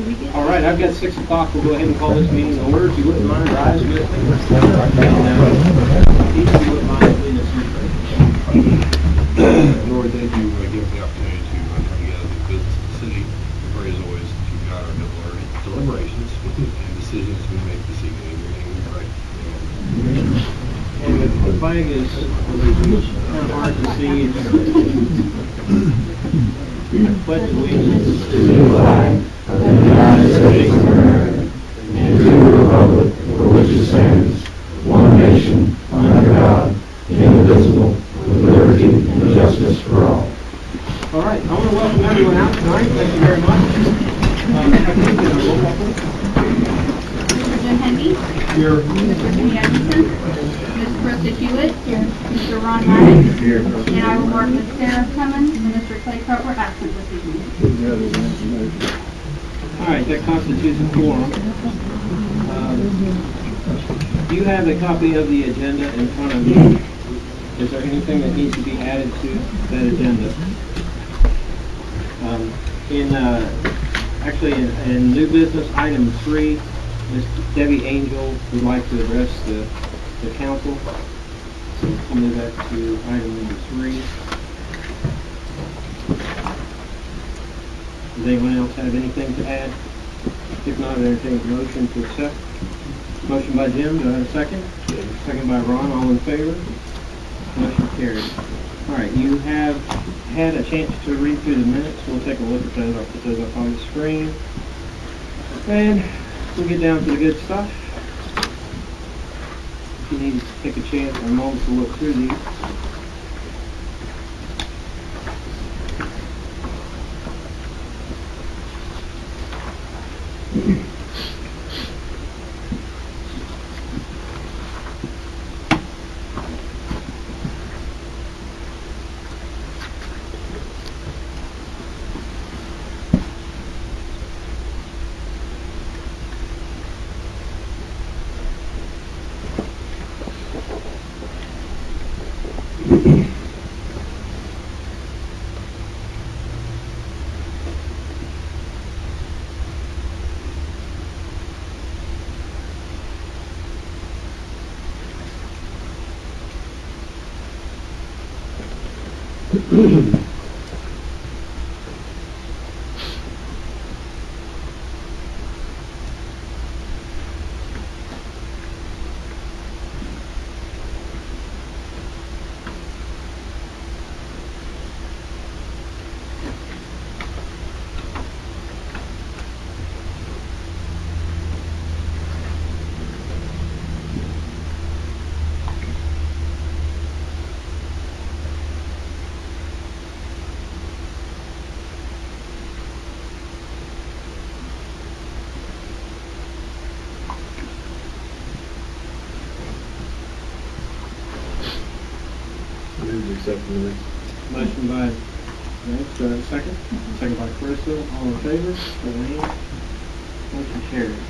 All right, I've got 6 o'clock. We'll go ahead and call this meeting to order. If you wouldn't mind, rise with me. If you wouldn't mind, lead us in prayer. Lord, thank you for giving us the opportunity to come together to do business in the city. We pray as always that you guide our deliberations and decisions we make this evening. In your name we pray. Amen. And the flag is kind of hard to see. I pledge allegiance to the flag of the United States of America and to the republic for which it stands, one nation, under God, indivisible, with liberty and justice for all. All right, I want to welcome everyone out tonight. Thank you very much. Mr. Jim Hendy? Here. Mr. Jimmy Edmondson? Ms. Krista Hewitt? Here. Mr. Ron Maddox? Here. And I will work with Sarah Cummins and Mr. Clay Cooper absent this evening. All right, that constitutes a quorum. Do you have a copy of the agenda in front of you? Is there anything that needs to be added to that agenda? In new business item 3, Ms. Debbie Angel would like to address the council. So we'll move that to item number 3. Does anyone else have anything to add? If not, I entertain a motion to accept. Motion by Jim, do I have a second? Second by Ron, all in favor? Motion carried. All right, you have had a chance to read through the minutes. We'll take a look at those. I'll put those up on the screen. And we'll get down to the good stuff. If you need to take a chance or a moment to look through these. Motion by Nick, do I have a second? Second by Crystal, all in favor? Show of hands. Motion carried.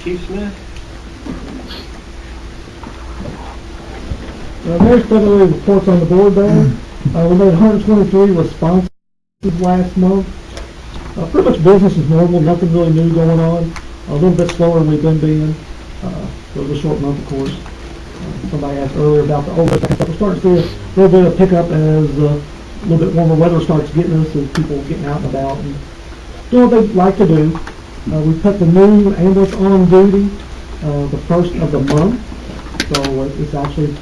Chief Smith? Very preliminary reports on the board there. We made 123 responses last month. Pretty much business as normal, nothing really new going on. A little bit slower than we've been being. It was a short month, of course. Somebody asked earlier about the overtime stuff. We're starting to see a little bit of pickup as a little bit warmer weather starts getting us and people getting out and about and doing what they like to do. We put the new ambulance on duty the first of the month, so it's actually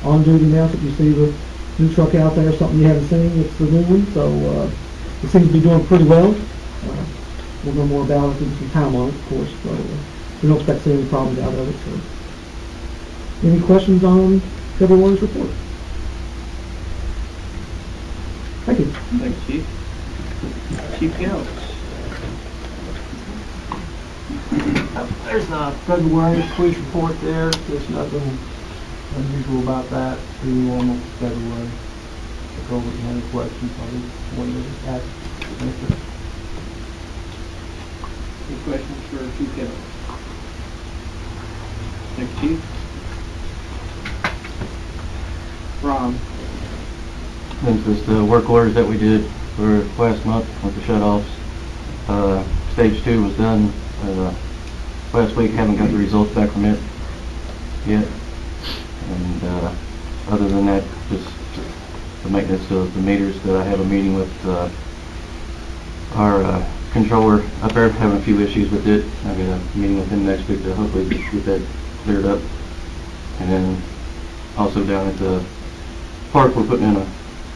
on duty now. So if you see the new truck out there, something you haven't seen, it's the new one. So it seems to be doing pretty well. We'll know more about it in some time on it, of course. So we don't expect to see any problems out of it. So. Any questions on February's report? Thank you. Thanks, Chief. Chief Counts. There's a February police report there. There's nothing unusual about that. Pretty normal February. If over any questions, I just wanted to ask. Any questions for Chief Counts? Thanks, Chief. Ron. This was the work orders that we did for last month with the shut-offs. Stage 2 was done last week. Haven't got the results back from it yet. And other than that, just the maintenance of the meters that I have a meeting with our controller up there, having a few issues with it. I've got a meeting with him next week to hopefully get that cleared up. And then also down at the park, we're putting in a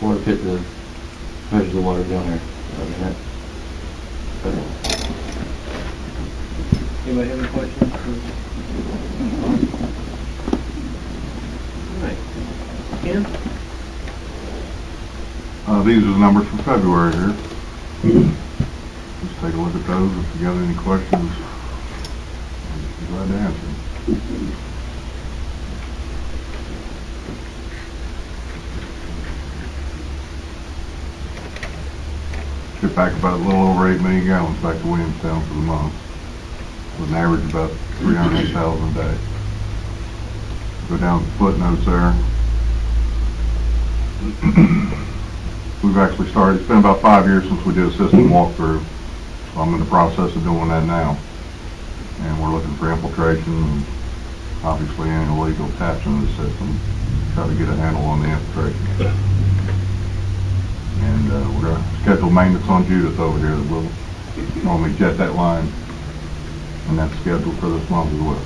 water pit to measure the water down there. Other than that, Anybody have any questions? All right. Ken? These are the numbers for February here. Just take a look at those. If you got any questions, I'd be glad to answer them. Get back about a little over 8 million gallons back to Williamstown for the month, with an average about 308,000 a day. Go down the footnotes there. We've actually started, it's been about 5 years since we did a system walkthrough, so I'm in the process of doing that now. And we're looking for infiltration and obviously any illegal taps in the system, try to get a handle on the infiltration. And we're going to schedule maintenance on Judith over here that will normally jet that line, and that's scheduled for this month as well.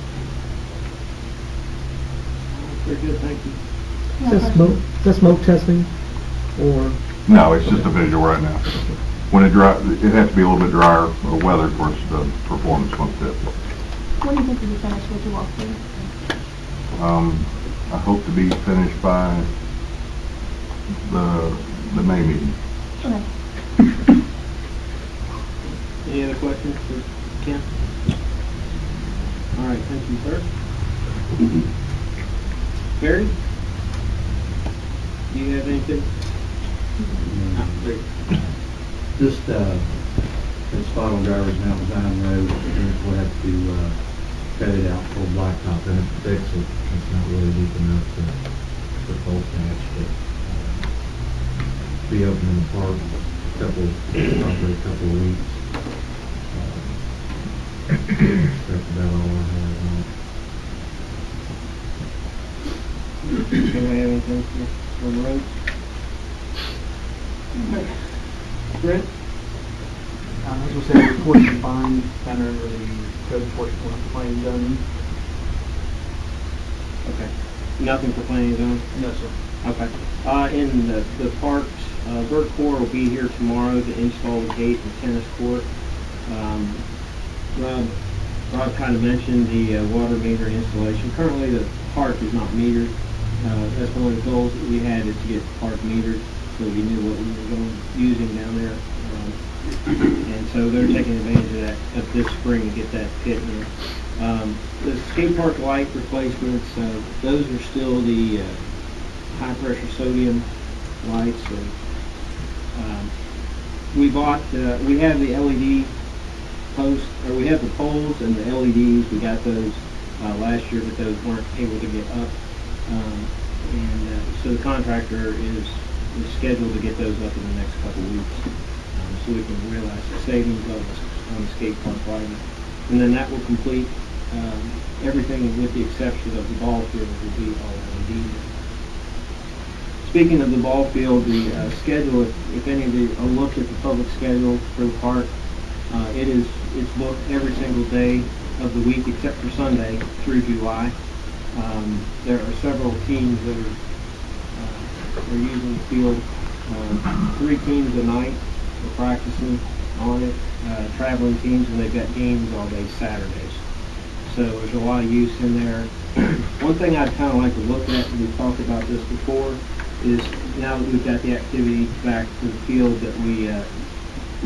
Very good, thank you. Is that smoke testing, or? No, it's just a visual right now. When it dry, it has to be a little bit drier weather for the performance won't dip. When do you think you'll be finished with your walkthrough? I hope to be finished by the May meeting. Okay. Any other questions for Ken? All right, thank you, sir. Barry? Do you have anything? No, great. Just that spot on Drivers Mountain Zion Road, we'll have to cut it out for blacktop and fix it. It's not really deep enough for cold patch, but be open in the park probably a couple of weeks. That's about all I have on it. Anybody have anything on the roads? Brent? As I said, the report's been fine, kind of the code enforcement plan done. Okay. Nothing for planning zone? No, sir. Okay. In the parks, Bert Core will be here tomorrow to install the gate and tennis court. Rob kind of mentioned the water meter installation. Currently, the park is not metered. That's one of the goals that we had, is to get the park metered so we knew what we were using down there. And so they're taking advantage of that this spring to get that pit in. The skate park light replacements, those are still the high pressure sodium lights. We bought, we have the LED posts, or we have the poles and the LEDs. We got those last year, but those weren't able to get up. So the contractor is scheduled to get those up in the next couple of weeks, so we can realize the savings on the skate park lighting. And then that will complete everything with the exception of the ball field will be all LED. Speaking of the ball field, the schedule, if any of you looked at the public schedule for the park, it's booked every single day of the week except for Sunday through July. There are several teams that are using the field. 3 teams a night are practicing on it, traveling teams, and they've got games all day Saturdays. So there's a lot of use in there. One thing I'd kind of like to look at, and we've talked about this before, is now that we've got the activity back to the field, that we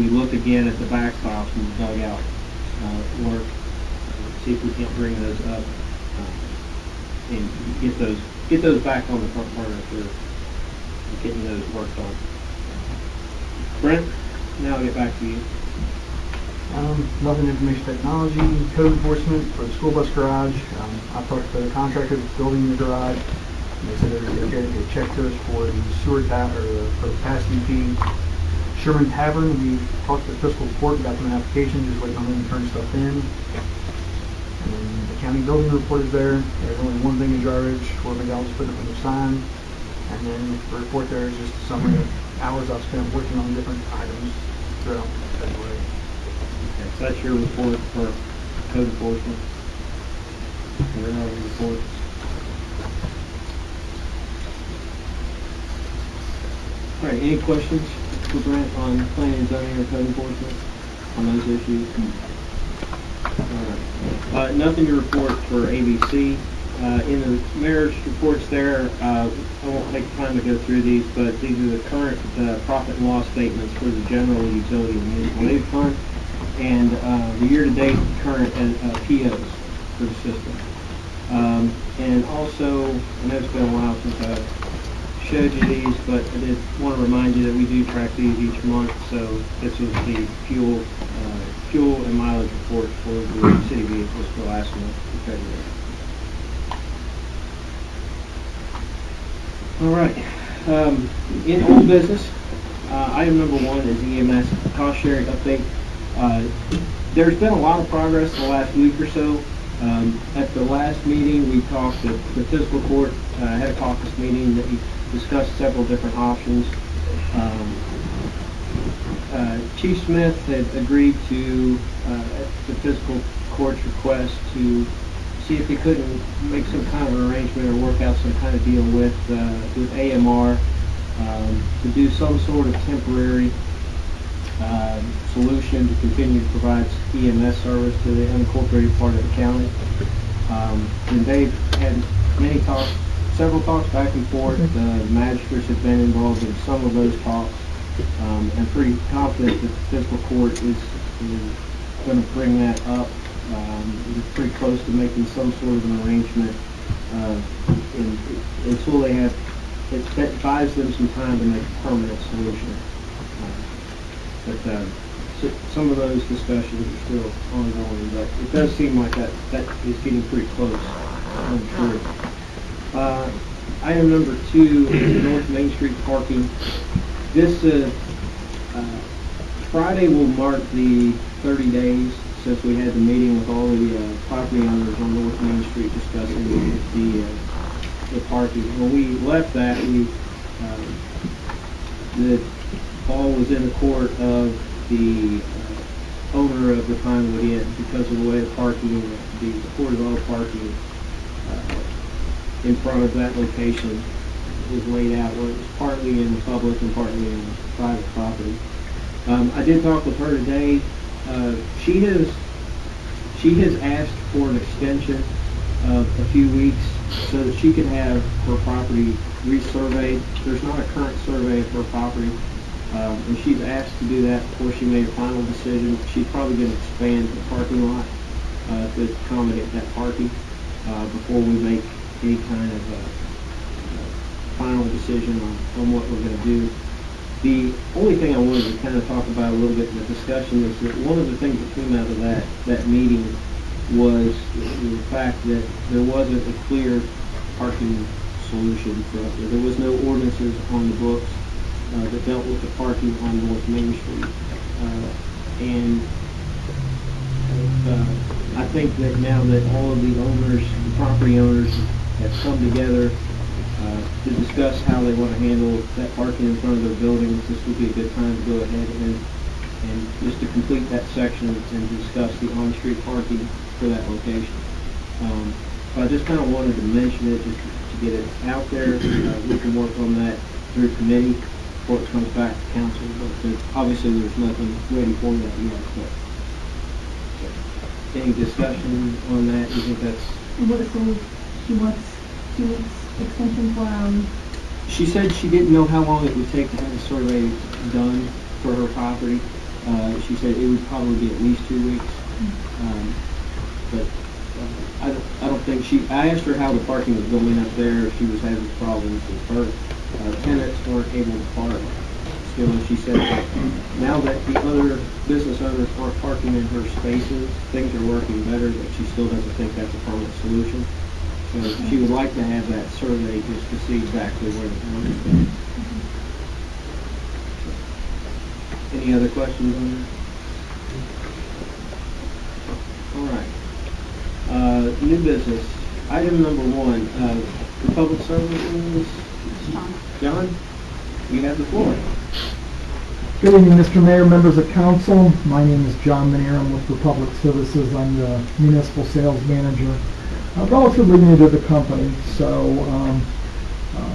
look again at the backstops and the dugout work, see if we can't bring those up and get those back on the front burner for getting those worked on. Brent, now I'll get back to you. Nothing information technology, code enforcement for the school bus garage. I talked to the contractor that's building the garage, and they said they're going to get a check to us for the sewer tap, or for the capacity fee. Sherman Tavern, we talked to the fiscal court, got them an application, just waiting on them to turn stuff in. And the county building report is there. There's only one thing in garbage, where McDonald's put up a new sign. And then the report there is just a summary of hours I've spent working on different items throughout February. Okay, so that's your report for code enforcement. Your report. All right, any questions for Brent on planning and zoning or code enforcement on those issues? All right. Nothing to report for ABC. In the mayor's reports there, I won't take time to go through these, but these are the current profit and loss statements for the general utility and municipal aid fund, and the year-to-date current POs for the system. And also, I know it's been a while since I showed you these, but I did want to remind you that we do track these each month. So this was the fuel and mileage report for the city vehicles for last month in February. All right. In old business, item number 1 is EMS cost sharing update. There's been a lot of progress in the last week or so. At the last meeting, we talked at the fiscal court, had a caucus meeting that we discussed several different options. Chief Smith had agreed to, at the fiscal court's request, to see if he couldn't make some kind of an arrangement or work out some kind of deal with AMR to do some sort of temporary solution to continue to provide EMS service to the unincorporated part of the county. And they've had many talks, several talks back and forth. The magistrates have been involved in some of those talks. I'm pretty confident that the fiscal court is going to bring that up. We're pretty close to making some sort of an arrangement until they have, it buys them some time to make a permanent solution. But some of those discussions are still ongoing, but it does seem like that is getting pretty close. I'm sure. Item number 2 is North Main Street parking. This Friday will mark the 30 days since we had the meeting with all the property owners on North Main Street discussing the parking. When we left that, the ball was in the court of the owner of the Pinewood Inn because of the way the parking, the horizontal parking in front of that location was laid out, where it was partly in public and partly in private property. I did talk with her today. She has asked for an extension of a few weeks so that she can have her property resurveyed. There's not a current survey of her property, and she's asked to do that before she made a final decision. She's probably going to expand the parking lot to accommodate that parking before we make any kind of final decision on what we're going to do. The only thing I wanted to kind of talk about a little bit in the discussion is that one of the things that came out of that meeting was the fact that there wasn't a clear parking solution for us. There was no ordinances on the books that dealt with the parking on North Main Street. I think that now that all of the owners, the property owners, have come together to discuss how they want to handle that parking in front of their buildings, this would be a good time to go ahead and just to complete that section and discuss the on-street parking for that location. So I just kind of wanted to mention it just to get it out there. We can work on that through committee before it comes back to council, but obviously there's nothing ready for that yet. But any discussion on that? You think that's... She wants 2 weeks extension for, She said she didn't know how long it would take to have a survey done for her property. She said it would probably be at least 2 weeks. But I don't think I asked her how the parking was going up there. She was having problems with her tenants weren't able to park. Still, and she said that now that the other business owners aren't parking in her spaces, things are working better, but she still doesn't think that's a permanent solution. So she would like to have that survey just to see exactly where the town is going. Any other questions on that? All right. New business. Item number 1, the public services. John, you have the floor. Good evening, Mr. Mayor, members of council. My name is John Manier. I'm with Public Services. I'm the municipal sales manager. Relatively new to the company, so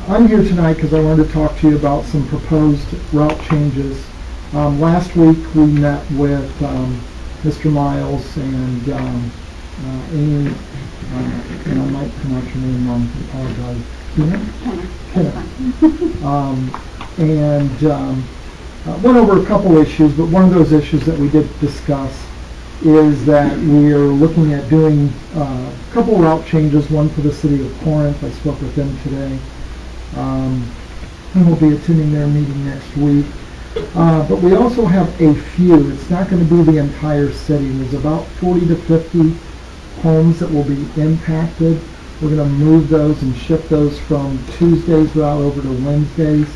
I'm here tonight because I wanted to talk to you about some proposed route changes. Last week we met with Mr. Miles and Amy, and I might pronounce your name wrong, I apologize. And went over a couple issues, but one of those issues that we did discuss is that we are looking at doing a couple route changes, one for the city of Corinth. I spoke with them today. And we'll be attending their meeting next week. But we also have a few. It's not going to be the entire city. There's about 40 to 50 homes that will be impacted. We're going to move those and shift those from Tuesday's route over to Wednesdays.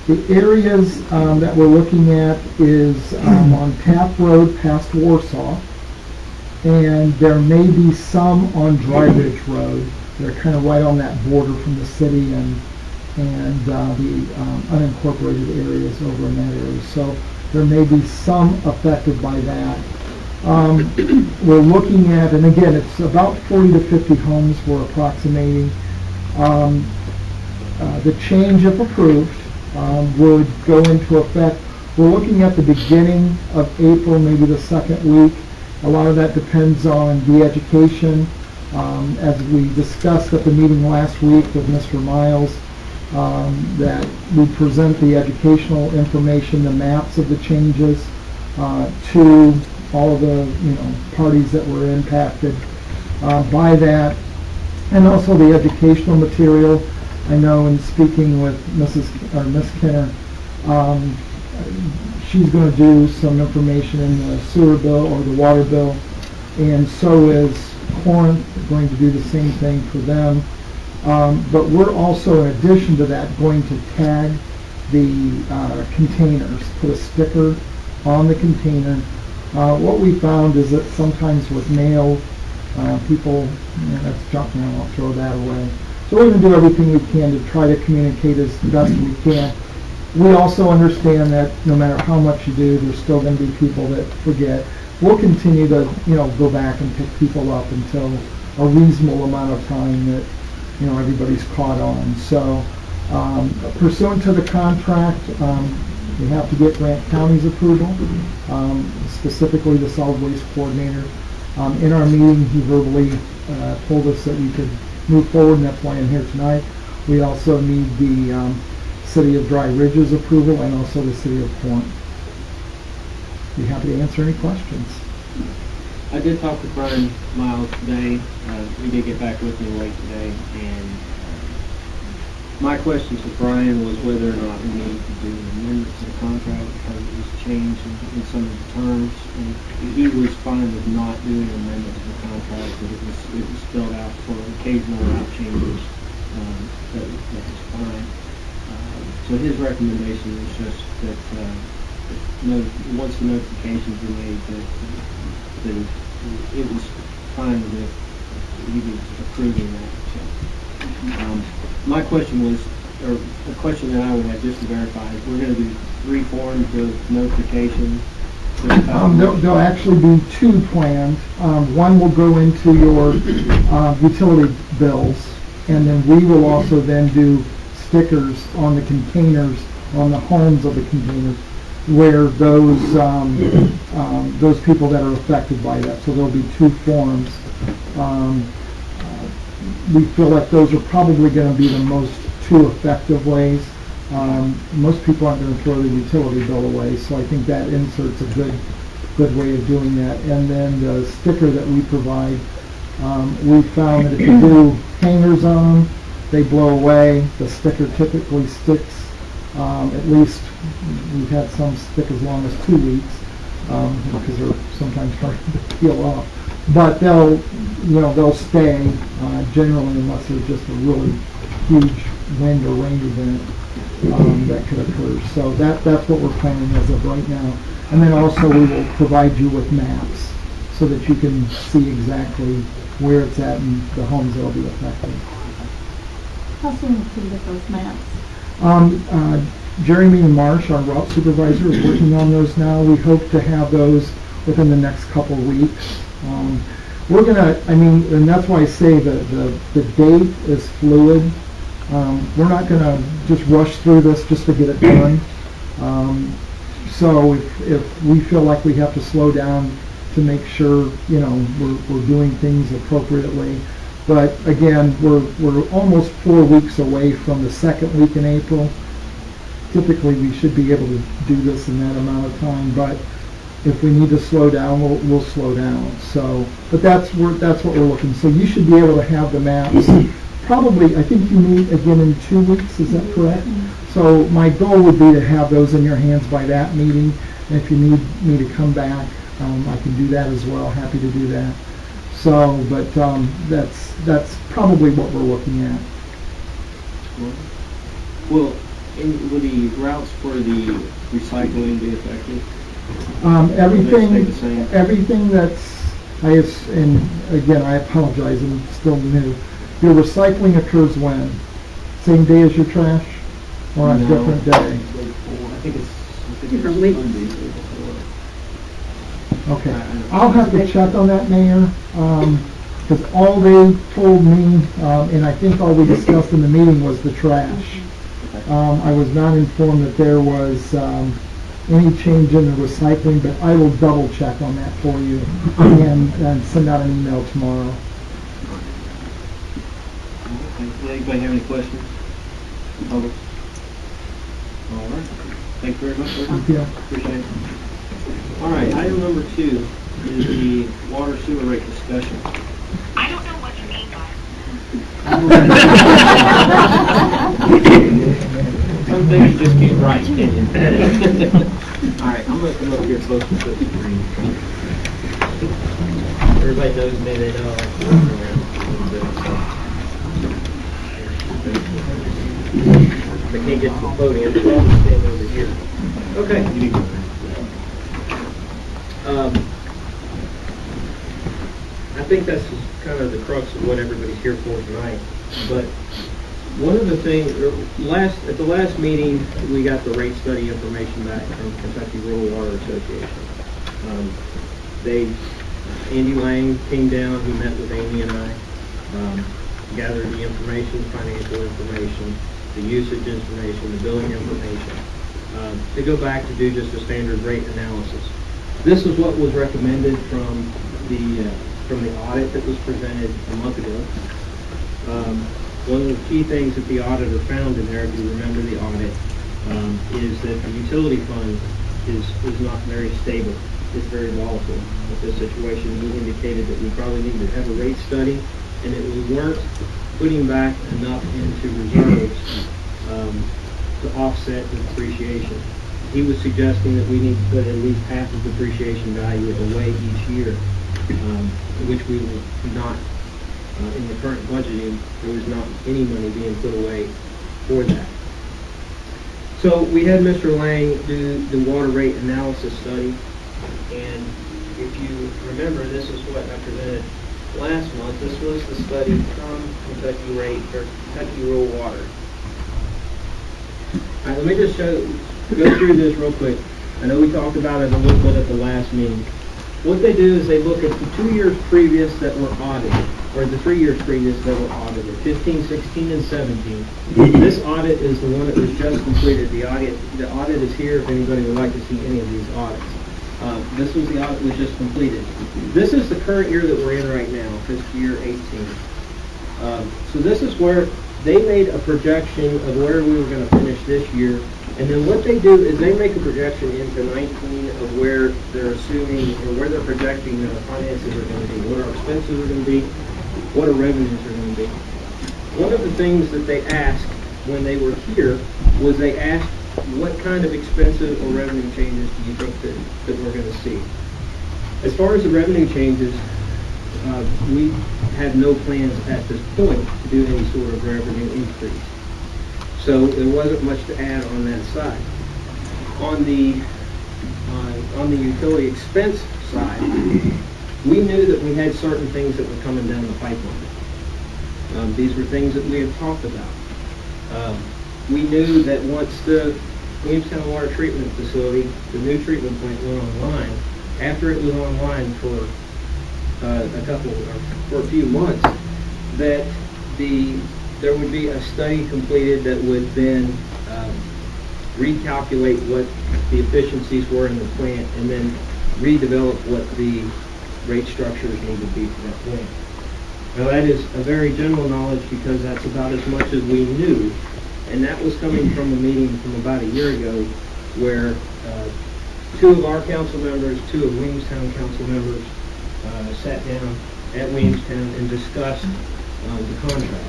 The areas that we're looking at is on Taft Road past Warsaw, and there may be some on Dry Ridge Road. They're kind of right on that border from the city and the unincorporated areas over in that area. So there may be some affected by that. We're looking at, and again, it's about 40 to 50 homes we're approximating. The change, if approved, would go into effect. We're looking at the beginning of April, maybe the second week. A lot of that depends on the education. As we discussed at the meeting last week with Mr. Miles, that we present the educational information, the maps of the changes to all of the parties that were impacted by that, and also the educational material. I know in speaking with Miss Kinner, she's going to do some information in the sewer bill or the water bill, and so is Corinth going to do the same thing for them. But we're also, in addition to that, going to tag the containers, put a sticker on the container. What we found is that sometimes with mail, people, that's junk mail, I'll throw that away. So we're going to do everything we can to try to communicate as best we can. We also understand that no matter how much you do, there's still going to be people that forget. We'll continue to, go back and pick people up until a reasonable amount of time that, everybody's caught on. So, pursuant to the contract, we have to get Grant County's approval, specifically the solid waste coordinator. In our meeting, he verbally told us that we could move forward, and that's why I'm here tonight. We also need the City of Dry Ridge's approval and also the City of Corinth. Be happy to answer any questions. I did talk with Brian Miles today. He did get back with me late today, and my question to Brian was whether or not we needed to do amendments to the contract because it was changed in some of the terms. And he was fine with not doing amendments to the contract, but it was spelled out for occasional route changes. That was fine. So his recommendation was just that once the notifications were made, that it was fine with he was approving that. So, my question was, or the question that I would have just to verify is, we're going to do 3 forms of notification. There'll actually be 2 planned. One will go into your utility bills, and then we will also then do stickers on the containers, on the homes of the containers, where those people that are affected by that. So there'll be 2 forms. We feel like those are probably going to be the most 2 effective ways. Most people aren't going to throw the utility bill away, so I think that insert's a good way of doing that. And then the sticker that we provide, we found that if you do hangers on them, they blow away. The sticker typically sticks, at least we've had some stick as long as 2 weeks, because they're sometimes hard to peel off. But they'll stay generally, unless there's just a really huge wind or rain event. that could occur. So that's what we're planning as of right now. And then also we will provide you with maps so that you can see exactly where it's at and the homes that will be affected. How soon can you get those maps? Jeremy and Marsh, our route supervisor, is working on those now. We hope to have those within the next couple of weeks. We're gonna, and that's why I say the date is fluid. We're not gonna just rush through this just to get it done. So if we feel like we have to slow down to make sure, we're doing things appropriately. But again, we're almost 4 weeks away from the second week in April. Typically, we should be able to do this in that amount of time, but if we need to slow down, we'll slow down. So, but that's what we're looking. So you should be able to have the maps. Probably, I think you meet again in 2 weeks. Is that correct? So my goal would be to have those in your hands by that meeting. And if you need me to come back, I can do that as well. Happy to do that. So, but that's probably what we're looking at. Will the routes for the recycling be affected? Everything that's, and again, I apologize, I'm still new. Your recycling occurs when? Same day as your trash? Or on a different day? I think it's Different weeks. Okay. I'll have to check on that, Mayor, because all they told me, and I think all we discussed in the meeting was the trash. I was not informed that there was any change in the recycling, but I will double check on that for you and send out an email tomorrow. Does anybody have any questions? Public? All right. Thank you very much. Thank you. Appreciate it. All right, item number 2 is the water sewer rate discussion. I don't know what you mean by Some things you just can't write, can you? All right, I'm going to come over here closer to the screen. Everybody knows me, they know I like to run around a little bit, so. I can't get to the podium, so I'll just stand over here. Okay. I think that's kind of the crux of what everybody's here for tonight. But one of the things, at the last meeting, we got the rate study information back from Kentucky Rural Water Association. Andy Lang came down, he met with Amy and I, gathered the information, financial information, the usage information, the billing information, to go back to do just a standard rate analysis. This is what was recommended from the audit that was presented a month ago. One of the key things that the auditor found in there, if you remember the audit, is that the utility fund is not very stable. It's very volatile with this situation. He indicated that we probably need to have a rate study, and that we weren't putting back enough into reserves to offset the depreciation. He was suggesting that we need to put at least half of the depreciation value away each year, which we will not, in the current budgeting, there was not any money being put away for that. So we had Mr. Lang do the water rate analysis study, and if you remember, this is what I presented last month. This was the study from Kentucky Rural Water. All right, let me just go through this real quick. I know we talked about it a little bit at the last meeting. What they do is they look at the 2 years previous that were audited, or the 3 years previous that were audited, 15, 16, and 17. This audit is the one that was just completed. The audit is here if anybody would like to see any of these audits. This was the audit that was just completed. This is the current year that we're in right now, fiscal year 18. So this is where they made a projection of where we were going to finish this year. And then what they do is they make a projection into 19 of where they're assuming, or where they're projecting that our finances are going to be, what our expenses are going to be, what our revenues are going to be. One of the things that they asked when they were here was they asked, what kind of expenses or revenue changes do you think that we're going to see? As far as the revenue changes, we have no plans at this point to do any sort of revenue increase. So there wasn't much to add on that side. On the utility expense side, we knew that we had certain things that were coming down the pipeline. These were things that we had talked about. We knew that once the Williamstown Water Treatment Facility, the new treatment plant, went online, after it was online for for a few months, that there would be a study completed that would then recalculate what the efficiencies were in the plant and then redevelop what the rate structures need to be for that plant. Now that is a very general knowledge because that's about as much as we knew, and that was coming from a meeting from about a year ago where two of our council members, two of Williamstown council members sat down at Williamstown and discussed the contract.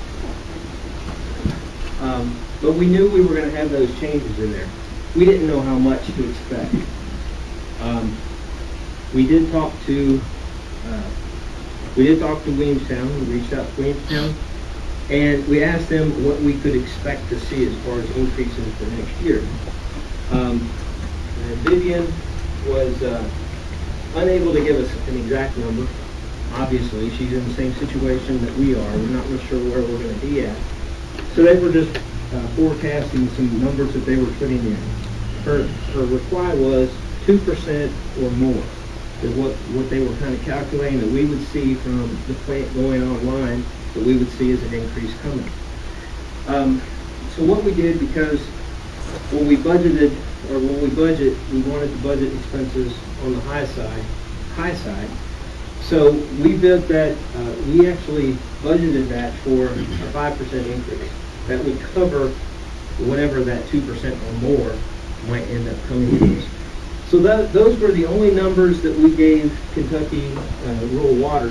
But we knew we were going to have those changes in there. We didn't know how much to expect. We did talk to Williamstown. We reached out to Williamstown, and we asked them what we could expect to see as far as increases for next year. Vivian was unable to give us an exact number. Obviously, she's in the same situation that we are. We're not real sure where we're going to be at. So they were just forecasting some numbers that they were putting in. Her reply was 2% or more is what they were kind of calculating that we would see from the plant going online, that we would see as an increase coming. So what we did, because when we budget, we wanted to budget expenses on the high side. So we built that, we actually budgeted that for a 5% increase. That would cover whatever that 2% or more might end up coming in. So those were the only numbers that we gave Kentucky Rural Water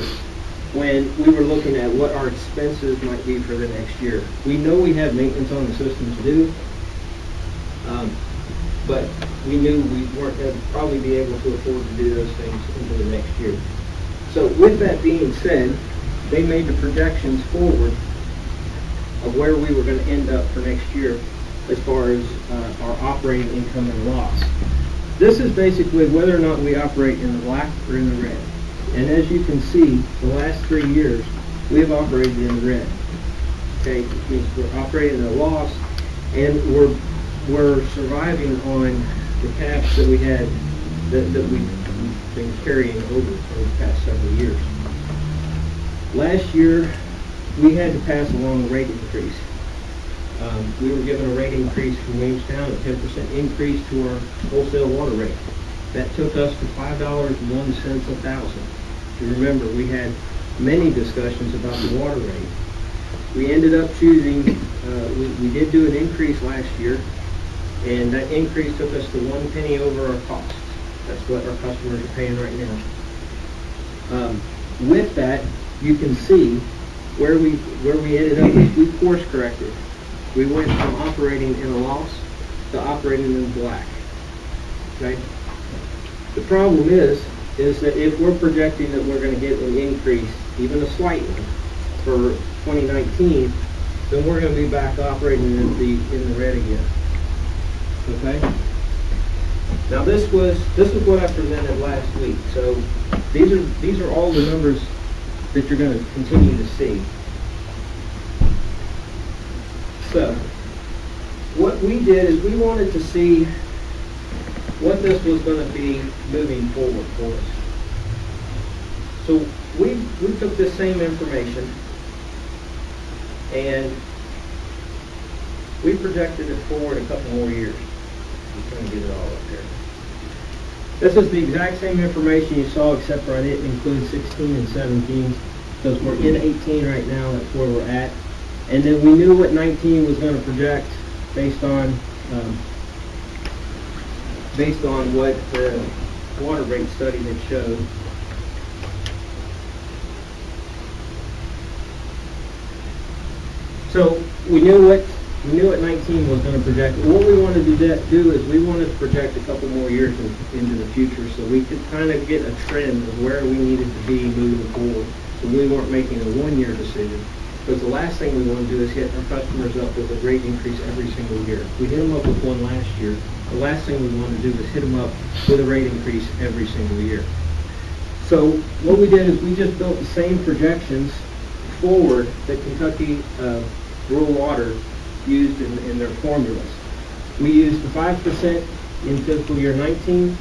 when we were looking at what our expenses might be for the next year. We know we have maintenance on the system to do, but we knew we weren't going to probably be able to afford to do those things into the next year. So with that being said, they made the projections forward of where we were going to end up for next year as far as our operating income and loss. This is basically whether or not we operate in the black or in the red. And as you can see, the last 3 years, we have operated in the red. Okay, it means we're operating at a loss, and we're surviving on the cash that we had, that we've been carrying over for the past several years. Last year, we had to pass along a rate increase. We were given a rate increase from Williamstown, a 10% increase to our wholesale water rate. That took us to $5.01 a thousand. You remember, we had many discussions about the water rate. We ended up choosing, we did do an increase last year, and that increase took us to 1 penny over our cost. That's what our customers are paying right now. With that, you can see where we ended up is we course corrected. We went from operating in a loss to operating in black. Okay? The problem is that if we're projecting that we're going to get an increase, even a slight one, for 2019, then we're going to be back operating in the red again. Okay? Now this is what I presented last week. So these are all the numbers that you're going to continue to see. So what we did is we wanted to see what this was going to be moving forward for us. So we took this same information and we projected it forward a couple more years. I'm trying to get it all up here. This is the exact same information you saw, except for I didn't include 16 and 17 because we're in 18 right now. That's where we're at. And then we knew what 19 was going to project based on what the water rate study had showed. So we knew what 19 was going to project. What we wanted to do is we wanted to project a couple more years into the future so we could kind of get a trend of where we needed to be moving forward. So we weren't making a one-year decision. Because the last thing we want to do is hit our customers up with a rate increase every single year. We hit them up with one last year. The last thing we want to do is hit them up with a rate increase every single year. So what we did is we just built the same projections forward that Kentucky Rural Water used in their formulas. We used the 5% in fiscal year 19.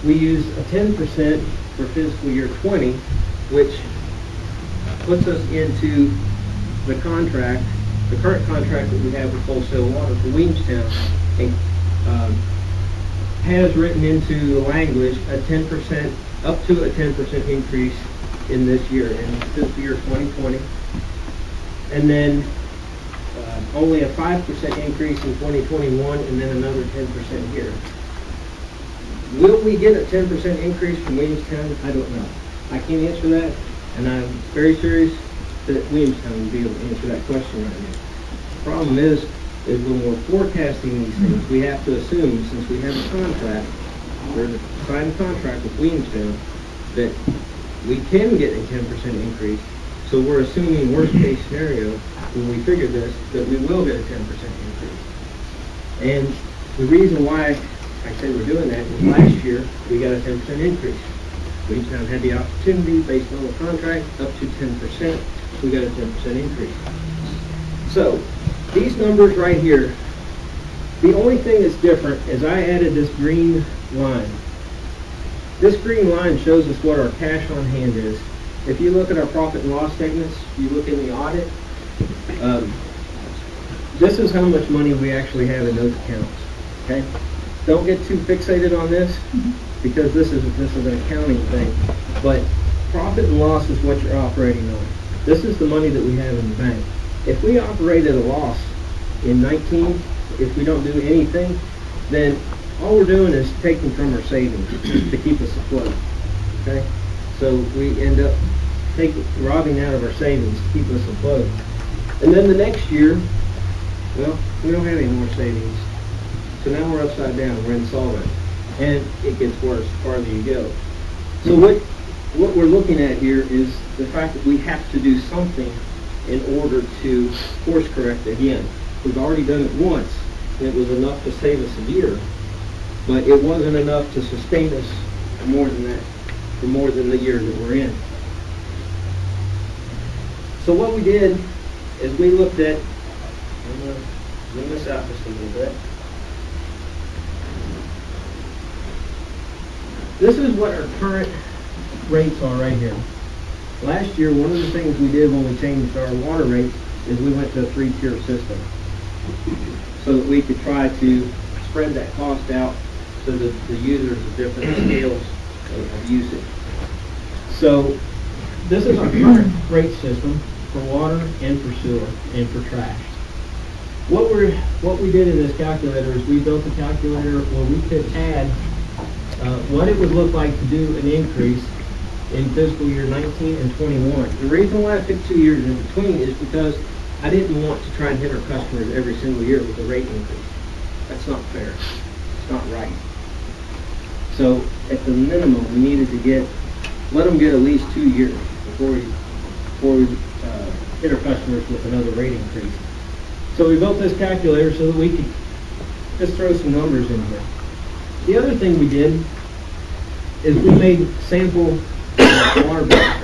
We used a 10% for fiscal year 20, which puts us into the contract, the current contract that we have with Wholesale Water for Williamstown, and has written into the language a 10%, up to a 10% increase in this year, in fiscal year 2020, and then only a 5% increase in 2021, and then another 10% here. Will we get a 10% increase from Williamstown? I don't know. I can't answer that, and I'm very serious that Williamstown will be able to answer that question right now. The problem is when we're forecasting these things, we have to assume, since we have a contract, there's a signed contract with Williamstown, that we can get a 10% increase. So we're assuming worst case scenario when we figure this, that we will get a 10% increase. And the reason why I say we're doing that is last year we got a 10% increase. Williamstown had the opportunity based on the contract up to 10%. We got a 10% increase. So these numbers right here, the only thing that's different is I added this green line. This green line shows us what our cash on hand is. If you look at our profit and loss statements, you look in the audit, this is how much money we actually have in those accounts. Okay? Don't get too fixated on this, because this is an accounting thing. But profit and loss is what you're operating on. This is the money that we have in the bank. If we operate at a loss in 19, if we don't do anything, then all we're doing is taking from our savings to keep us afloat. Okay? So we end up robbing out of our savings to keep us afloat. And then the next year, well, we don't have any more savings. So now we're upside down, we're insolvent. And it gets worse the farther you go. So what we're looking at here is the fact that we have to do something in order to course correct again. We've already done it once, and it was enough to save us a year, but it wasn't enough to sustain us for more than that, for more than the year that we're in. So what we did is we looked at, I'm going to zoom this out just a little bit. This is what our current rates are right here. Last year, one of the things we did when we changed our water rates is we went to a 3-tier system so that we could try to spread that cost out to the users of different scales of usage. So this is our current rate system for water and for sewer and for trash. What we did in this calculator is we built a calculator where we could add what it would look like to do an increase in fiscal year 19 and 21. The reason why I picked 2 years in between is because I didn't want to try and hit our customers every single year with a rate increase. That's not fair. It's not right. So at the minimum, we needed to let them get at least 2 years before we hit our customers with another rate increase. So we built this calculator so that we could just throw some numbers in here. The other thing we did is we made sample water bills.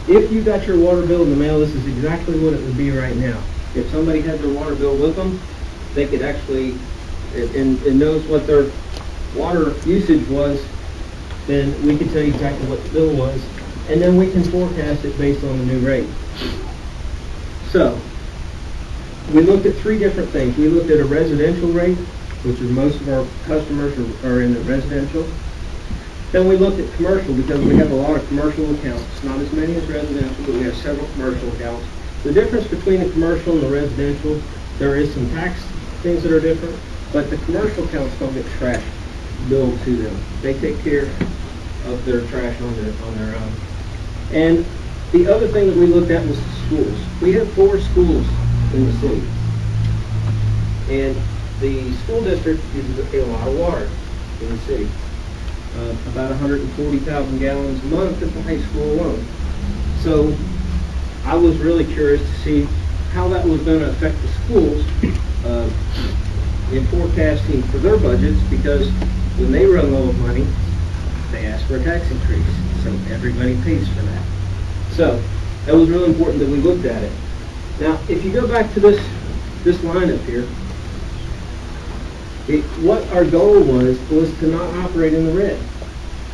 If you got your water bill in the mail, this is exactly what it would be right now. If somebody had their water bill with them, they could actually, and knows what their water usage was, then we could tell you exactly what the bill was, and then we can forecast it based on the new rate. So, we looked at 3 different things. We looked at a residential rate, which is most of our customers are in the residential. Then we looked at commercial because we have a lot of commercial accounts. Not as many as residential, but we have several commercial accounts. The difference between the commercial and the residential, there is some tax things that are different, but the commercial accounts don't get trash billed to them. They take care of their trash on their own. And the other thing that we looked at was the schools. We have 4 schools in the city. And the school district uses a lot of water in the city. About 140,000 gallons a month at the high school alone. So I was really curious to see how that was going to affect the schools in forecasting for their budgets, because when they run low of money, they ask for a tax increase, so everybody pays for that. So that was really important that we looked at it. Now, if you go back to this line up here, what our goal was to not operate in the red.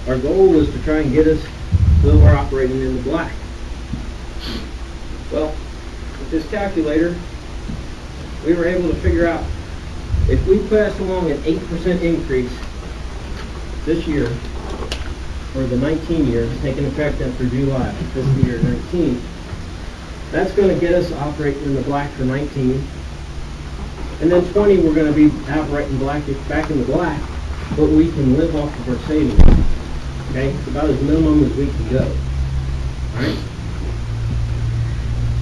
Our goal was to try and get us where we're operating in the black. Well, with this calculator, we were able to figure out if we pass along an 8% increase this year, or the 19 year, taking effect after July of fiscal year 19, that's going to get us operating in the black for 19. And then 20, we're going to be operating back in the black, but we can live off of our savings. Okay, it's about as minimum as we can go. All right.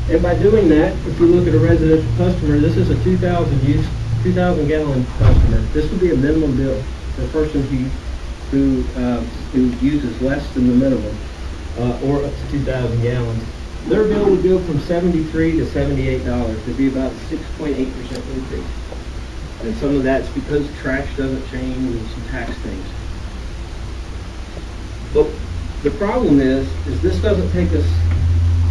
And by doing that, if you look at a residential customer, this is a 2,000 gallon customer. This would be a minimum bill for a person who uses less than the minimum, or up to 2,000 gallons. Their bill would go from $73 to $78. It'd be about 6.8% increase. And some of that's because trash doesn't change and some tax things. But the problem is this doesn't take us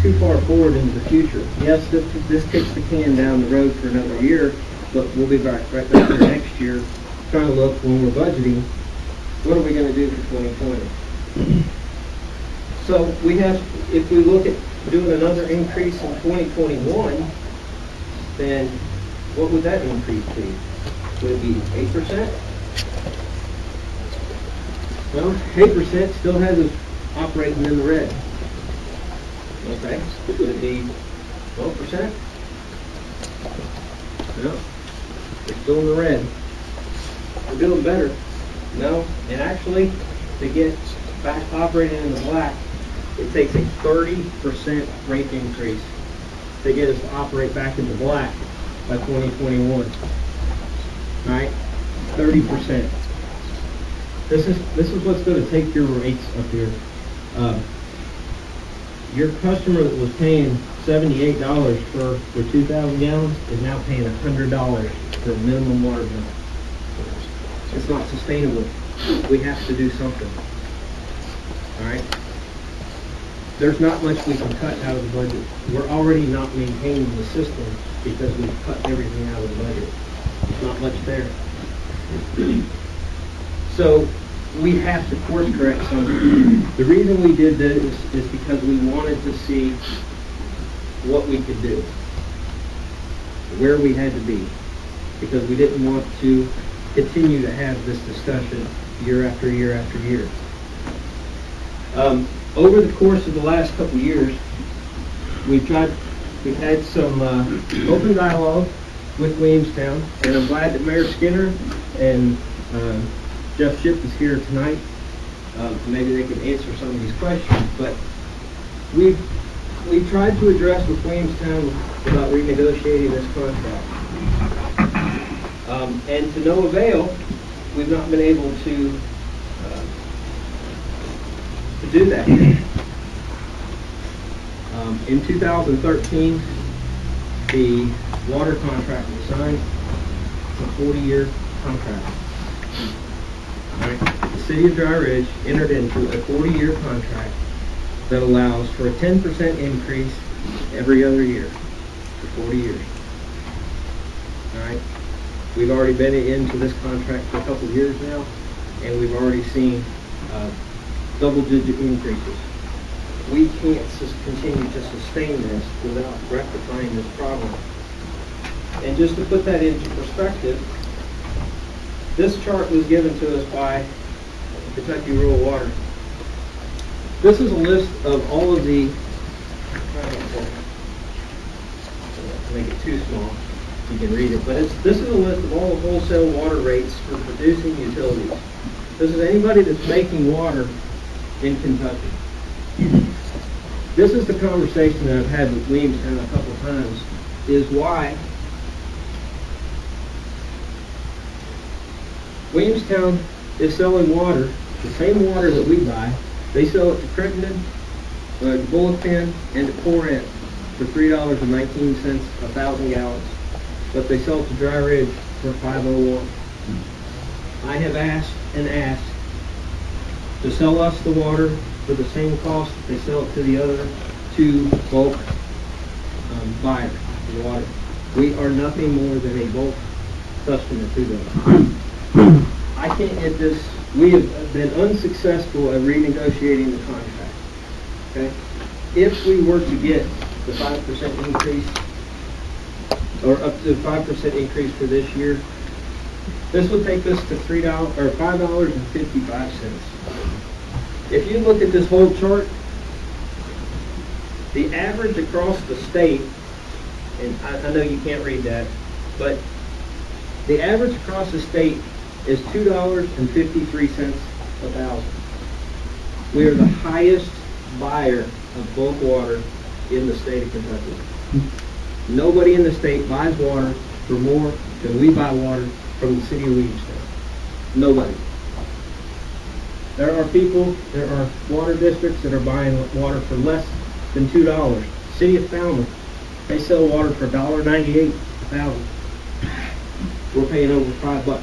too far forward into the future. Yes, this kicks the can down the road for another year, but we'll be right back there next year trying to look when we're budgeting, what are we going to do for 2020? So we have, if we look at doing another increase in 2021, then what would that increase be? Would it be 8%? Well, 8% still has us operating in the red. Okay, would it be 12%? No, we're still in the red. We're doing better. No, and actually, to get back operating in the black, it takes a 30% rate increase to get us to operate back in the black by 2021. All right, 30%. This is what's going to take your rates up here. Your customer that was paying $78 for 2,000 gallons is now paying $100 for a minimum water bill. It's not sustainable. We have to do something. All right. There's not much we can cut out of the budget. We're already not maintaining the system because we've cut everything out of the budget. There's not much there. So we have to course correct something. The reason we did this is because we wanted to see what we could do, where we had to be, because we didn't want to continue to have this discussion year after year after year. Over the course of the last couple of years, we've had some open dialogue with Williamstown, and I'm glad that Mayor Skinner and Jeff Shipp is here tonight. Maybe they can answer some of these questions, but we've tried to address with Williamstown about renegotiating this contract. And to no avail, we've not been able to do that. In 2013, the water contract was signed. It's a 40-year contract. All right. The City of Dry Ridge entered into a 40-year contract that allows for a 10% increase every other year for 40 years. All right. We've already been into this contract for a couple of years now, and we've already seen double-digit increases. We can't continue to sustain this without rectifying this problem. And just to put that into perspective, this chart was given to us by Kentucky Rural Water. This is a list of all of the, make it too small, you can read it, but this is a list of all the wholesale water rates for producing utilities. This is anybody that's making water in Kentucky. This is the conversation that I've had with Williamstown a couple of times, is why Williamstown is selling water, the same water that we buy. They sell it to Crittenden, to Bulletin, and to Corinth for $3.19 1,000 gallons, but they sell it to Dry Ridge for $5.01. I have asked and asked to sell us the water for the same cost that they sell it to the other two bulk buyers of the water. We are nothing more than a bulk customer to them. I can't get this. We have been unsuccessful at renegotiating the contract. Okay? If we were to get the 5% increase, or up to 5% increase for this year, this would take us to $3 or $5.55. If you look at this whole chart, the average across the state, and I know you can't read that, but the average across the state is $2.53 a thousand. We are the highest buyer of bulk water in the state of Kentucky. Nobody in the state buys water for more than we buy water from the city of Williamstown. Nobody. There are water districts that are buying water for less than $2. City of Falmouth, they sell water for $1.98 a thousand. We're paying over $5.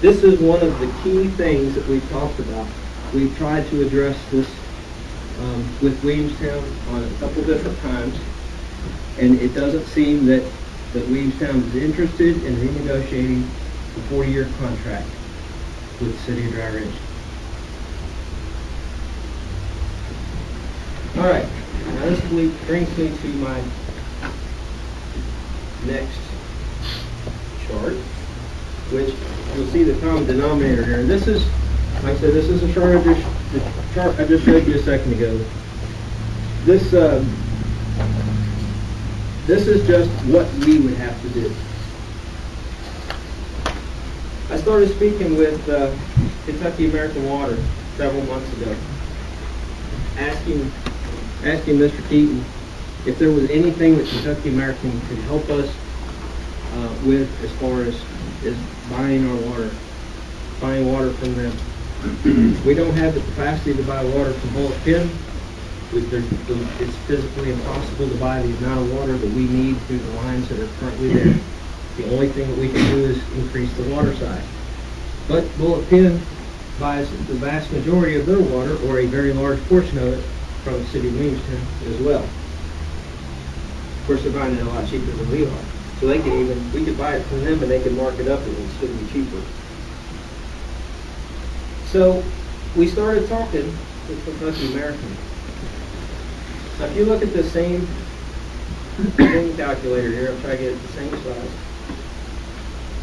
This is one of the key things that we've talked about. We've tried to address this with Williamstown on a couple different times, and it doesn't seem that Williamstown is interested in renegotiating the 40-year contract with the City of Dry Ridge. All right, now this brings me to my next chart, which you'll see the common denominator here. And this is, like I said, this is the chart I just showed you a second ago. This is just what we would have to do. I started speaking with Kentucky American Water several months ago, asking Mr. Keaton if there was anything that Kentucky American could help us with as far as buying water from them. We don't have the capacity to buy water from Bullock Pin. It's physically impossible to buy the amount of water that we need through the lines that are currently there. The only thing that we can do is increase the water size. But Bullock Pin buys the vast majority of their water, or a very large portion of it, from the city of Williamstown as well. Of course, they're buying it a lot cheaper than we are. So we could buy it from them and they could mark it up and it would still be cheaper. So we started talking with Kentucky American. Now if you look at the same calculator here, I'll try to get it the same size.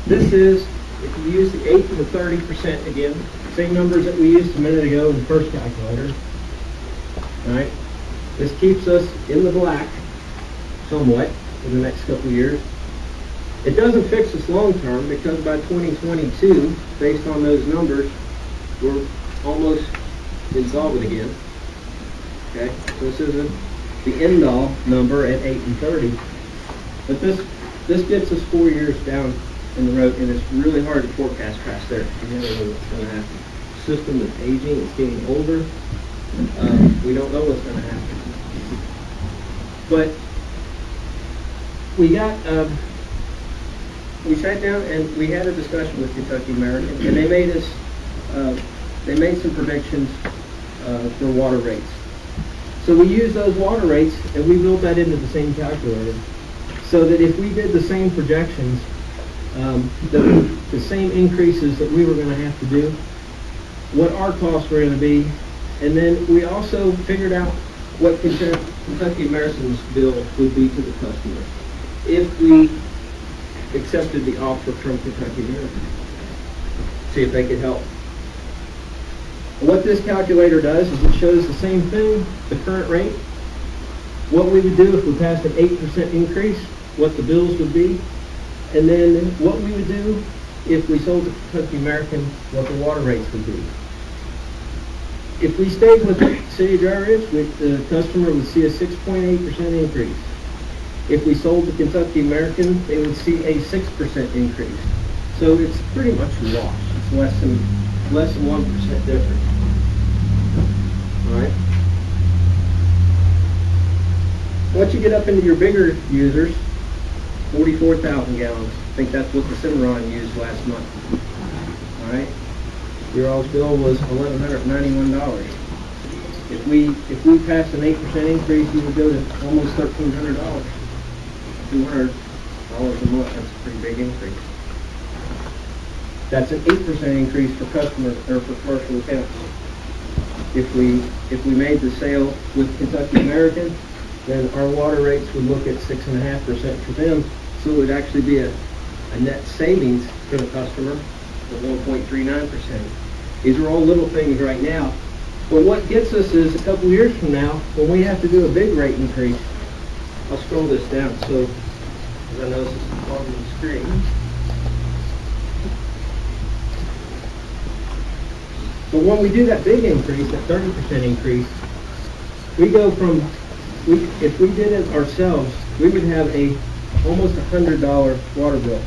This is, if you use the 8 and the 30% again, same numbers that we used a minute ago in the first calculator. Alright, this keeps us in the black somewhat for the next couple of years. It doesn't fix us long term because by 2022, based on those numbers, we're almost insolvent again. Okay, so this isn't the end all number at 8 and 30, but this gets us 4 years down in the road, and it's really hard to forecast past there. You never know what's going to happen. The system is aging, it's getting older. We don't know what's going to happen. But we sat down and we had a discussion with Kentucky American, and they made some predictions for water rates. So we used those water rates and we built that into the same calculator, so that if we did the same projections, the same increases that we were going to have to do, what our costs were going to be, and then we also figured out what Kentucky American's bill would be to the customer if we accepted the offer from Kentucky American. See if they could help. What this calculator does is it shows the same thing, the current rate, what we would do if we passed an 8% increase, what the bills would be, and then what we would do if we sold to Kentucky American, what the water rates would be. If we stayed with the City of Dry Ridge, the customer would see a 6.8% increase. If we sold to Kentucky American, they would see a 6% increase. So it's pretty much a wash. It's less than 1% difference. All right. Once you get up into your bigger users, 44,000 gallons. I think that's what the Cimarron used last month. All right? Your all's bill was $1,191. If we passed an 8% increase, we would go to almost $1,300. $200 a month. That's a pretty big increase. That's an 8% increase for customers or for commercial accounts. If we made the sale with Kentucky American, then our water rates would look at 6.5% for them, so it would actually be a net savings for the customer of 1.39%. These are all little things right now, but what gets us is a couple years from now, when we have to do a big rate increase. I'll scroll this down, so, as I know this is on the screen. But when we do that big increase, that 30% increase, we go from, if we did it ourselves, we would have almost $100 water bill.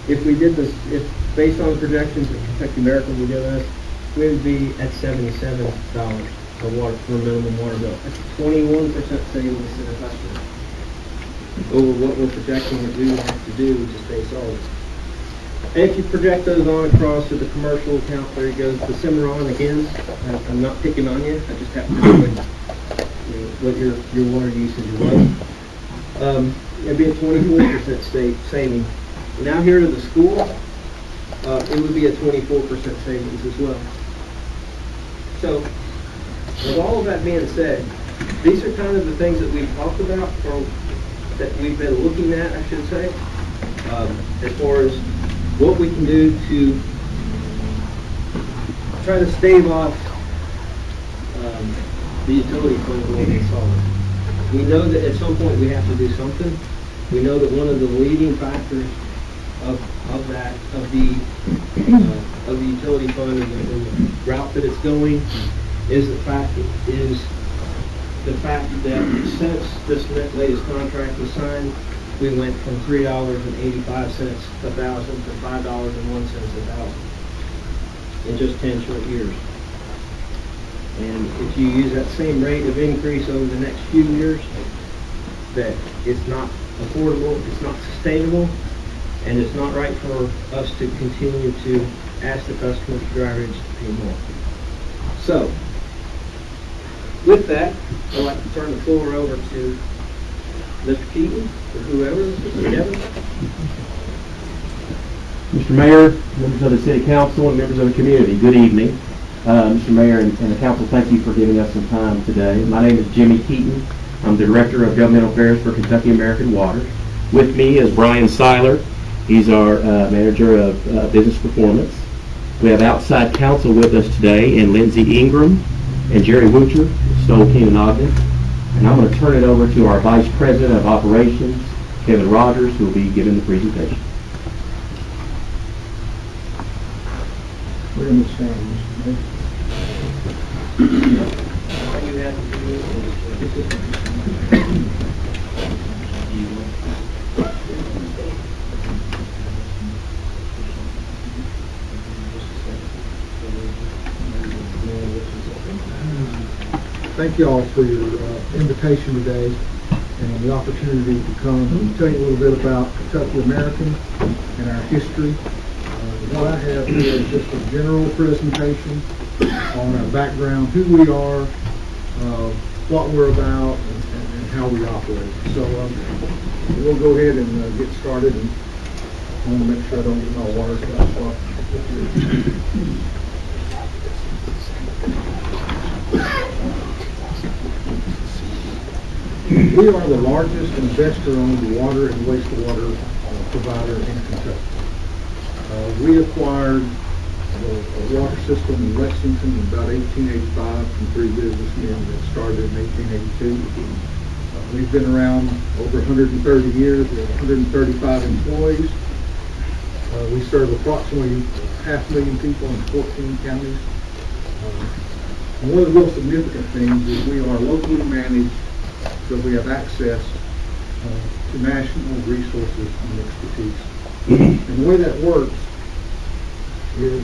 If we did this, based on the projections that Kentucky American would give us, we would be at $77 for minimum water bill. That's a 21% savings to the customer over what we're projecting that we would have to do just based on it. And if you project those on across to the commercial account, there you go. The Cimarron again. I'm not picking on you. I just happen to know what your water usage was. It'd be a 24% saving. Now here to the school, it would be a 24% savings as well. So, with all of that being said, these are kind of the things that we've talked about, or that we've been looking at, I should say, as far as what we can do to try to stave off the utility fund going insolvent. We know that at some point we have to do something. We know that one of the leading factors of the utility fund and the route that it's going is the fact that since this latest contract was signed, we went from $3.85 a thousand to $5.01 a thousand in just 10 short years. And if you use that same rate of increase over the next few years, that it's not affordable, it's not sustainable, and it's not right for us to continue to ask the customers to dry rates to pay more. So, with that, I'd like to turn the floor over to Mr. Keaton, or whoever, Mr. Kevin. Mr. Mayor, members of the City Council, and members of the community, good evening. Mr. Mayor and the Council, thank you for giving us some time today. My name is Jimmy Keaton. I'm the Director of Governmental Affairs for Kentucky American Water. With me is Brian Seiler. He's our Manager of Business Performance. We have outside counsel with us today, and Lindsay Ingram and Jerry Woocher, Stoll King and Ogden. And I'm going to turn it over to our Vice President of Operations, Kevin Rogers, who will be giving the presentation. We're going to stand, Mr. Mayor. Thank you all for your invitation today and the opportunity to come and tell you a little bit about Kentucky American and our history. What I have here is just a general presentation on our background, who we are, what we're about, and how we operate. So we'll go ahead and get started, and I want to make sure I don't get my water splashed off. We are the largest investor-owned water and wastewater provider in Kentucky. We acquired a water system in Lexington in about 1885 from three businessmen that started in 1882. We've been around over 130 years. We have 135 employees. We serve approximately 500,000 people in 14 counties. One of the real significant things is we are locally managed, so we have access to national resources and expertise. And the way that works is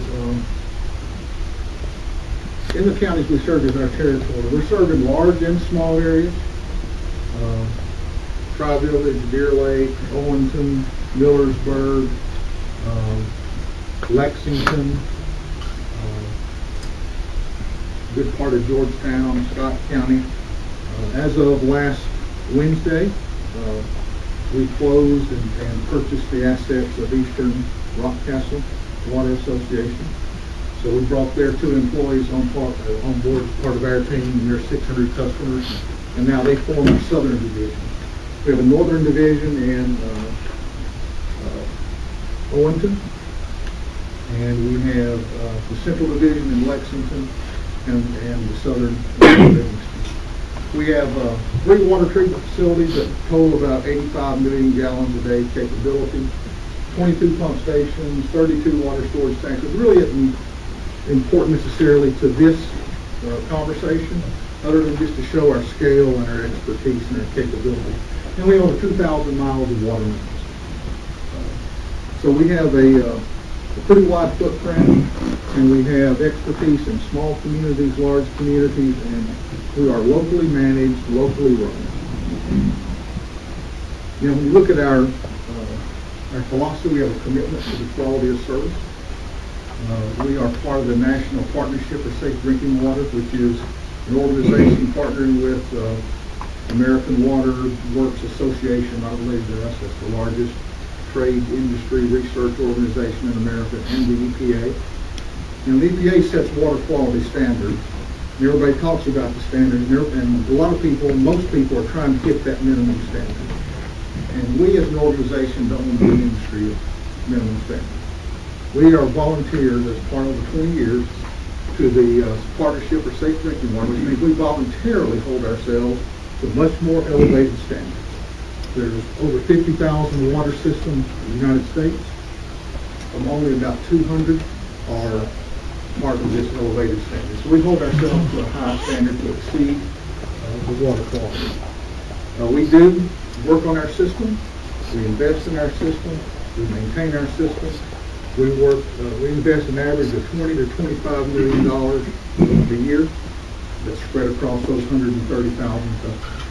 in the counties we serve as our territory, we're serving large and small areas. Tri-Village, Deer Lake, Owenston, Millersburg, Lexington, good part of Georgetown, Scott County. As of last Wednesday, we closed and purchased the assets of Eastern Rockcastle Water Association. So we brought their 2 employees on board as part of our team, and their 600 customers, and now they form our southern division. We have a northern division in Owenston, and we have the central division in Lexington, and the southern division. We have 3 water treatment facilities that total about 85 million gallons a day capability, 22 pump stations, 32 water storage tanks. It really isn't important necessarily to this conversation, other than just to show our scale and our expertise and our capability. And we own 2,000 miles of water mains. So we have a pretty wide footprint, and we have expertise in small communities, large communities, and we are locally managed, locally run. You know, when you look at our philosophy, we have a commitment to the quality of service. We are part of the National Partnership for Safe Drinking Water, which is an organization partnering with American Water Works Association. I believe that's the largest trade industry research organization in America, and the EPA. And the EPA sets water quality standards. And everybody talks about the standard, and a lot of people, most people are trying to hit that minimum standard. And we as an organization don't want to be an industry of minimum standards. We are volunteers as part of the 20 years to the Partnership for Safe Drinking Water, which means we voluntarily hold ourselves to much more elevated standards. There's over 50,000 water systems in the United States. Only about 200 are part of this elevated standard. So we hold ourselves to a high standard to exceed the water quality. We do work on our system. We invest in our system. We maintain our system. We invest an average of $20 to $25 million a year that's spread across those 130,000 customers.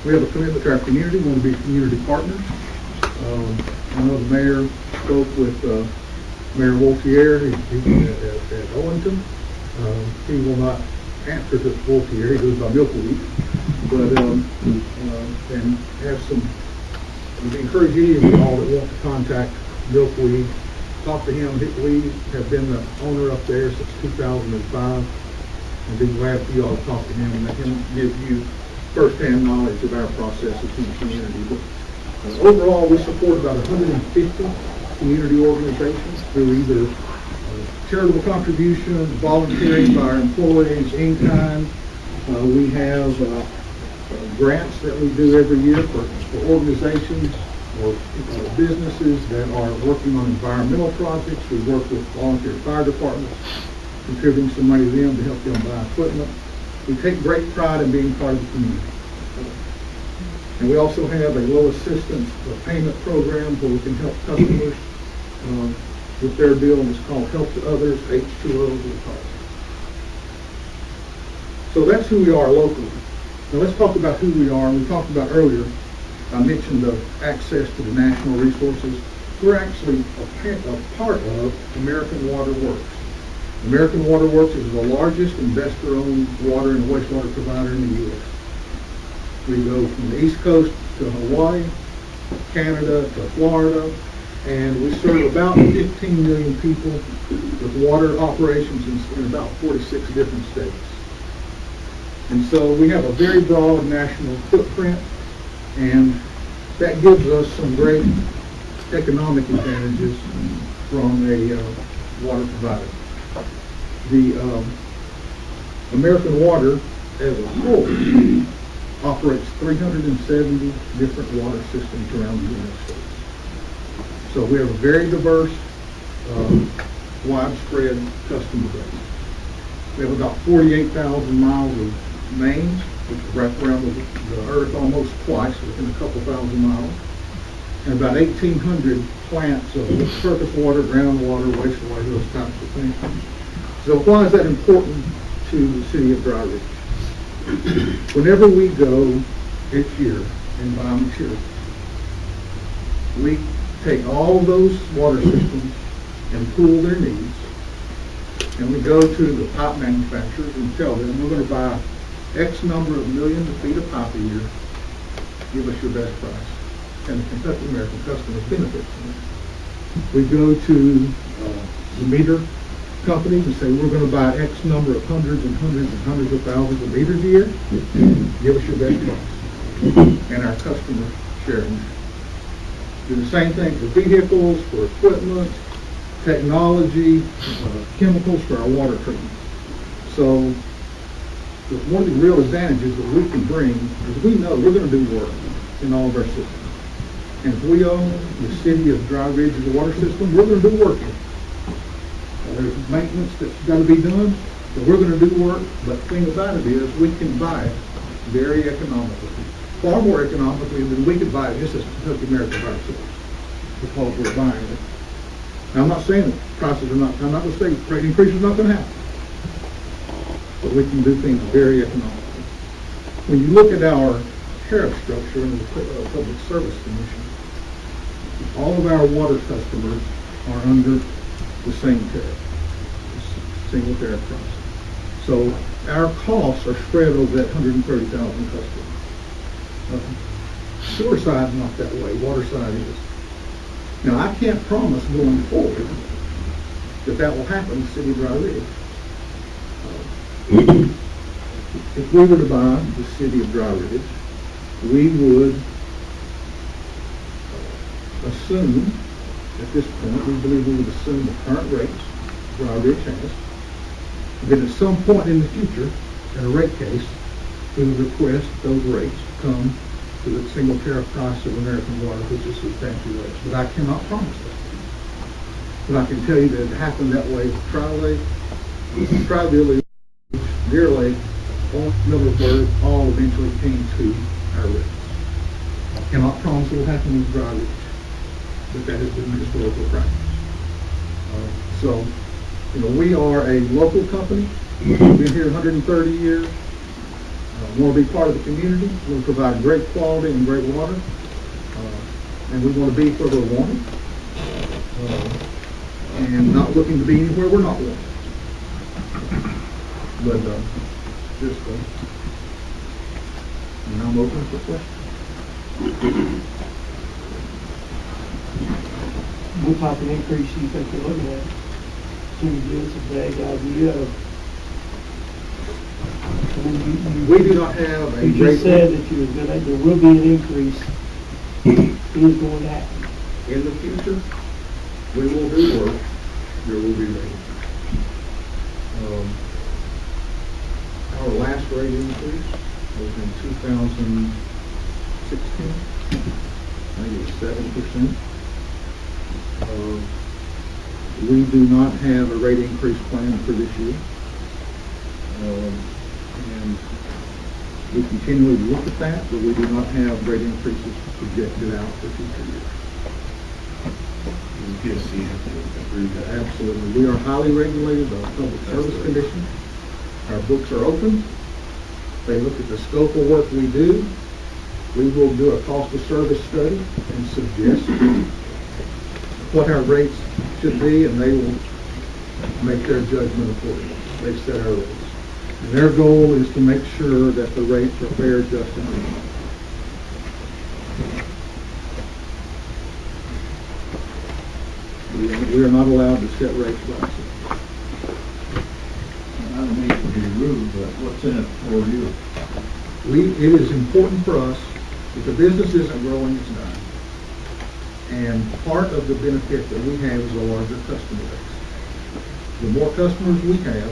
We have a commitment to our community. We want to be community partners. I know the mayor spoke with Mayor Wolfier at Owenston. He will not answer to Wolfier. He goes by Milkweed. But and have some. We encourage any of you all that want to contact Milkweed, talk to him. We have been the owner up there since 2005, and be glad for you all to talk to him and let him give you first-hand knowledge of our processes in the community. But, overall, we support about 150 community organizations through either charitable contributions, volunteering by our employees, in kind. We have grants that we do every year for organizations or businesses that are working on environmental projects. We work with volunteer fire departments, contributing some money to them to help them buy equipment. We take great pride in being part of the community. And we also have a low assistance payment program where we can help customers with their bill, and it's called Help to Others, H2O as we call it. So that's who we are locally. Now let's talk about who we are. We talked about earlier, I mentioned the access to the national resources. We're actually a part of American Water Works. American Water Works is the largest investor-owned water and wastewater provider in the U.S. We go from the East Coast to Hawaii, Canada to Florida, and we serve about 15 million people with water operations in about 46 different states. And so we have a very broad national footprint, and that gives us some great economic advantages from a water provider. The American Water as a whole operates 370 different water systems around the United States. So we have a very diverse, widespread customer base. We have about 48,000 miles of mains, which wrap around the earth almost twice, within a couple thousand miles, and about 1,800 plants of surface water, groundwater, wastewater, those types of things. So why is that important to the city of Dry Ridge. Whenever we go each year and buy material, we take all those water systems and pool their needs, and we go to the pipe manufacturers and tell them, we're going to buy X number of millions of feet of pipe a year, give us your best price. And the Kentucky American customers benefit from that. We go to the meter companies and say, we're going to buy X number of hundreds and hundreds and hundreds of thousands of meters a year, give us your best price. And our customers share in that. Do the same thing for vehicles, for equipment, technology, chemicals for our water treatment. So one of the real advantages that we can bring is we know we're going to do work in all of our systems. And if we own the city of Dry Ridge's water system, we're going to do work. There's maintenance that's got to be done, but we're going to do work. But the thing about it is we can buy it very economically, far more economically than we could buy it just as Kentucky American by ourselves, because we're buying it. Now, I'm not saying that prices are not, I'm not going to say rate increase is not going to happen, but we can do things very economically. When you look at our tariff structure in the Public Service Commission, all of our water customers are under the same tariff, single tariff price. So our costs are spread over that 130,000 customers. Sewer side's not that way, water side is. Now, I can't promise going forward that will happen in the city of Dry Ridge. If we were to buy the city of Dry Ridge, we would assume, at this point, we believe we would assume the current rates Dry Ridge has. Then at some point in the future, in a rate case, we would request those rates come to the single tariff price of American Water, which is substantial rates. But I cannot promise that. But I can tell you that it happened that way with Tri-Lake, Tri-Village, Deer Lake, Millersburg, all eventually came to our rates. I cannot promise it will happen with Dry Ridge, but that has been historical practice. So, we are a local company. We've been here 130 years. We want to be part of the community. We want to provide great quality and great water. And we want to be where we're wanted. And not looking to be anywhere we're not wanted. But and I'm open for questions. What type of increase do you think you're looking at? Can you give us a vague idea of? We do not have a You just said that there will be an increase. It is going to happen. In the future, we will do work. There will be rate. Our last rate increase was in 2016. I think it was 7%. We do not have a rate increase plan for this year. And we continually look at that, but we do not have rate increases projected out for future years. Absolutely. We are highly regulated by the Public Service Commission. Our books are open. They look at the scope of work we do. We will do a cost of service study and suggest what our rates should be, and they will make their judgment accordingly. They set our rates. And their goal is to make sure that the rates are fair, just, and reasonable. We are not allowed to set rates by ourselves. I don't mean to be rude, but what's in it for you? It is important for us, if the business isn't growing, it's dying. And part of the benefit that we have is a larger customer base. The more customers we have,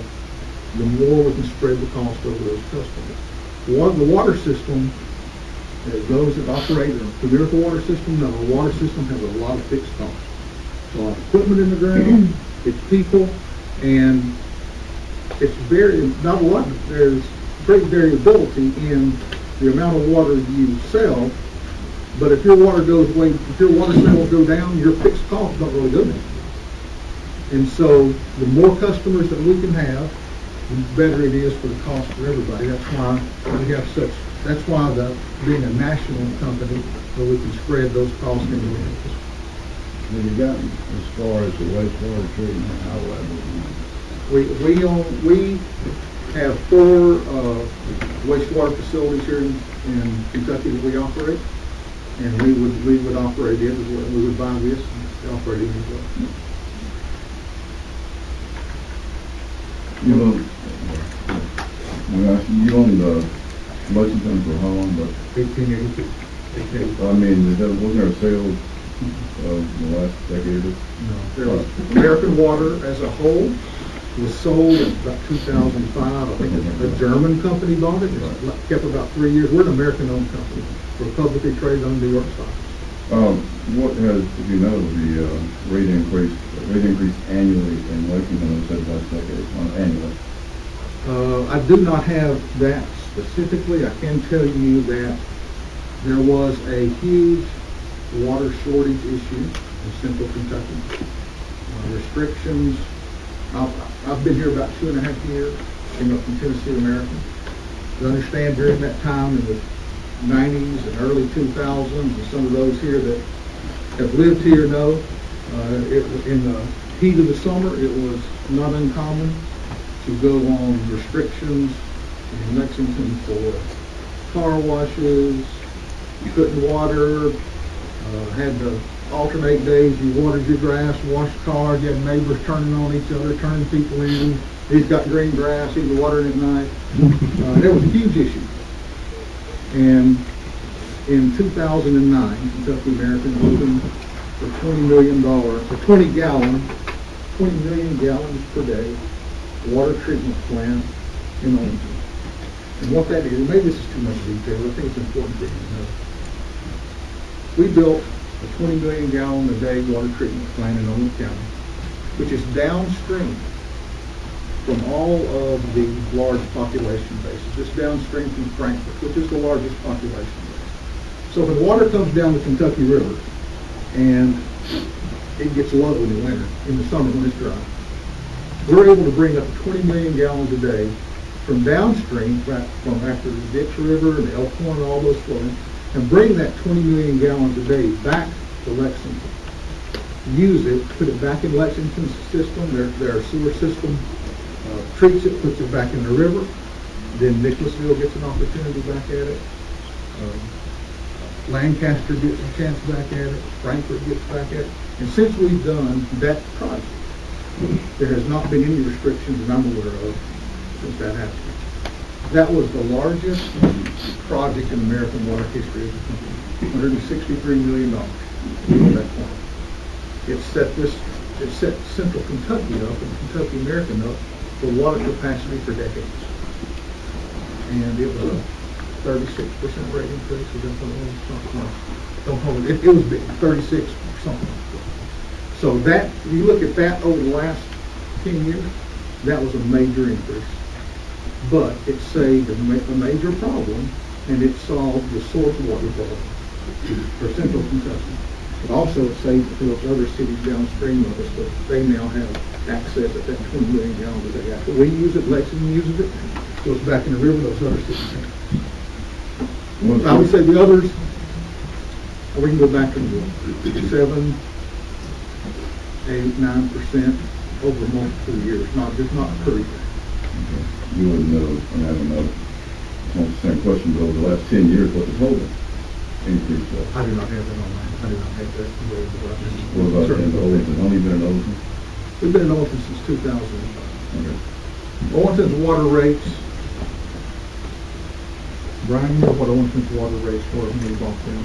the more we can spread the cost over those customers. The water system, those that operate the Miracle Water System, no, the water system has a lot of fixed costs. It's a lot of equipment in the ground, it's people, and it's not a lot, there's great variability in the amount of water you sell, but if your water sales go down, your fixed costs don't really go down. And so the more customers that we can have, the better it is for the cost for everybody. That's why we have that's why being a national company, where we can spread those costs into the areas. Have you gotten as far as the wastewater treatment, how that We have 4 wastewater facilities here in Kentucky that we operate, and we would operate it as well. We would buy this and operate it as well. You know, you owned Lexington for how long, but, 1882. I mean, wasn't there a sale of the last decade? No, there was American Water as a whole was sold in about 2005. I think a German company bought it. It's kept about 3 years. We're an American-owned company. We're publicly traded on the New York Stock Exchange. What has, if you know, the rate increase annually in Lexington over the last decade, annually? I do not have that specifically. I can tell you that there was a huge water shortage issue in central Kentucky. Restrictions. I've been here about 2.5 years, came up from Tennessee American. To understand during that time in the 90s and early 2000s, and some of those here that have lived here know, in the heat of the summer, it was not uncommon to go on restrictions in Lexington for car washes. You couldn't water, had to alternate days. You watered your grass, washed cars, you had neighbors turning on each other, turning people in. He's got green grass, he was watering at night. There was a huge issue. And in 2009, Kentucky American opened for $20 million, for 20 million gallons per day water treatment plant in Owenston. And what that is, maybe this is too much detail, I think it's important for you to know. We built a 20 million gallon a day water treatment plant in Owens County, which is downstream from all of the large population bases. It's downstream from Frankfurt, which is the largest population base. So when water comes down the Kentucky River and it gets low in the winter, in the summer when it's dry, we're able to bring up 20 million gallons a day from downstream, from after the Ditch River and the Elkhorn and all those flowing, and bring that 20 million gallons a day back to Lexington. Use it, put it back in Lexington's system, their sewer system treats it, puts it back in the river. Then Nicholasville gets an opportunity back at it. Lancaster gets a chance back at it. Frankfurt gets back at it. And since we've done that project, there has not been any restrictions that I'm aware of since that happened. That was the largest project in American water history as a company. $163 million at that point. It set central Kentucky up and Kentucky American up for water capacity for decades. And it was a 36% rate increase. Was that what it was? Don't hold it. It was big, 36 something. So that, if you look at that over the last 10 years, that was a major increase. But it saved a major problem, and it solved the source water problem for central Kentucky. But also it saved it for those other cities downstream of us, but they now have access at that 20 million gallons a day. After we use it, Lexington uses it, goes back in the river, those other cities have. I would say the others, we can go back to the 7, 8, 9% over multiple years, just not per year. You wouldn't know, I don't know, it's almost the same question, but over the last 10 years, what the total increase was? I do not have that on that. I do not have that. What about in Owenston? How long have you been in Owenston? We've been in Owenston since 2005. Okay. Owenston's water rates, Brian, you know what Owenston's water rates were when we bought them?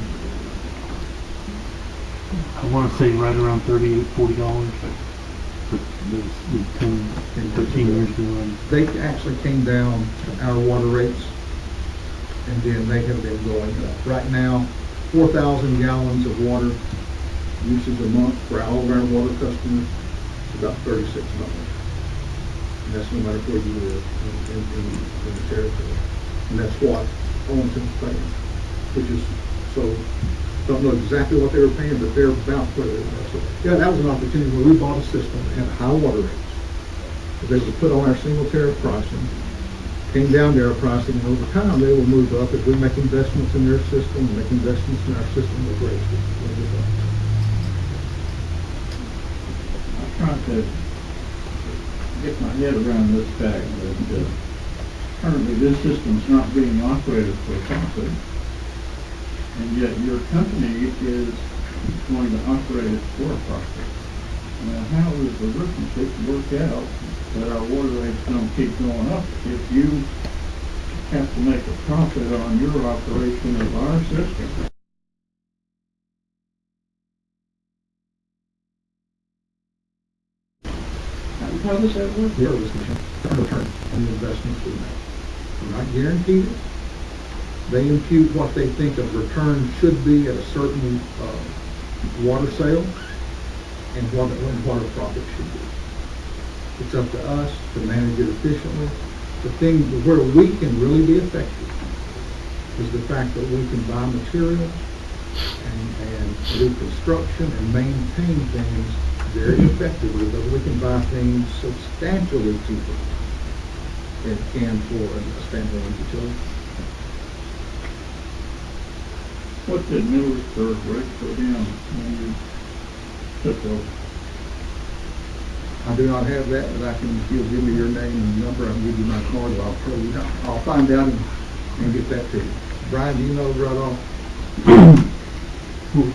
I want to say right around $38, $40, but it was 10, 15 years ago. They actually came down to our water rates, and then they have been going up. Right now, 4,000 gallons of water usage a month for all of our water customers is about $36. And that's no matter where you live in the territory. And that's what Owenston's paying, which is, so, don't know exactly what they were paying, but they're about where they were. So, yeah, that was an opportunity where we bought a system that had high water rates, They were put on our single tariff pricing, came down to our pricing, and over time, they will move up as we make investments in their system, and make investments in our system with rates. I'm trying to get my head around this fact that currently this system's not being operated for profit, and yet your company is going to operate it for profit. Now, how does the arithmetic work out that our water rate's going to keep going up if you have to make a profit on your operation of our system? How does that work? Zero is the return on the investments we make. We're not guaranteed it. They impute what they think a return should be at a certain water sale and what a profit should be. It's up to us to manage it efficiently. The thing where we can really be effective is the fact that we can buy materials and do construction and maintain things very effectively, but we can buy things substantially cheaper than can for a standalone utility. What did Millersburg rate go down when you took over? I do not have that, but I can, if you'll give me your name and number, I can give you my card, I'll tell you. I'll find out and get that to you. Brian, do you know right off?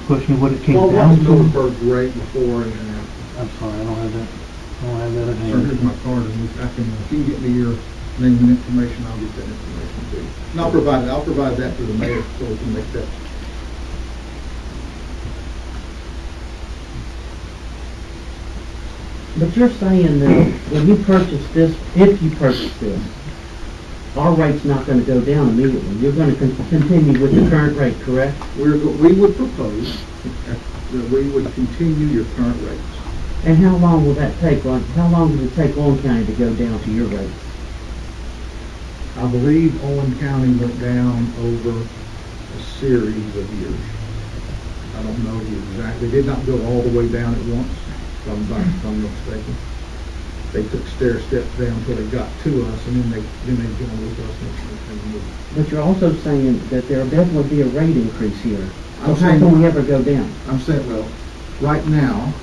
Question what it came Well, down what's to? Millersburg's rate before and after? I'm sorry, I don't have that. I don't have that at So here's hand. my card, and I can, if you can get me your name and information, I'll get that information to you. And I'll provide that to the mayor so we can make that. But you're saying that when you purchase this, if you purchase this, our rate's not gonna go down immediately. You're gonna continue with the current rate, correct? We would propose that we would continue your current rates. And how long will that take? Like, how long does it take Owen County to go down to your rates? I believe Owen County went down over a series of years. I don't know the exact, they did not go all the way down at once, if I'm not mistaken. They took stair steps down until they got to us, and then they joined with us and moved. But you're also saying that there'll definitely be a rate increase here. So I'm how saying- can we ever go down? I'm saying, well, right now,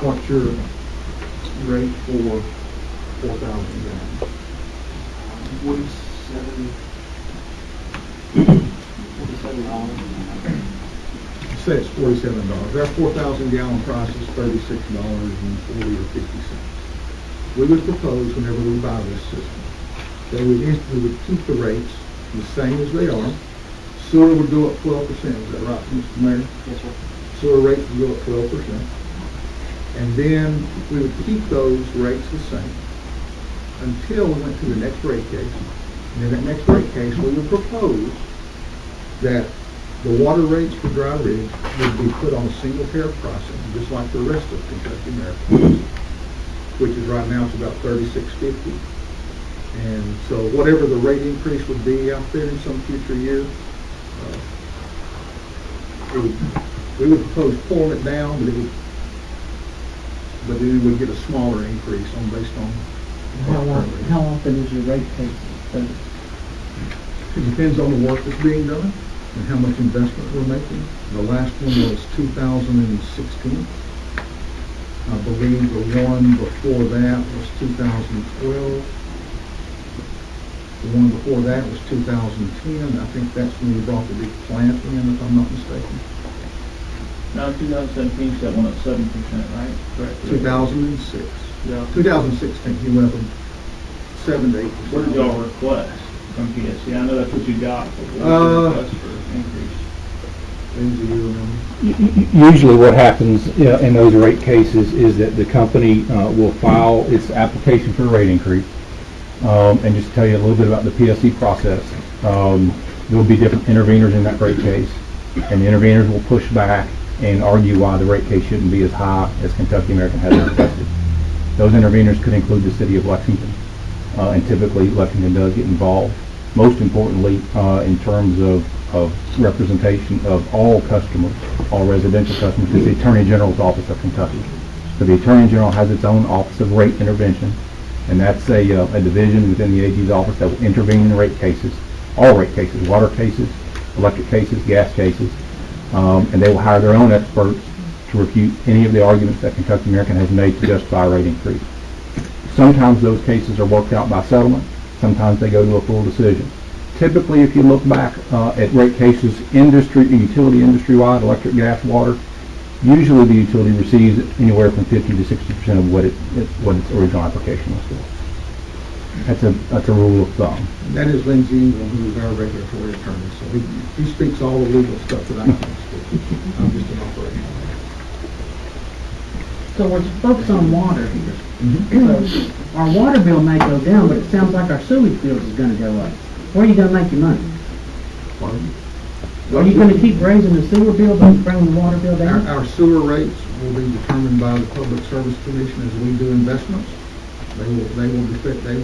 what's your rate for 4,000 gallons? 47 dollars. Say it's $47. Our 4,000 gallon price is $36.40 or 50 cents. We would propose whenever we buy this system, that we would keep the rates the same as they are. Sewer would go up 12%, is that right, Mr. Mayor? Yes, sir. Sewer rates would go up 12%. And then we would keep those rates the same until we went to the next rate case. And in that next rate case, we would propose that the water rates for Dry Ridge would be put on a single tariff pricing, just like the rest of Kentucky American, which is right now it's about $36.50. And so whatever the rate increase would be out there in some future year, we would propose pulling it down, but then we would get a smaller increase based on. How often is your rate case? It depends on the work that's being done and how much investment we're making. The last one was 2016. I believe the one before that was 2012. The one before that was 2010. I think that's when we brought the big plant in, if I'm not mistaken. Now, 2017, that went up 7%, right? Correct. 2006. Yeah. 2016, he went up 7 to 8%. What did y'all request from PSC? I know that's what you got, but what did you request for increase? Things that you remember. Usually what happens in those rate cases is that the company will file its application for a rate increase. And just to tell you a little bit about the PSC process, there will be different interveners in that rate case, and the interveners will push back and argue why the rate case shouldn't be as high as Kentucky American has requested. Those interveners could include the city of Lexington, and typically Lexington does get involved. Most importantly, in terms of representation of all customers, all residential customers, is the Attorney General's Office of Kentucky. So the Attorney General has its own Office of Rate Intervention, and that's a division within the AG's office that will intervene in rate cases, all rate cases, water cases, electric cases, gas cases, and they will hire their own experts to refute any of the arguments that Kentucky American has made to justify a rate increase. Sometimes those cases are worked out by settlement, sometimes they go to a full decision. Typically, if you look back at rate cases, utility industry-wide, electric, gas, water, usually the utility receives anywhere from 50 to 60% of what its original application was for. That's a rule of thumb. That is Lindsey Ingram, who is our regulatory attorney, so he speaks all the legal stuff that I can speak. I'm just an operator. So we're focused on water here. So our water bill may go down, but it sounds like our sewage bill is gonna go up. Where are you gonna make your money? Are you gonna keep raising the sewer bill but bring the water bill down? Our sewer rates will be determined by the Public Service Commission as we do investments. They will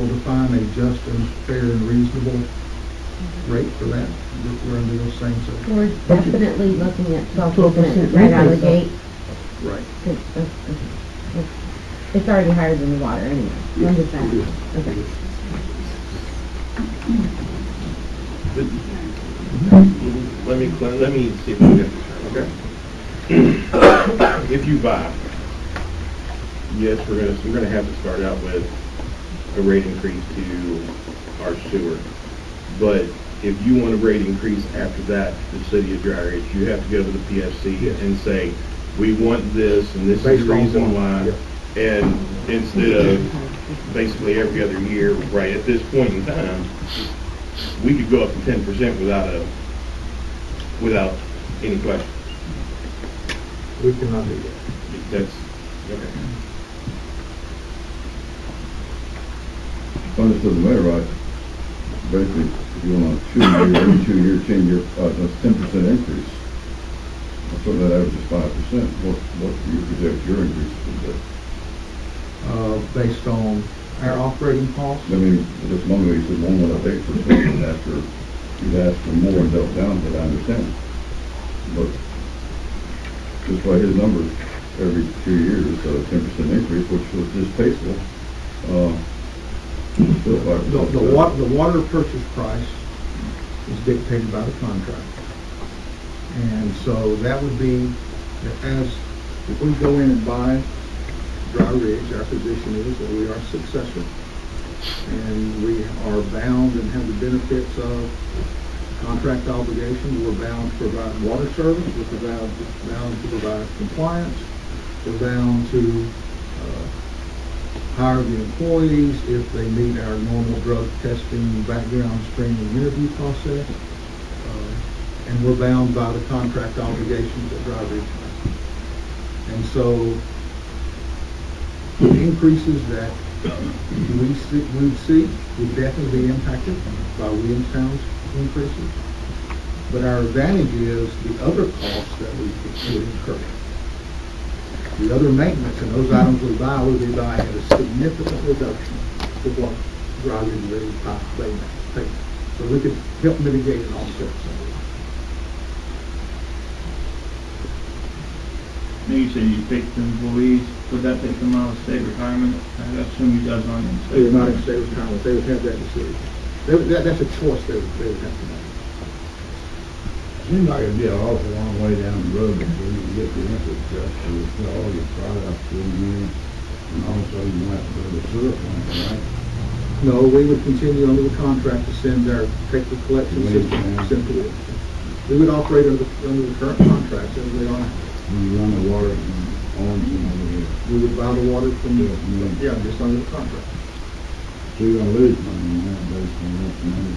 define a just and fair and reasonable rate for that. We're under those same circumstances. We're definitely looking at 12% right out of the gate. Right. It's already higher than the water anyway. I'm just saying. Okay. Let me see if I get this okay? If you buy, yes, we're gonna have to start out with a rate increase to our sewer. But if you want a rate increase after that, the city of Dry Ridge, you have to go to the PSC and say, we want this, and this is the reason why. And instead of basically every other year, right at this point in time, we could go up to 10% without any question. We cannot do that. That's, okay. If I understood the mayor right, basically, if you want a 2-year, every 2-year, 10-year, that's 10% increase. So that averages 5%. What do you project your increase to be? Based on our operating costs. I mean, just one way, you said 1.8% after you've asked for more and dealt down, but I understand. But just by his numbers, every 2 years, 10% increase, which was distasteful. The water purchase price is dictated by the contract. And so that would be, if we go in and buy Dry Ridge, our position is that we are successor. And we are bound and have the benefits of contract obligations. We're bound to provide water service. We're bound to provide compliance. We're bound to hire the employees if they meet our normal drug testing, background screening, interview process. And we're bound by the contract obligations that Dry Ridge has. And so the increases that we see would definitely be impacted by Williamstown's increases. But our advantage is the other costs that we would incur. The other maintenance and those items we buy would be buying at a significant reduction to what Dry Ridge they pay. So we could help mitigate and offset some of it. You said you picked the employees, would that take them out of state retirement? I assume you guys aren't in state. They were not in state retirement, they would have that decision. That's a choice they would have to make. Seems like it'd be an awful long way down the road before you get the infrastructure with all your products in here. And also you might go to the sewer plant, right? No, we would continue under the contract to take the collection system, send to it. We would operate under the current contracts as they are. You run the water from Orange and over here. We would buy the water from just under the contract. So you're gonna lose money on that based on that money.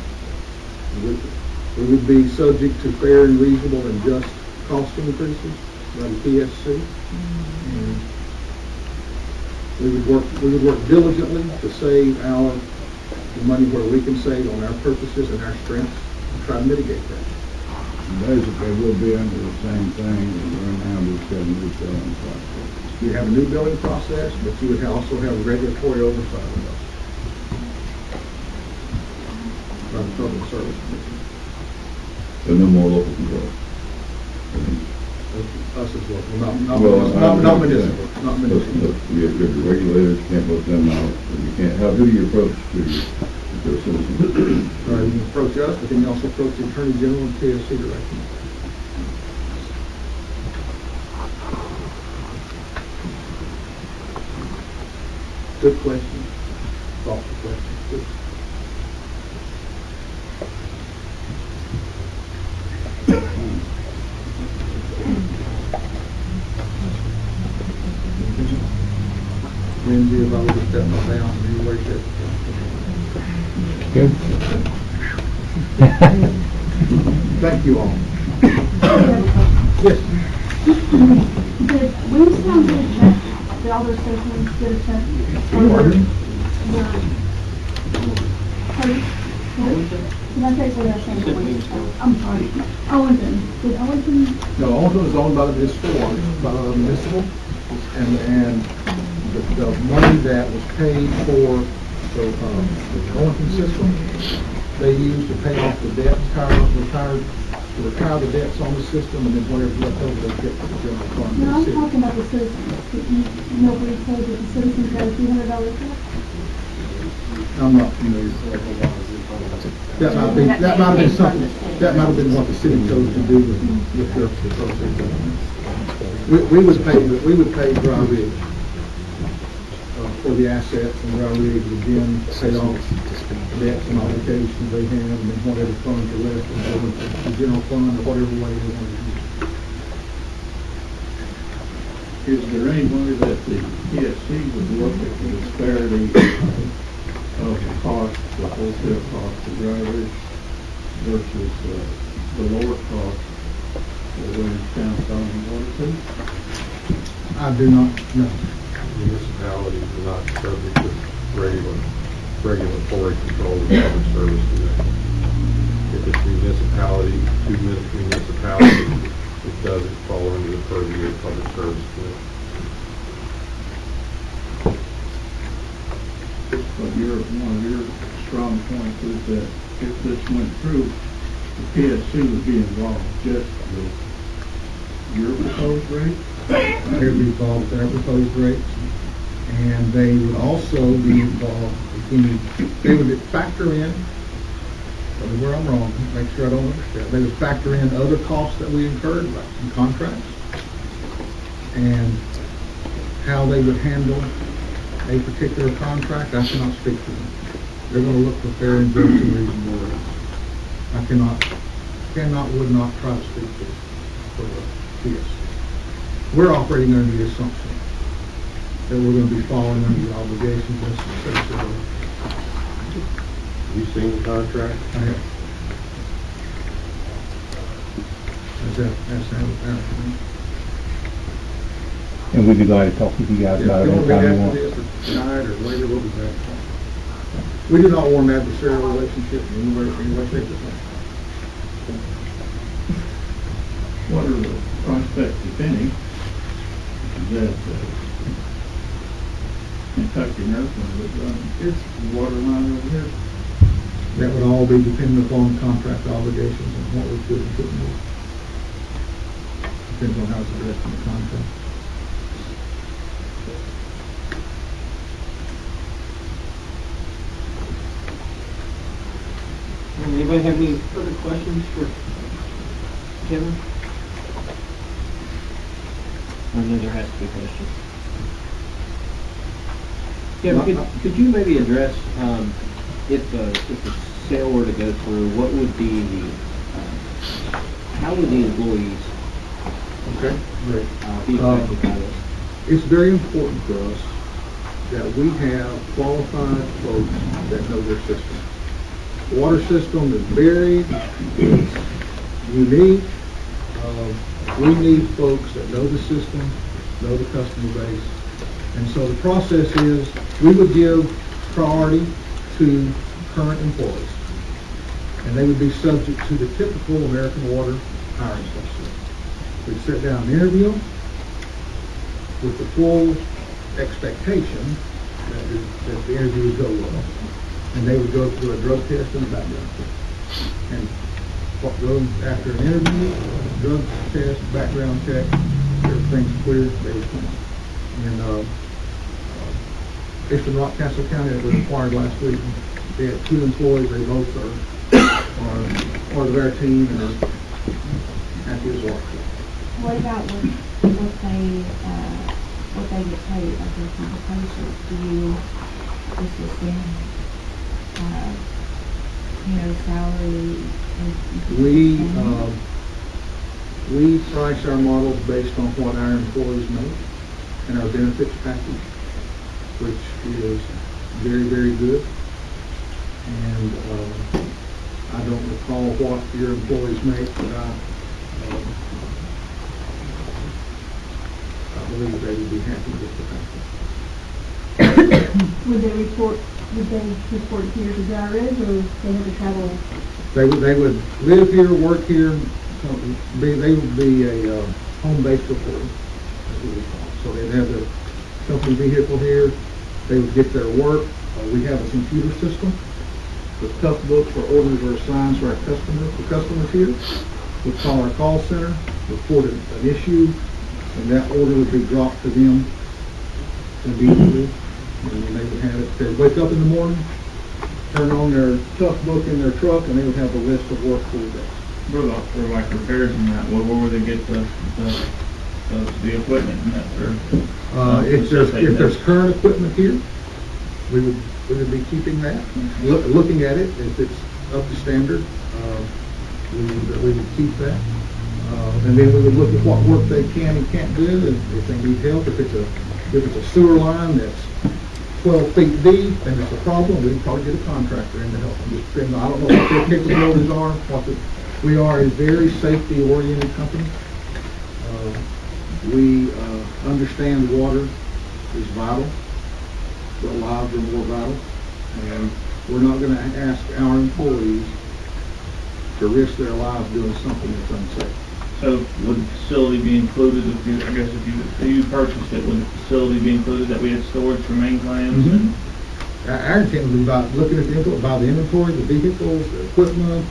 We would be subject to fair and reasonable and just cost increases by the PSC. And we would work diligently to save the money where we can save on our purchases and our strengths and try to mitigate that. Basically, we'll be under the same thing as right now, we've got a new billing process. You have a new billing process, but you would also have regulatory oversight of us by the Public Service Commission. So no more local control. Us as well, Well, not municipal, not But municipal. you have your regulators, you can't let them out, and you can't, who do you approach to their citizens? You can approach us, but then you also approach the Attorney General and PSC directly. Good question. Thoughtful question. Good. Lindsay, if I were to step my down in any way, shape, or form. Good. Thank you all. Yes. Did Williamstown get a check? Did all their citizens get a check? Did I say what I said? I'm sorry. Owington. Did Owington? No, Owington is owned by the municipal, and the money that was paid for the Owington system, they used to pay off the debts, retire the debts on the system, and then whatever's left over, they kept for the general fund. No, I'm talking about the citizens. Nobody told you the citizens got a $200 check? I'm not familiar. That might have been something, that might have been what the city chose to do with their process. We would pay Dry Ridge for the assets, and Dry Ridge would then pay off debts and obligations they have, and then whatever funds are left, and go into the general fund or whatever way they want to use. Is there any way that the PSC would look at the disparity of the cost, the wholesale cost of Dry Ridge versus the lower cost that Williamstown selling water to? I do not know. Municipalities are not subject to regulatory control of public services. If it's municipality, two municipalities, it doesn't fall under the purview of public service commission. But one of your strong points is that if this went through, the PSC would be involved just with your proposed rate? They would be involved with their proposed rates, and they would also be involved they would factor in, tell me where I'm wrong, make sure I don't understand, they would factor in other costs that we incurred, like some contracts, and how they would handle a particular contract, I cannot speak to them. They're going to look for fair and just and reasonable rates. I would not try to speak to this. We're operating under the assumption that we're going to be following under the obligations and associated. Have you seen the contract? I have. That's And we'd be glad to talk with you guys about it anytime you want. Tonight or later, we'll be back. We do not want an adversarial relationship in any way, shape, or form. What are the prospects, if any, that Kentucky American would run its water line over here? That would all be dependent upon contract obligations and what we could and couldn't do. Depends on how it's addressed in the contract. Anybody have any further questions for Kevin? I know there has to be questions. Kevin, could you maybe address, if a sale were to go through, what would be the, how would the employees Okay, great. be affected by this? It's very important for us that we have qualified folks that know their system. The water system is very unique. We need folks that know the system, know the customer base. And so the process is, we would give priority to current employees. And they would be subject to the typical American Water hiring process. We'd sit down and interview them with the full expectation that the interview would go well. And they would go through a drug test and a background check. And what goes after an interview, drug test, background check, things clear, they would come. And, Eastern Rockcastle County, that was acquired last week, they had 2 employees, they both are part of our team and are happy as well. What about what they get paid, like their compensation? Do you just assume, salary? We price our models based on what our employees make and our benefits package, which is very, very good. And I don't recall what your employees make, but I believe they would be happy with the package. Would they report here to Gyres, or they have to travel? They would live here, work here, they would be a home-based reporter, as we would call it. So they'd have their company vehicle here, they would get their work. We have a computer system with tough books where orders are assigned to our customers here. We'd call our call center, report an issue, and that order would be dropped to them immediately. And then they would have it, they'd wake up in the morning, turn on their tough book in their truck, and they would have a list of work for the day. For like repairs and that, where would they get the equipment and that, or? If there's current equipment here, we would be keeping that, looking at it. If it's up to standard, we would keep that. And then we would look at what work they can and can't do, and if they need help. If it's a sewer line that's 12 feet deep and it's a problem, we'd probably get a contractor in to help them. Just depending, I don't know what their capabilities are. We are a very safety-oriented company. We understand water is vital, but lives are more vital, and we're not going to ask our employees to risk their lives doing something that's unsafe. So would the facility be included if you purchased it, would the facility be included that we had storage for main clams? Mm-hmm. Our intent would be about looking at the inventory, the vehicles, the equipment,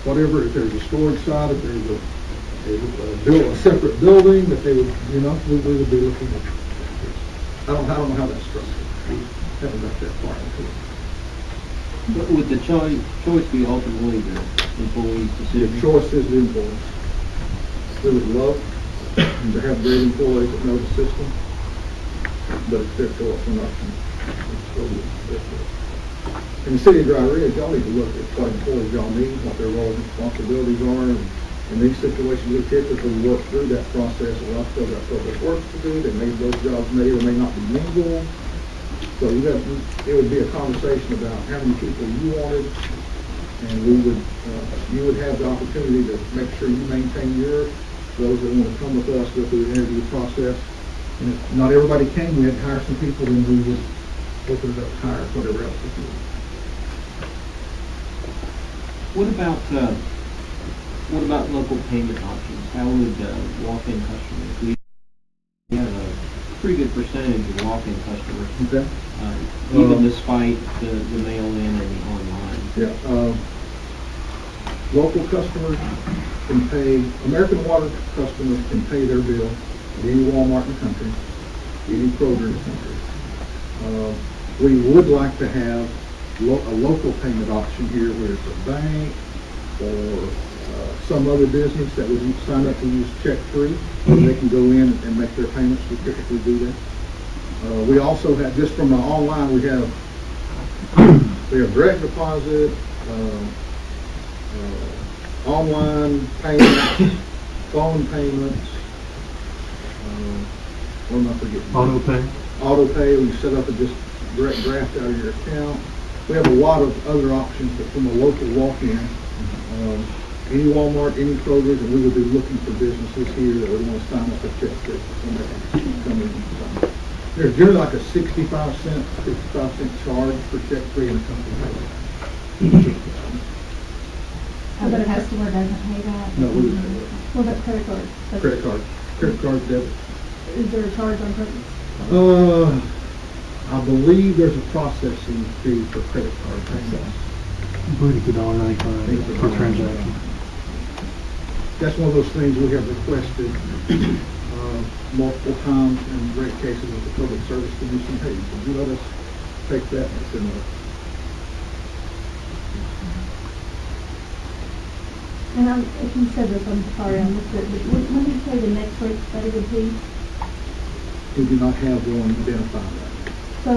whatever. If there's a storage side, if there's a separate building that they would, we would be looking at. I don't know how that's structured. We haven't got that far into it. But would the choice be ultimately the employee's decision? The choice is the employees. We would love to have great employees that know the system, but it's their choice. We're not totally their choice. In the city of Dry Ridge, y'all need to look at what employees y'all need, what their roles and responsibilities are. And in these situations, we typically work through that process. Well, I've still got public works to do. They made those jobs may or may not be legal. So it would be a conversation about how many people you wanted, and you would have the opportunity to make sure you maintain yours. Those that want to come with us, go through the interview process. And if not everybody came, we had to hire some people, then we would open it up to hire whatever else we could. What about local payment options? How would walk-in customers? We have a pretty good percentage of walk-in customers. Okay. Even despite the mail-in and the online. Yeah. Local customers can pay, American Water customers can pay their bill at any Walmart in the country, any Kroger in the country. We would like to have a local payment option here where it's a bank or some other business that would sign up to use check-free. They can go in and make their payments. We typically do that. We also have, just from online, we have direct deposit, online payments, phone payments, what am I forgetting? Auto pay. Auto pay, we set up a just direct draft out of your account. We have a lot of other options, but from a local walk-in, any Walmart, any Kroger, and we would be looking for businesses here that would want to sign up for check-free. Somebody can come in and sign up. There's generally like a 65-cent charge for check-free in a company. How about a customer doesn't pay that? No, we would pay that. What about credit cards? Credit card debit. Is there a charge on purchase? I believe there's a processing fee for credit card payments. I believe it's $1.95 per transaction. That's one of those things we have requested. multiple times in rate cases with the Public Service Commission, hey, would you let us take that? And I said, no. And if you said this, I'm sorry, I missed it, but when did you say the next rate study would be? We do not have one identified right now. So,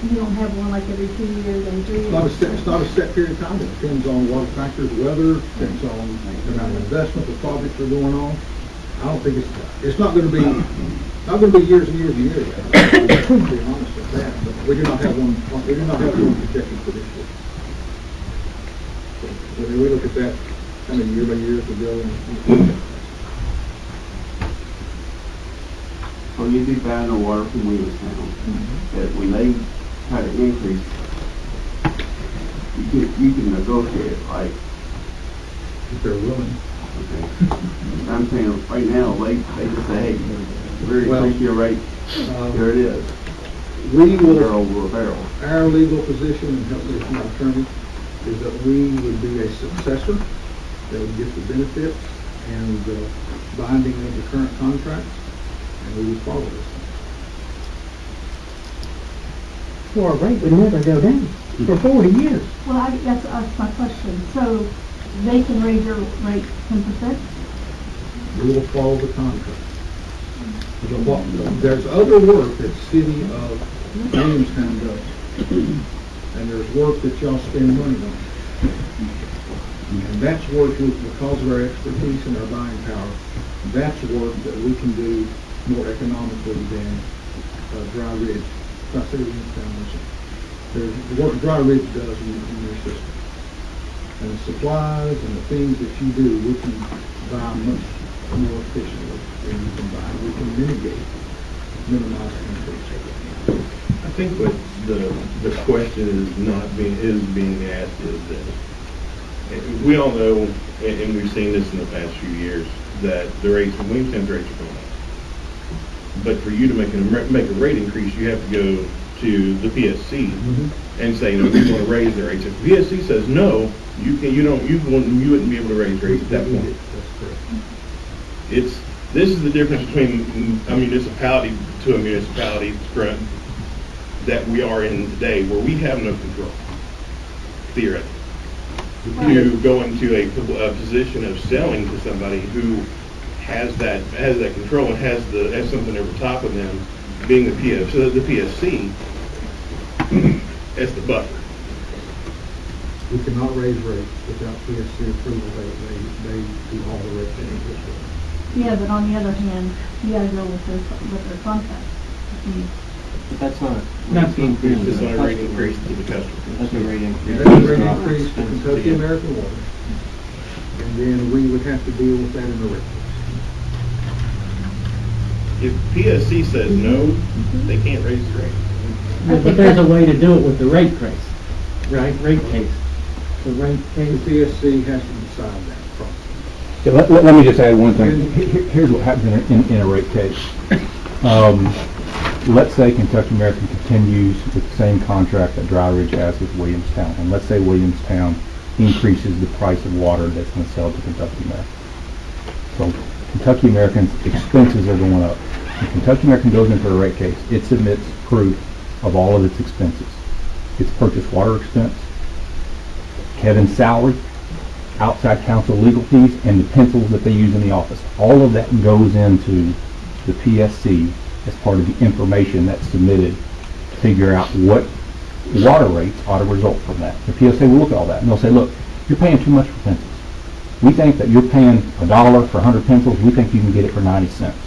you don't have one like every 2 years, every 3 years? It's not a set period of time. It depends on what factors, weather, depends on the amount of investment, the projects are going on. I don't think it's not going to be years and years and years. To be honest with that, but we do not have one projected for this year. So, when we look at that kind of year by year as we go. So you do buy the water from Williamstown, that when they try to increase, you can negotiate, right? If they're willing. Okay. I'm saying right now, they just say, hey, we're increasing your rate, here it is. We will, barrel over a barrel. our legal position, and help me with my attorney, is that we would be a successor that would get the benefits and binding of the current contracts, and we would follow this. So our rate would never go down for 40 years. Well, that's my question. So, they can raise your rate 10%? We will follow the contract. There's other work that City of Williamstown does, and there's work that y'all spend money on. And that's work, because of our expertise and our buying power, that's work that we can do more economically than Dry Ridge. Not City of Williamstown, there's the work Dry Ridge does in your system. And the supplies and the things that you do, we can buy much more efficiently than you can buy. We can minimize the increase. I think what the question is being asked is this. We all know, and we've seen this in the past few years, that the rates, Williamstown's rates are going up. But for you to make a rate increase, you have to go to the PSC and say, no, we want to raise their rates. If the PSC says no, you wouldn't be able to raise rates at that point. That's correct. This is the difference between a municipality to a municipality that we are in today, where we have no control, theoretically. To go into a position of selling to somebody who has that control and has something over top of them, being the PSC, so the PSC as the buffer. We cannot raise rates without PSC approval. They do all the rate changes. Yeah, but on the other hand, you gotta go with their contract. But that's not That's the increase. It's not a rate increase to the customer. That's a rate increase. That's a rate increase to Kentucky American Water. And then we would have to deal with that in the rate case. If PSC says no, they can't raise the rate. Yeah, but there's a way to do it with the rate case, right? Rate case. The rate case. The PSC has to decide that process. Yeah, let me just add one thing. Here's what happens in a rate case. Let's say Kentucky American continues with the same contract that Dry Ridge has with Williamstown, and let's say Williamstown increases the price of water that's going to sell to Kentucky American. So Kentucky American's expenses are going up. When Kentucky American goes into a rate case, it submits proof of all of its expenses. Its purchased water expense, Kevin's salary, outside counsel legal fees, and the pencils that they use in the office. All of that goes into the PSC as part of the information that's submitted to figure out what water rates ought to result from that. The PSC will look at all that, and they'll say, look, you're paying too much for pencils. We think that you're paying $1 for 100 pencils. We think you can get it for 90 cents.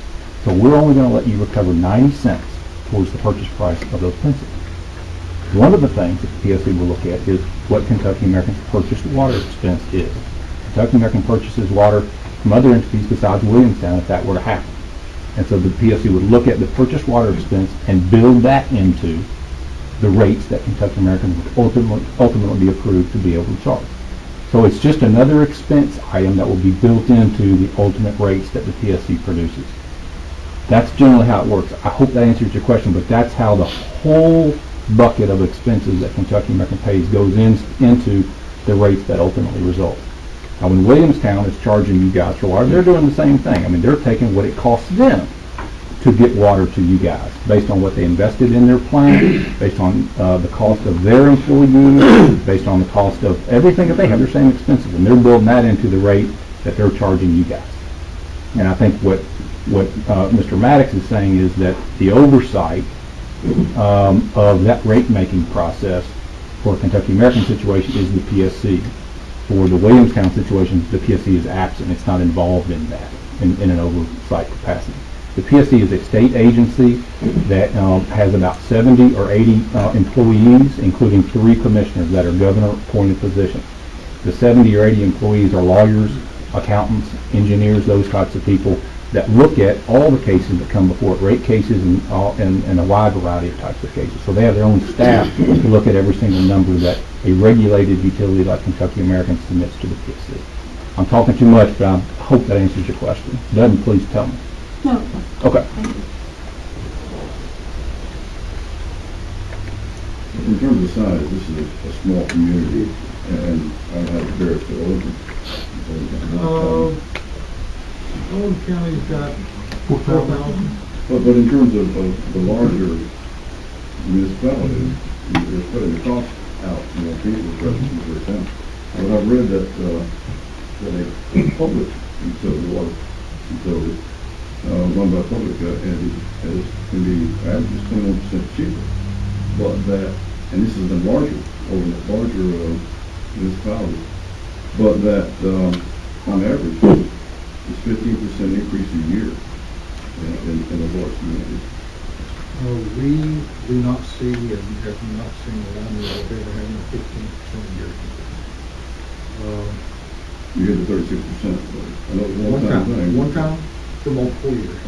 So we're only going to let you recover 90 cents towards the purchase price of those pencils. One of the things that the PSC will look at is what Kentucky American's purchased water expense is. Kentucky American purchases water from other entities besides Williamstown if that were to happen. And so the PSC would look at the purchased water expense and build that into the rates that Kentucky American would ultimately be approved to be able to charge. So it's just another expense item that will be built into the ultimate rates that the PSC produces. That's generally how it works. I hope that answers your question, but that's how the whole bucket of expenses that Kentucky American pays goes into the rates that ultimately result. Now, when Williamstown is charging you guys for water, they're doing the same thing. I mean, they're taking what it costs them to get water to you guys, based on what they invested in their plant, based on the cost of their employees, based on the cost of everything that they have. They're saying expensive, and they're building that into the rate that they're charging you guys. And I think what Mr. Maddox is saying is that the oversight of that rate-making process for Kentucky American situation is the PSC. For the Williamstown situation, the PSC is absent. It's not involved in that, in an oversight capacity. The PSC is a state agency that has about 70 or 80 employees, including 3 commissioners that are governor-appointed positions. The 70 or 80 employees are lawyers, accountants, engineers, those types of people that look at all the cases that come before it, rate cases and a wide variety of types of cases. So they have their own staff to look at every single number that a regulated utility like Kentucky American submits to the PSC. I'm talking too much, but I hope that answers your question. If it doesn't, please tell me. No. Okay. In terms of size, this is a small community, and I have various development. Owen County's got 4,000. But in terms of the larger municipalities, they're spreading the cost out, people spreading it for town. But I've read that a public utility, water utility, run by public entities, can be averaged 21% cheaper. But that, and this is in larger municipalities, but that on average is 15% increase a year in the large communities. We do not see and have not seen around the world ever having a 15% year. You get the 36%. I know it was one time thing. One time for multiple years.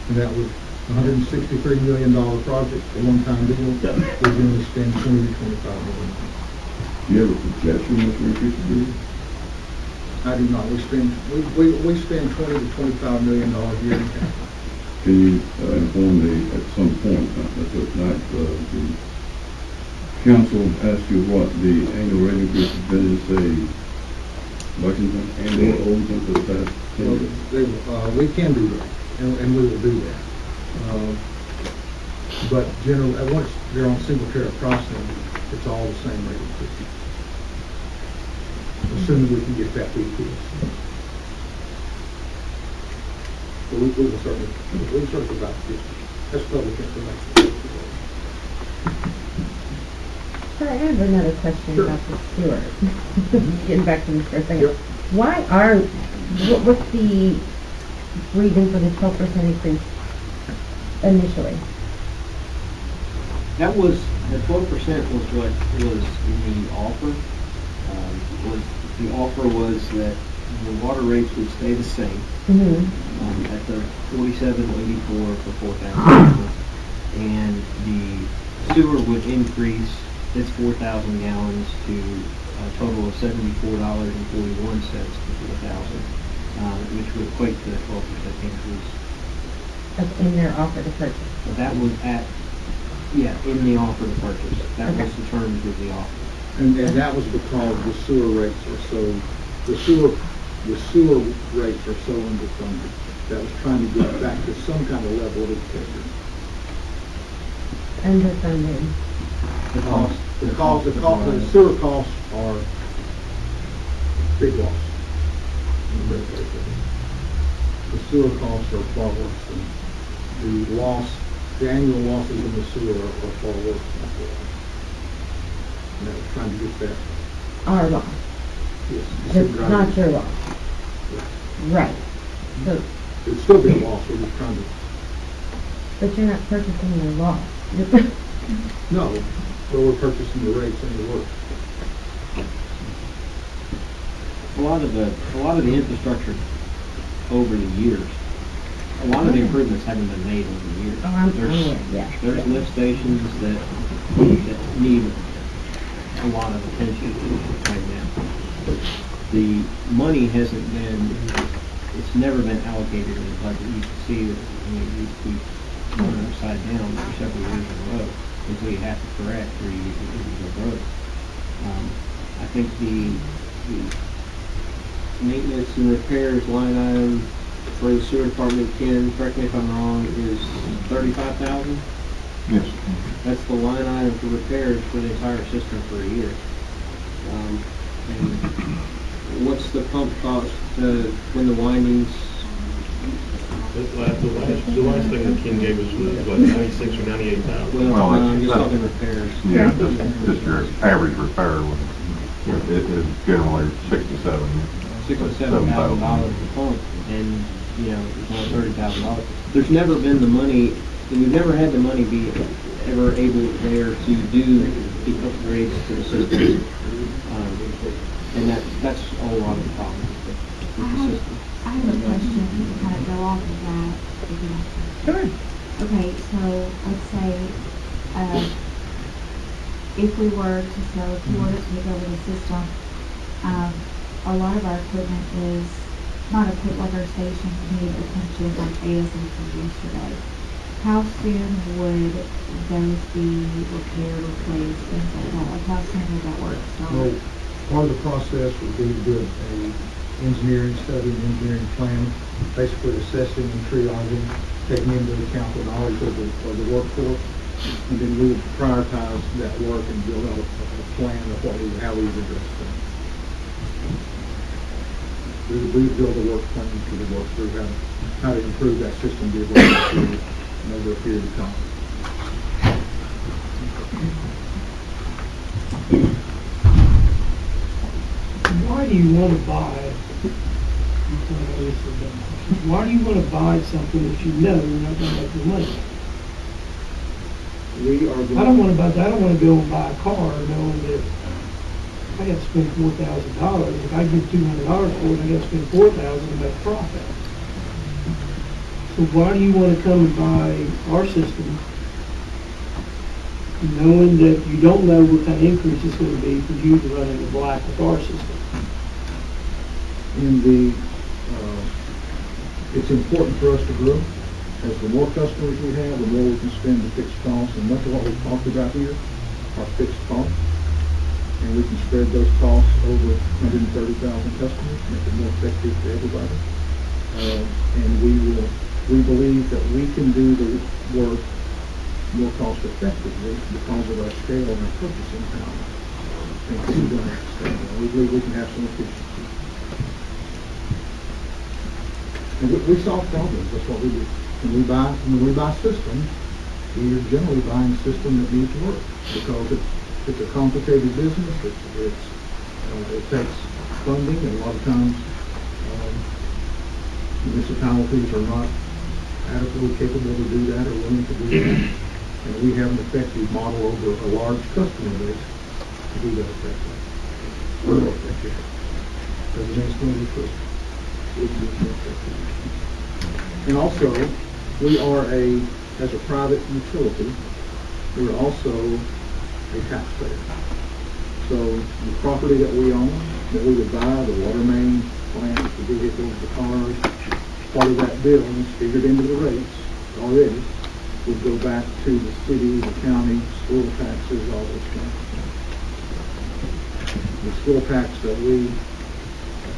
And that was a $163 million project, a one-time deal. We're going to spend $20 to $25 million. Do you have a projection what your increase will be? I do not. We spend $20 to $25 million a year in capital. Can you inform me at some point, not tonight, the council ask you what the annual rate increase has been in, say, Lexington and/or Overton for the past 10 years? We can do that, and we will do that. But generally, once they're on single tariff pricing, it's all the same rate increase. As soon as we can get that through to us. So we will certainly provide this. That's public information. So I have another question about the sewer. Getting back to this for a second. Yep. What's the reason for the 12% increase initially? That was, the 12% was what was in the offer. The offer was that the water rates would stay the same at the $47.84 for 4,000, and the sewer would increase its 4,000 gallons to a total of $74.41 for 4,000, which would equate to a 12% increase. That's in their offer to purchase. That was in the offer to purchase. That was the terms of the offer. And that was because the sewer rates are so, the sewer rates are so underfunded. That was trying to get back to some kind of level of integrity. Underfunded. The sewer costs are big loss. The sewer costs are far worse than the annual losses in the sewer are far worse than the loss. And that was trying to get that. Our loss. Yes. That's not your loss. Right. So, it'd still be a loss, we're just trying to. But you're not purchasing your loss. No, but we're purchasing the rates and the work. A lot of the infrastructure over the years, a lot of the improvements haven't been made over the years. Oh, I'm familiar, yeah. There's lift stations that need a lot of attention right now. The money hasn't been, it's never been allocated in the budget. You can see that, we've gone upside down for several years in a row until you have to correct or you go broke. I think the maintenance and repairs line item for the sewer department, Ken, correct me if I'm wrong, is $35,000? Yes. That's the line item for repairs for the entire system for a year. And what's the pump cost when the windings? The last thing that Ken gave us was, what, 96 or 98,000? Well, I'm it's, just talking repairs. yeah, just your average repair was, it is generally $67,000 a pump, and, you know, it's only $30,000. There's never been the money, and we've never had the money be ever able there to do the upgrades to the system. And that's a whole lot of the problem with the system. I have a question to kind of go off of that. Sure. Okay, so let's say, if we were to sell, if we were to take over the system, a lot of our equipment is not equipped, like our stations need attention like ASAP yesterday. How soon would those be repaired, replaced, things like that? Like how soon would that work? Well, part of the process would be to do a engineering study, an engineering plan, basically assessing and triaging, taking into account the knowledge of the workforce, and then we would prioritize that work and build out a plan of how we would address things. We would build a work plan to work through how to improve that system, be able to improve it over a period of time. Why do you want to buy? Why do you want to buy something that you know you're not going to make the money? I don't want to buy that. I don't want to go and buy a car knowing that I got to spend $4,000. If I give $200 for it, I got to spend $4,000 to make profit. So why do you want to come and buy our system, knowing that you don't know what kind of increase it's going to be for you to run in the black with our system? It's important for us to grow. As the more customers we have, the more we can spend the fixed costs, and much of what we've talked about here are fixed costs. And we can spread those costs over 130,000 customers, make it more effective for everybody. And we believe that we can do the work more cost effectively because of our scale and our purchasing power. And we believe we can have some efficiency. And we solve problems. That's what we do. When we buy systems, we are generally buying a system that needs work because it's a complicated business. It takes funding, and a lot of times municipalities are not adequately capable to do that or willing to do that. And we have an effective model over a large customer base to do that effectively. More effective. Everything's going to be quick. And also, we are as a private utility, we're also a taxpayer. So the property that we own, that we would buy, the water main plants, the vehicles, the cars, part of that bill is figured into the rates already, would go back to the city, the county, school taxes, all those things. The school tax that we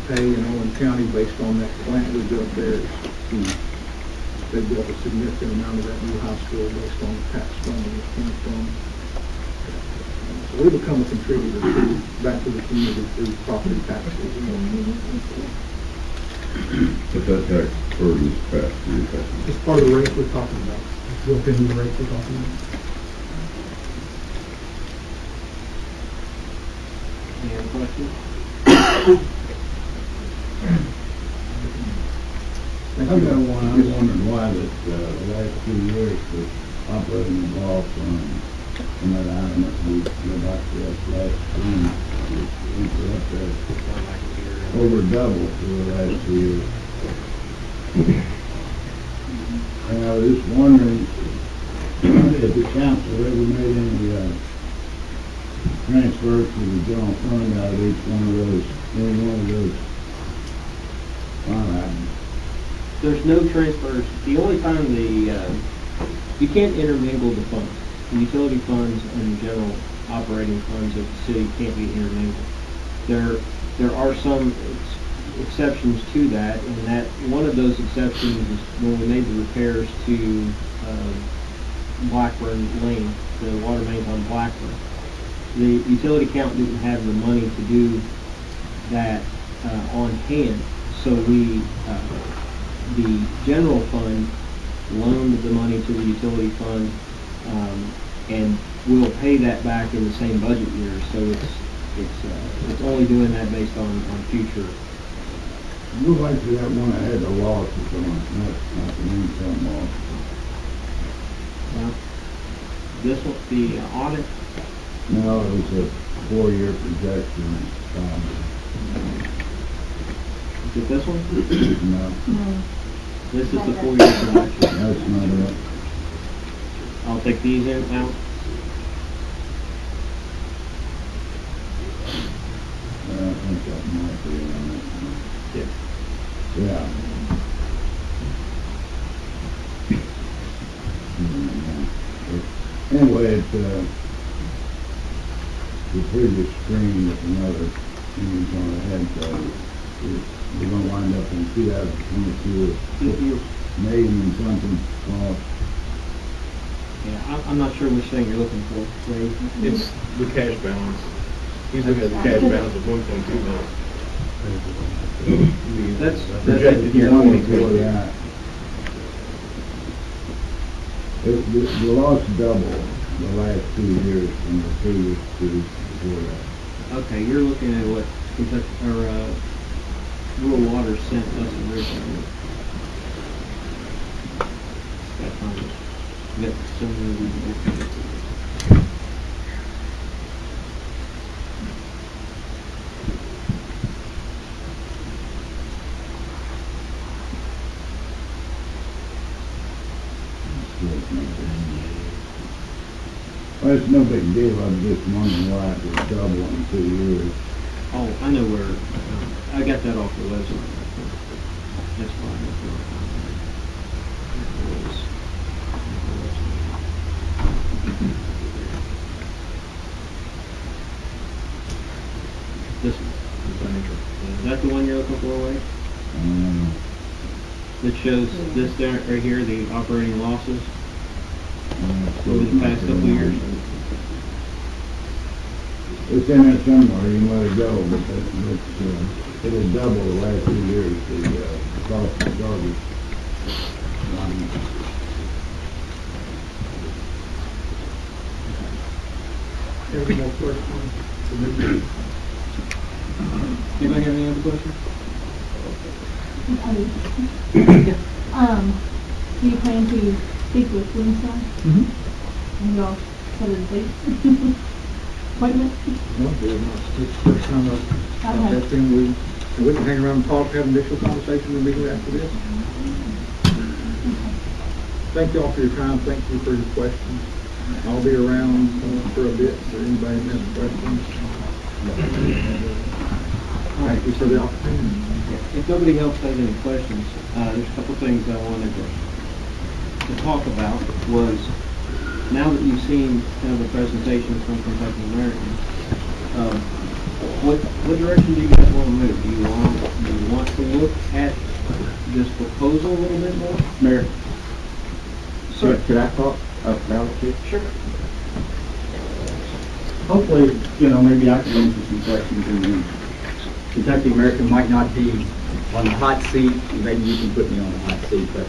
pay in Owen County based on that plant we built there is huge. They built a significant amount of that new high school based on the tax funding that came from. So we become a contributor back to the community through property taxes. But that tax burden is passed through your customers. It's part of the rate we're talking about. It's built into the rate we're talking about. Any other questions? I've got one. I was wondering why that the last 2 years the operating loss on that item that we went back to that last time was up there over double for the last 2 years. And I was just wondering if the council ever made any transfers to the general fund out of any one of those line items. There's no transfers. The only time you can't intermingle the funds. The utility funds and the general operating funds of the city can't be intermingled. There are some, exceptions to that, and that, one of those exceptions is when we made the repairs to, Blackburn Lane, the water mains on Blackburn. The utility account didn't have the money to do that, on hand, so we, the general fund loaned the money to the utility fund, and we'll pay that back in the same budget year, so it's only doing that based on future. We'd like to have one that had the losses on it, not the income loss. Well, this one, the audit, No, it was a 4-year projection. is it this one? No, This is the 4-year projection. that's not it. I'll take these in out. I think that might be on it. Yeah. Yeah. Anyway, the previous screen with another image on ahead, we're gonna wind up in 2022 with $1,000,000 and something cost. Yeah, I'm not sure which thing you're looking for, Ray. It's the cash balance. He's looking at the cash balance of 1.2 million. That's Projected year One 22. before that. The loss doubled the last 2 years from the previous 2 before that. Okay, you're looking at what Kentucky, or, Rural Water sent us originally. Got time. Got some of Well, it's no big deal, I'm just wondering why it was double in 2 years. Oh, I know where, I got that off the website. That's fine. This one, the financial. Is that the one you're looking for, Wade? That shows this there, right here, the operating losses over the past couple of years. It's in there somewhere, you can let it go, but it has doubled the last 2 years, the cost of garbage. Any more questions? Anybody have any other questions? Do you plan to speak with Winston? Mm-hmm. And y'all set a date? Appointment? No, we're not, it's the first time I've that thing, we can hang around and talk, have an initial conversation immediately after this. Thank you all for your time, thank you for your questions. I'll be around for a bit, for anybody that has questions. Thank you for the opportunity. If nobody else has any questions, there's a couple things I wanted to talk about. Was, now that you've seen kind of a presentation from Kentucky American, what direction do you guys want to move? Do you want to look at this proposal a little bit more? Mayor, Sir. could I talk about it too? Sure. Hopefully, maybe I can answer some questions, and then Kentucky American might not be on the hot seat. Maybe you can put me on the hot seat, but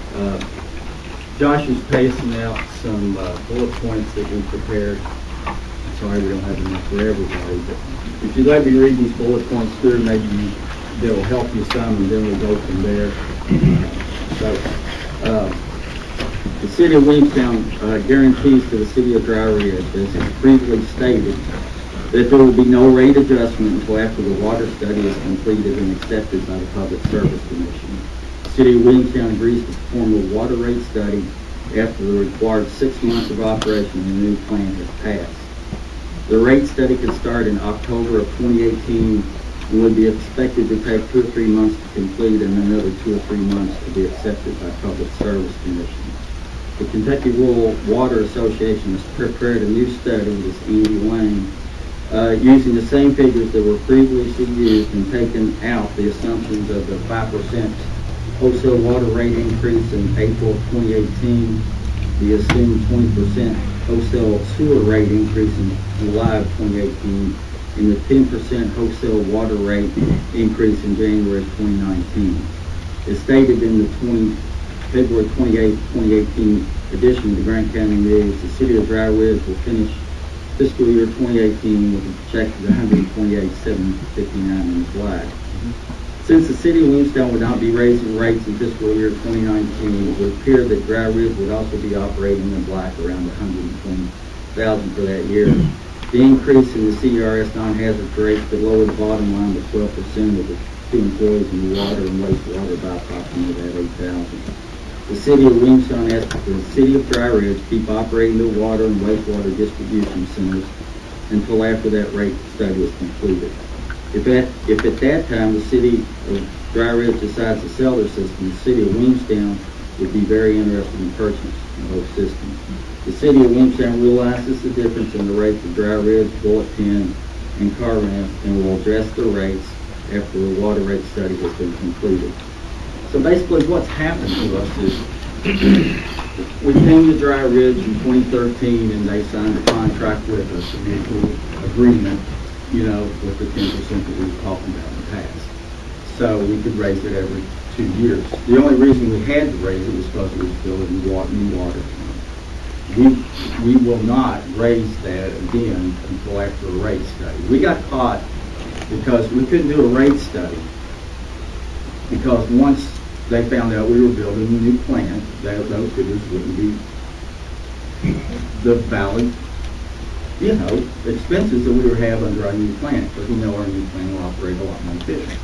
Josh is passing out some bullet points that we prepared. I'm sorry we don't have enough for everybody, but if you'd let me read these bullet points through, maybe they'll help you some, and then we'll go from there. The City of Williamstown guarantees to the City of Dry Ridge, as previously stated, that there will be no rate adjustment until after the water study is completed and accepted by the Public Service Commission. The City of Williamstown agrees to perform a water rate study after the required 6 months of operation and the new plan has passed. The rate study could start in October of 2018 and would be expected to take 2 or 3 months to complete and another 2 or 3 months to be accepted by Public Service Commission. The Kentucky Rural Water Association has prepared a new study, this Andy Lane, using the same figures that were previously used and taking out the assumptions of the 5% wholesale water rate increase in April of 2018, the assumed 20% wholesale sewer rate increase in July of 2018, and the 10% wholesale water rate increase in January of 2019. As stated in the February 28, 2018 edition of the Grant County News, the city of Dry Ridge will finish fiscal year 2018 with a projected $128,759 in the black. Since the city of Williamstown would not be raising rates in fiscal year 2019, it would appear that Dry Ridge would also be operating in the black around $120,000 for that year. The increase in the CRS non-hazard rates could lower the bottom line to 12% of the two employees in the water and wastewater by approximately that $8,000. The city of Williamstown asked the city of Dry Ridge keep operating the water and wastewater distribution centers until after that rate study is completed. If at that time the city of Dry Ridge decides to sell their system, the city of Williamstown would be very interested in purchasing both systems. The city of Williamstown realizes the difference in the rates of Dry Ridge, Bullet Pin, and Car Rent, and will address the rates after the water rate study has been completed. So basically what's happened to us is we came to Dry Ridge in 2013 and they signed a contract with us, a mutual agreement, you know, with the 10% that we were talking about in the past. So we could raise it every 2 years. The only reason we had to raise it was because we was building new water. We will not raise that again until after a rate study. We got caught because we couldn't do a rate study because once they found out we were building a new plant, those figures wouldn't be the valid, you know, expenses that we would have under our new plant, because we know our new plant will operate a lot more efficient.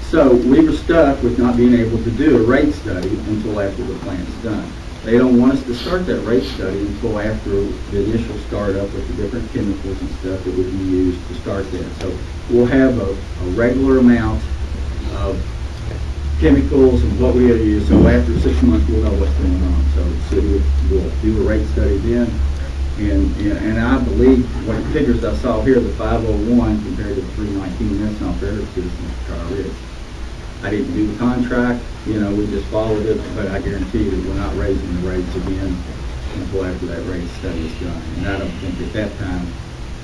So we were stuck with not being able to do a rate study until after the plant's done. They don't want us to start that rate study until after the initial startup with the different chemicals and stuff that would be used to start that. So we'll have a regular amount of chemicals and what we have to use. So after 6 months, we'll know what's going on. So the city will do a rate study then. And I believe what the figures I saw here, the 501 compared to the 319, that's not fair to citizens of Dry Ridge. I didn't do the contract, you know, we just followed it, but I guarantee you that we're not raising the rates again until after that rate study is done. And I don't think at that time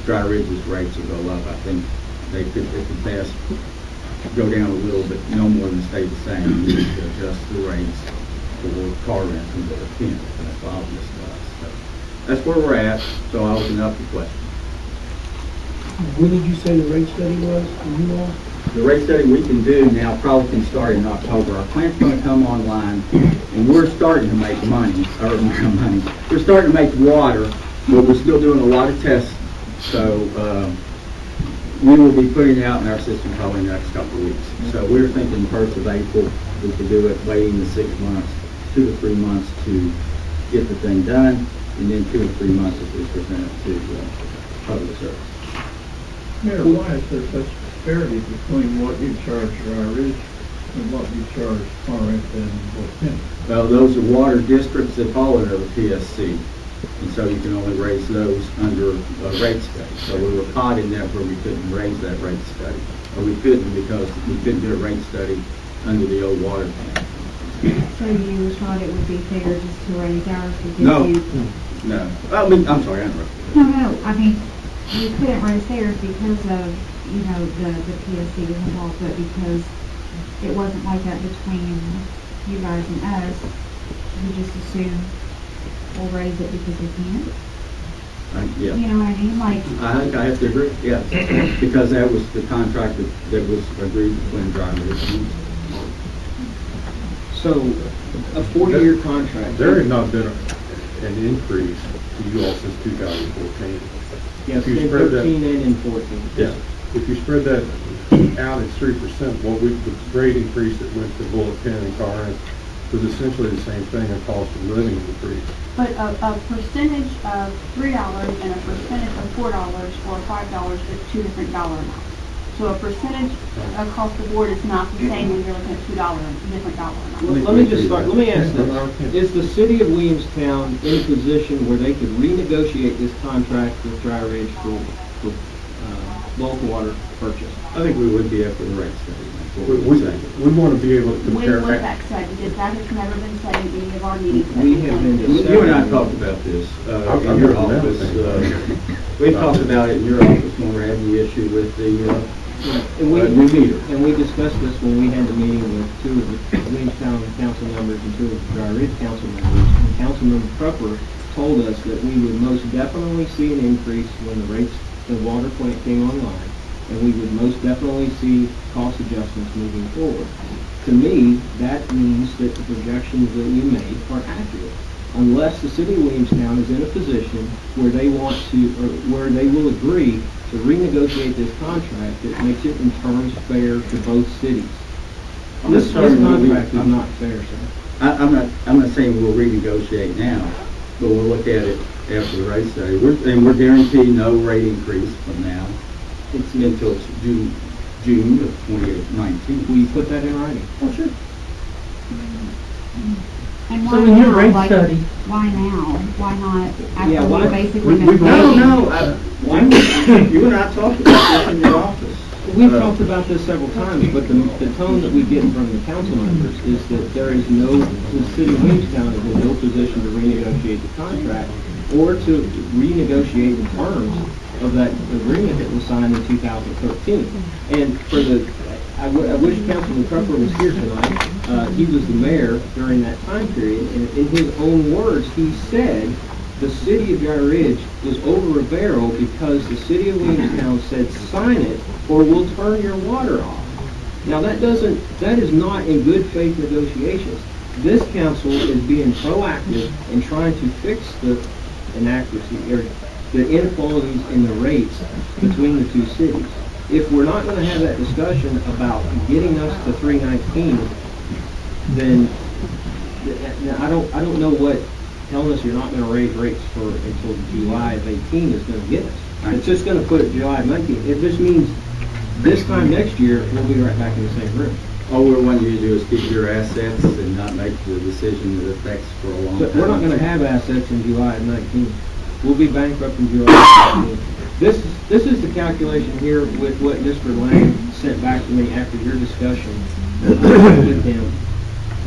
Dry Ridge's rates will go up. I think they could, at the best, go down a little bit, no more than stay the same. We need to adjust the rates for car rent and the pin. That's obvious to us. So that's where we're at, so I'll open up the question. When did you say the rate study was for you all? The rate study we can do now probably can start in October. Our plant's going to come online, and we're starting to make money, We're starting to make water, but we're still doing a lot of tests. So we will be putting it out in our system probably in the next couple of weeks. So we're thinking 1st of April we could do it, waiting the 6 months, 2 to 3 months to get the thing done, and then 2 to 3 months as we present it to public service. Mayor, why is there such disparity between what you charge Dry Ridge and what you charge Corinth and Bullet? Well, those are water districts that fall under the PSC, and so you can only raise those under a rate study. So we were caught in that where we couldn't raise that rate study, or we couldn't because we couldn't do a rate study under the old water plant. So you thought it would be fair just to raise ours because No. you... No. I mean, I'm sorry, I interrupted. No, I mean, you couldn't raise theirs because of, you know, the PSC involved, but because it wasn't like that between you guys and us, you just assume we'll raise it because we can. Yeah. You know what I mean? Like, I have to agree, yes, because that was the contract that was agreed between Dry Ridge and So, a 4-year contract. There has not been an increase to you all since 2014. Yes, If you in spread 13 that, and in 14. yeah. If you spread that out, it's 3%. The rate increase that went to Bullet Pin and Corinth was essentially the same thing, a cost of living increase. But a percentage of $3 and a percentage of $4 or $5 is two different dollar amounts. So a percentage across the board is not the same when you're looking at different dollar amounts. Let me just start, let me ask this. Is the city of Williamstown in a position where they could renegotiate this contract with Dry Ridge for bulk water purchase. I think we would be after the rate study. That's what we We, would say. we want to be able to When compare. was that study? Because that has never been studied in any of our meetings. We have been You and I talked about this in your office. We've talked about it in your office when we're having the issue with the And we, new meter. and we discussed this when we had the meeting with two of the Williamstown council members and two of the Dry Ridge council members. And Councilmember Crupper told us that we would most definitely see an increase when the water plant came online, and we would most definitely see cost adjustments moving forward. To me, that means that the projections that we made are accurate, unless the city of Williamstown is in a position where they want to, or where they will agree to renegotiate this contract that makes it in terms fair to both cities. This contract is not fair, sir. I'm not saying we'll renegotiate now, but we'll look at it after the rate study. We're guaranteed no rate increase from now until June of 2019. Will you put that in writing? Oh, sure. And So why in your now? rate Like, study- why now? Why not after Yeah, why- we're basically been No, you and I talked about this in your office. We've talked about this several times, but the tone that we get from the council members is that there is the city of Williamstown is in no position to renegotiate the contract or to renegotiate the terms of that agreement that was signed in 2013. And I wish Councilman Crupper was here tonight. He was the mayor during that time period, and in his own words, he said the city of Dry Ridge was over a barrel because the city of Williamstown said, sign it or we'll turn your water off. Now that is not in good faith negotiations. This council is being proactive in trying to fix the inaccuracy or the inequalities in the rates between the two cities. If we're not going to have that discussion about getting us to 319, then I don't know what telling us you're not going to raise rates for until July of 18 is going to get us. It's just going to put it July of 19. It just means this time next year we'll be right back in the same room. All we want you to do is keep your assets and not make the decision that affects for a long But time. we're not going to have assets in July of 19. We'll be bankrupt in July of 19. This is the calculation here with what Mr. Lang sent back to me after your discussion with him,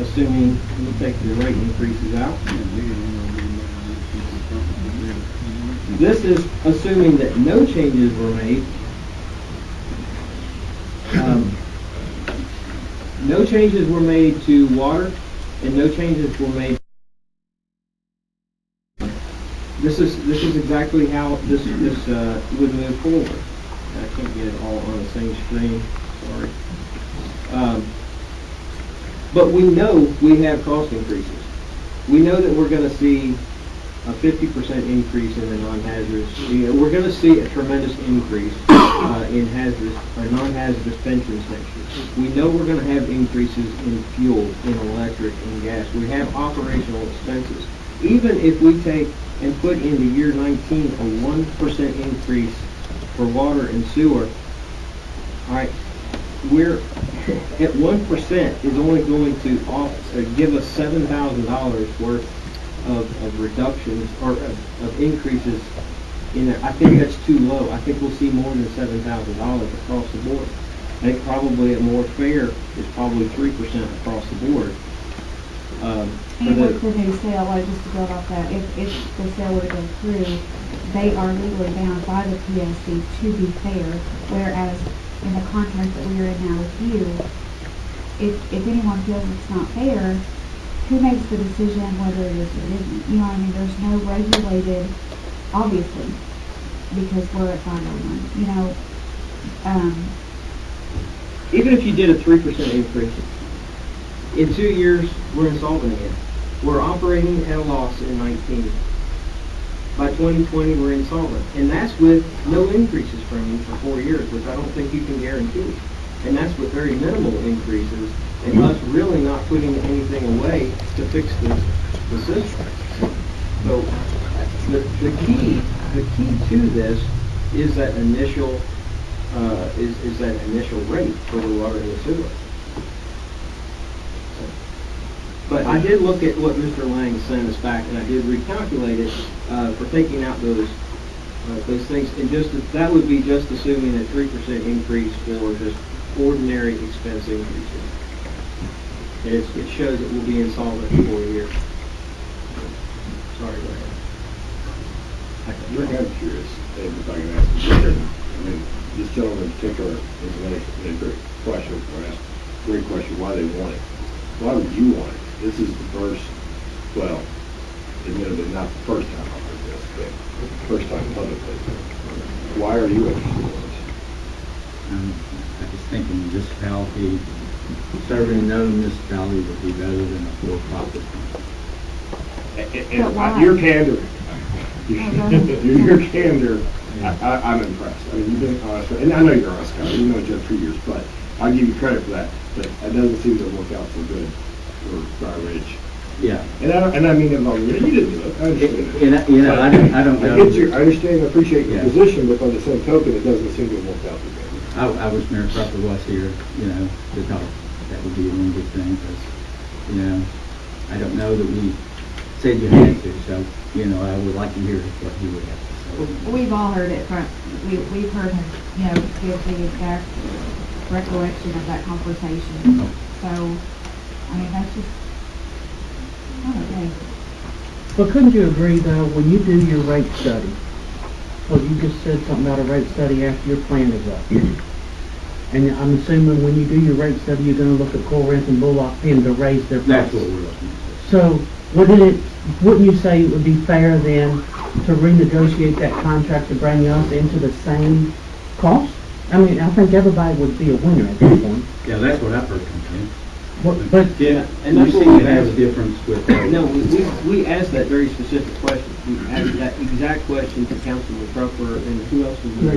assuming, let me take the rate increases out. This is assuming that no changes were made. No changes were made to water, and no changes were made. This is exactly how this would move forward. I can't get it all on the same screen. Sorry. But we know we have cost increases. We know that we're going to see a 50% increase in the non-hazardous. We're going to see a tremendous increase in hazardous or non-hazardous pensions next year. We know we're going to have increases in fuel, in electric, and gas. We have operational expenses. Even if we take and put into year 19 a 1% increase for water and sewer, all right, we're at 1% is only going to give us $7,000 worth of reductions or of increases in there. I think that's too low. I think we'll see more than $7,000 across the board. I think probably a more fair is probably 3% across the board. And with the new sale, just to build off that, if the sale were to go through, they are legally bound by the PSC to be fair, whereas in the contract that we are in now with you, if anyone feels it's not fair, who makes the decision whether it is or isn't? You know what I mean? There's no regulated, obviously, because we're at 501, you know. Even if you did a 3% increase, in 2 years, we're insolvent again. We're operating at a loss in 19. By 2020, we're insolvent. And that's with no increases from you for 4 years, which I don't think you can guarantee. And that's with very minimal increases, and us really not putting anything away to fix the system. So the key to this is that initial rate for the water and the sewer. But I did look at what Mr. Lang sent us back, and I did recalculate it for taking out those Those things, and that would be just assuming a 3% increase for just ordinary expense increases. It shows that we'll be insolvent for a year. Sorry, go ahead. Rick, I'm curious, if I can ask you, I mean, this gentleman in particular is a great question, or asked a great question, why they want it. Why would you want it? This is the first, well, admittedly not the first time I've heard this, but the first time publicly. Why are you interested in this? I just think a municipality, serving another municipality would be better than a for-profit. And your candor, your candor, I'm impressed. I mean, you've been honest, and I know you're honest, guy. You've known each other 3 years, but I'll give you credit for that. But it doesn't seem to work out so good for Dry Ridge. Yeah. And I mean, you didn't do it. I understand that. I don't know. I understand and appreciate your position, but on the same token, it doesn't seem to have worked out so good. I wish Mayor Crawford was here, to talk. That would be one good thing, because, I don't know that we said you had to, so, I would like to hear what he would have to say. We've all heard it from, we've heard him, give the exact recollection of that conversation. So, I mean, that's just, not okay. But couldn't you agree, though, when you do your rate study, well, you just said something about a rate study after your plan is up. And I'm assuming when you do your rate study, you're gonna look at Corinth and Bullock Pin to raise their price. That's what we're looking at. So, wouldn't you say it would be fair then to renegotiate that contract to bring us into the same cost? I mean, I think everybody would be a winner at that point. Yeah, that's what I've heard from him. But yeah, and we that's seem what to have a difference with. No, we asked that very specific question. We asked that exact question to Councilman Crawford and who else was there?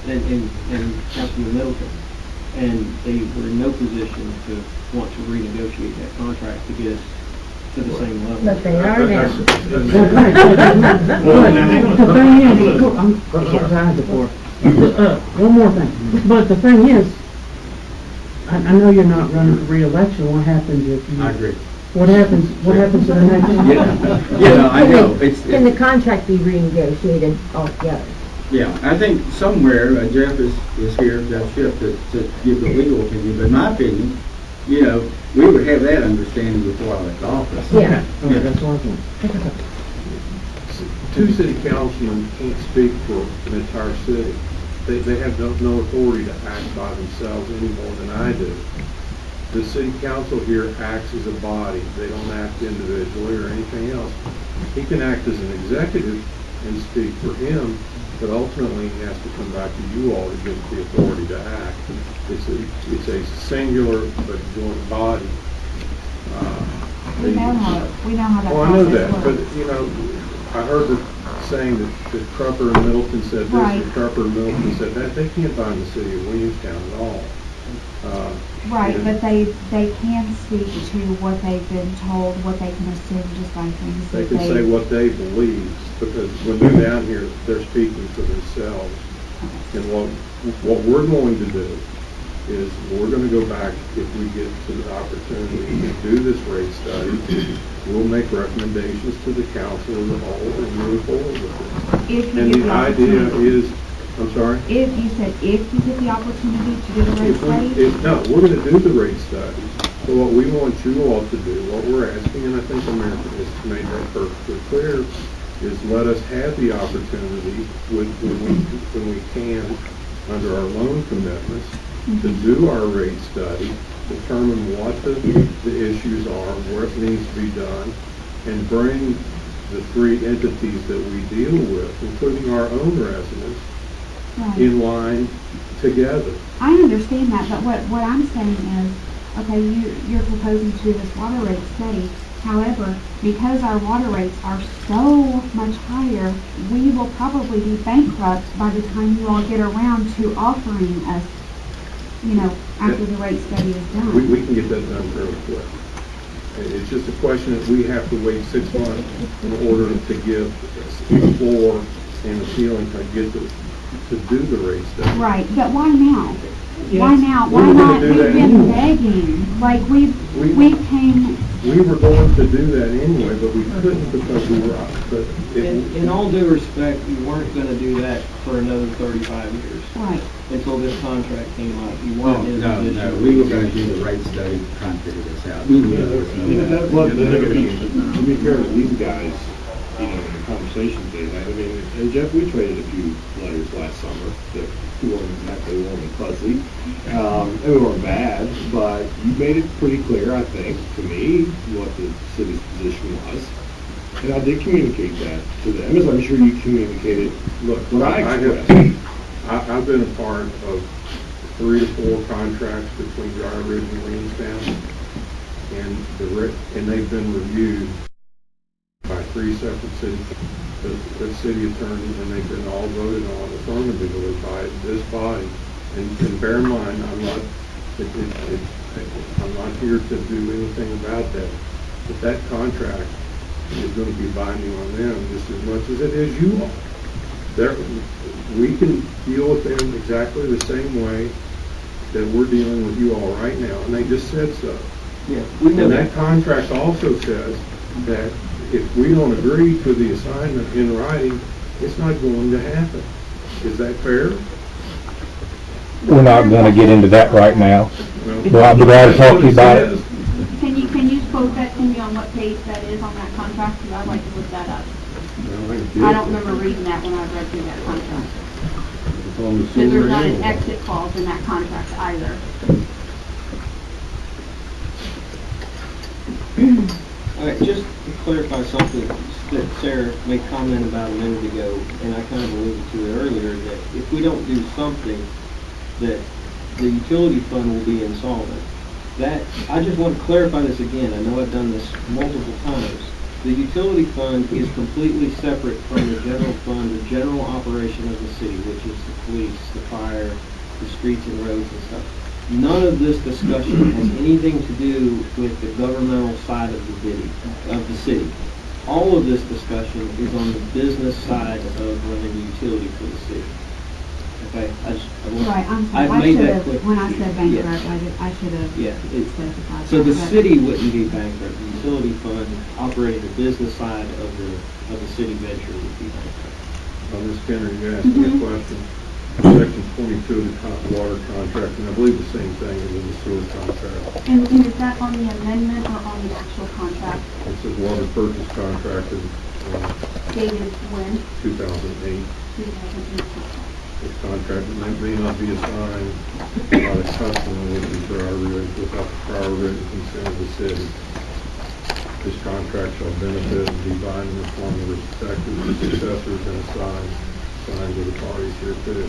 And Councilman Middleton. And they were in no position to want to renegotiate that contract to get us to the same level. But they are now. The thing is, one more thing. But the thing is, I know you're not running for re-election. What happens if you? I agree. What happens to the next? I know. Can the contract be renegotiated altogether? Yeah, I think somewhere, Jeff is here, Jeff Schiff, to give the legal opinion, but in my opinion, we would have that understanding before I left office. Yeah. That's what I think. Two city councilmen can't speak for an entire city. They have no authority to act by themselves any more than I do. The city council here acts as a body. They don't act individually or anything else. He can act as an executive and speak for him, but ultimately he has to come back to you all to give the authority to act. It's a singular but joint body. We know how that Well, I know process that, works. but I heard the saying that Crupper and Middleton said this, Right. and Crupper and Middleton said that. They can't bind the city of Williamstown at all. Right, and- but they can speak to what they've been told, what they can assume just by things They that can say what they believe, because when they're down here, they're speaking for themselves. And what we're going to do is we're going to go back, if we get to the opportunity to do this rate study, we'll make recommendations to the council as a whole and move forward with it. If you And get the the idea opportunity. is, I'm sorry? If you get the opportunity to do the rate study? No, we're going to do the rate study. So what we want you all to do, what we're asking, and I think America has made that perfectly clear, is let us have the opportunity when we can, under our loan commitments, to do our rate study, determine what the issues are, where it needs to be done, and bring the three entities that we deal with, including our own residents, Right. in line together. I understand that, but what I'm saying is, okay, you're proposing to do this water rate study. However, because our water rates are so much higher, we will probably be bankrupt by the time you all get around to offering us, after the rate study is done. We can get that done fairly quick. It's just a question that we have to wait 6 months in order to give a floor and a ceiling to get to do the rate study. Right, but why now? Why now? Why We were gonna not? do We've that been anyway. begging, like, we came, We were going to do that anyway, but we couldn't because we were, but In all due respect, you weren't gonna do that for another 35 years. right. Until this contract came up. You Well, weren't in a no, position. no, we were gonna do the rate study, trying to figure this out. We knew it was Well, to be fair to these guys, you know, the conversations they had, I mean, and Jeff, we traded a few letters last summer that weren't exactly warm and fuzzy. They weren't bad, but you made it pretty clear, I think, to me, what the city's position was. And I did communicate that to them, as I'm sure you communicated, look, what I expressed. I've been a part of 3 to 4 contracts between Dry Ridge and Williamstown, and they've been reviewed by 3 separate city attorneys, and they've been all voted on affirmatively by this body. And bear in mind, I'm not here to do anything about that, but that contract is going to be binding on them just as much as it is you all. We can deal with them exactly the same way that we're dealing with you all right now, and they just said so. Yeah, we know And that. that contract also says that if we don't agree to the assignment in writing, it's not going to happen. Is that fair? We're not gonna get into that right now. Well, I'll be glad to talk to you about it. Can you quote that to me on what page that is on that contract? Because I'd like to look that up. I don't remember reading that when I read through that contract. Because there's not an exit clause in that contract either. All right, just to clarify something that Sarah made comment about a minute ago, and I kind of alluded to it earlier, that if we don't do something, that the utility fund will be insolvent. That, I just want to clarify this again. I know I've done this multiple times. The utility fund is completely separate from the general fund, the general operation of the city, which is the police, the fire, the streets and roads and stuff. None of this discussion has anything to do with the governmental side of the city. All of this discussion is on the business side of running the utility for the city. Okay, Right, I'm sorry, I've I made should that have, clear. when I said bankrupt, Yeah. I should have Yeah, specified. so the that. city wouldn't be bankrupt. The utility fund operating the business side of the city venture would be bankrupt. Ms. Kenner, you asked me a question. Section 22 of the water contract, and I believe the same thing is in the sewer contract. And is that on the amendment or on the actual contract? It says water purchase contract in Dated when? 2008. 2008. This contract may not be assigned by the customer, which is Dry Ridge, without the prior written consent of the city. This contract shall benefit and be binding in the form of respective successors and assigned to the parties here too.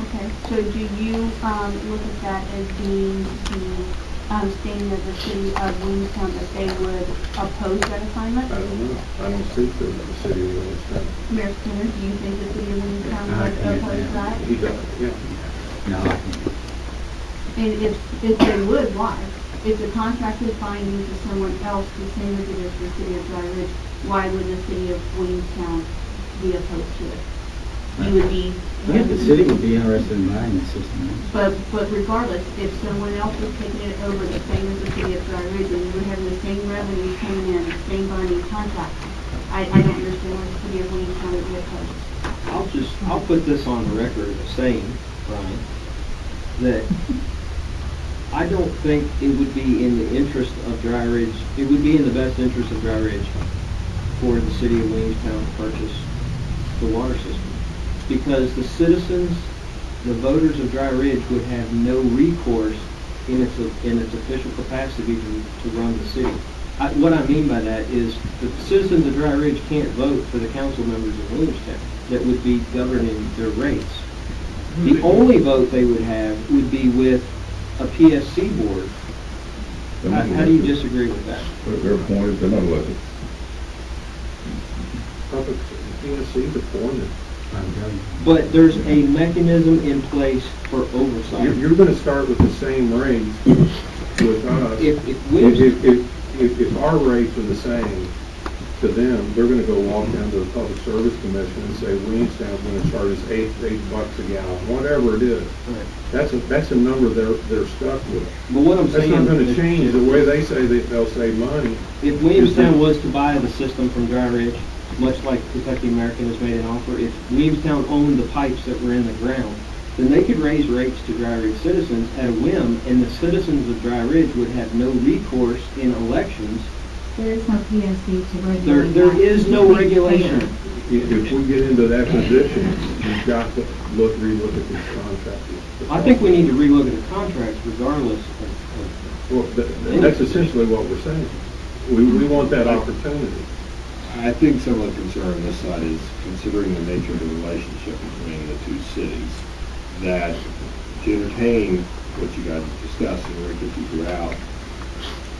Okay, so do you look at that as being the statement of the city of Williamstown that they would oppose that assignment? I don't know. I don't speak for the city of Williamstown. Mayor Skinner, do you think the city of Williamstown would oppose that? He does, yeah. No, I can't. And if they would, why? If the contract is binding to someone else, the same as it is for the city of Dry Ridge, why would the city of Williamstown be opposed to it? You would be. I think the city would be interested in buying the system. But regardless, if someone else was taking it over, the same as the city of Dry Ridge, and you were having the same revenue coming in, the same binding contract, I don't understand why the city of Williamstown would be opposed. I'll put this on the record as saying, Brian, that I don't think it would be in the interest of Dry Ridge, it would be in the best interest of Dry Ridge for the city of Williamstown to purchase the water system. Because the citizens, the voters of Dry Ridge would have no recourse in its official capacity to run the city. What I mean by that is the citizens of Dry Ridge can't vote for the council members of Williamstown that would be governing their rates. The only vote they would have would be with a PSC board. How do you disagree with that? Their point is they're not elected. PSC is appointed. But there's a mechanism in place for oversight. You're going to start with the same rates with us. If our rates are the same, to them, they're gonna go walk down to the Public Service Commission and say, Williamstown's gonna charge us $8 a gallon, whatever it is. That's a number they're stuck with. But what I'm That's saying not gonna is- change the way they say that they'll save money. If Williamstown was to buy the system from Dry Ridge, much like Kentucky American has made an offer, if Williamstown owned the pipes that were in the ground, then they could raise rates to Dry Ridge citizens at a whim, and the citizens of Dry Ridge would have no recourse in elections. There is no PSC to regulate. There that. is no regulation. If we get into that position, you've got to relook at these contracts. I think we need to relook at the contracts regardless of. Well, that's essentially what we're saying. We want that opportunity. I think some of the concern on this side is considering the nature of the relationship between the two cities, that to entertain what you guys discussed and Rick, if you throughout,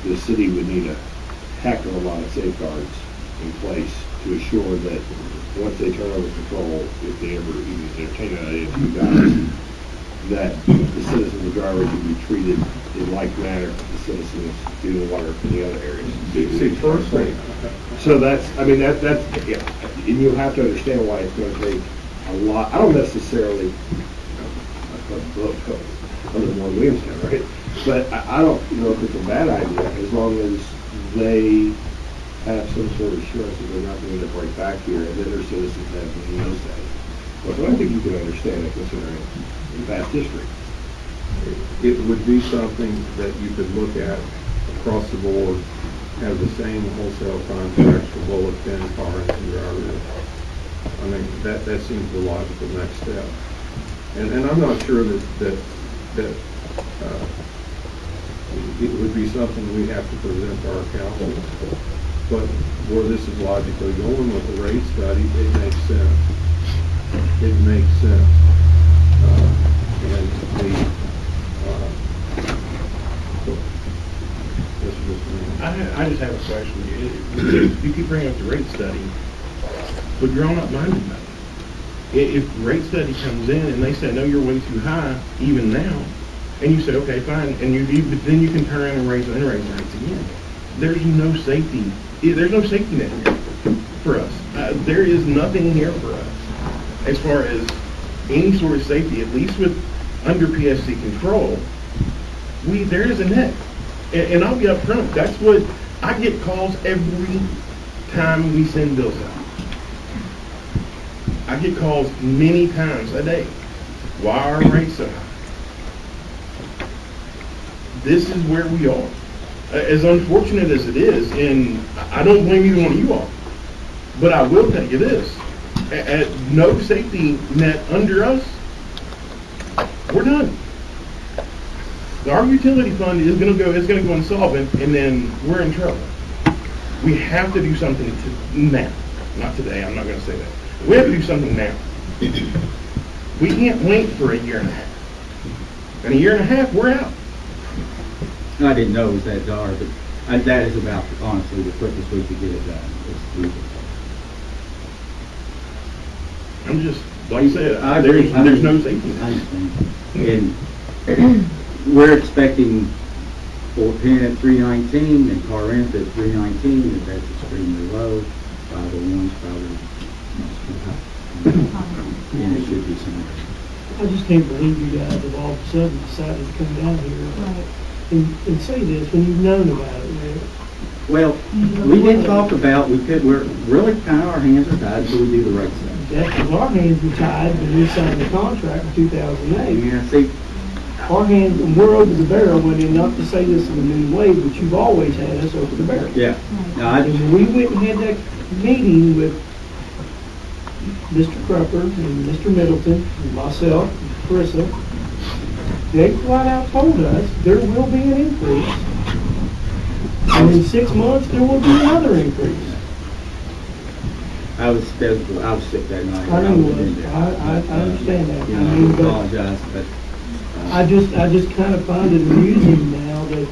the city would need a heck of a lot of safeguards in place to assure that once they turn over control, if they ever even entertain that idea to you guys, that the citizens of Dry Ridge would be treated in like manner to the citizens doing water in the other areas. See, personally, So that's, I mean, that's, yeah, and you'll have to understand why it's going to take a lot. I don't necessarily, other than one Williamstown, right? But I don't know if it's a bad idea as long as they have some sort of assurance that they're not going to break back here and that their citizens have no say. But I think you can understand it considering the past history. it would be something that you could look at across the board, have the same wholesale contracts for Bullockton, Torrance, and Dry Ridge. I mean, that seems the logical next step. And I'm not sure that it would be something we have to present to our council. But where this is logically going with the rate study, it makes sense. It makes sense. And I just have a question. You keep bringing up the rate study, but you're all not minded about it. If rate study comes in and they say, no, you're way too high, even now, and you say, okay, fine, and but then you can turn around and raise rates again. There's no safety. There's no safety net here for us. There is nothing here for us as far as any sort of safety, at least with under PSC control. There is a net. And I'll be upfront. That's what I get calls every time we send bills out. I get calls many times a day. Why are rates so high? This is where we are. As unfortunate as it is, and I don't blame either one of you all, but I will tell you this: at no safety net under us, we're done. Our utility fund is going to go insolvent, and then we're in trouble. We have to do something now. Not today. I'm not going to say that. We have to do something now. We can't wait for a year and a half. In a year and a half, we're out. I didn't know it was that dark, but that is about, honestly, the quickest we could get it done. I'm just, like I said, there's no safety net. I understand. And we're expecting Fort Penn at 319 and Corinth at 319, and that's extremely low. 501's probably and it should be somewhere. I just can't believe you guys have all of a sudden decided to come down here and say this when you've known about it, Rick. Well, we did talk about, we're really kind of, our hands are tied until we do the right stuff. That's because our hands were tied when we signed the contract in 2008. Yeah, see, Our hands, and we're over the barrel, and not to say this in a mean way, but you've always had us over the barrel. yeah. No, And when we went and had that meeting with Mr. Crupper and Mr. Middleton, and myself, and Carissa, they flat out told us there will be an increase. And in 6 months, there will be another increase. I was sick that night. I know you was. I understand that. You I know, mean, I but apologize, but. I just kind of find it amusing now that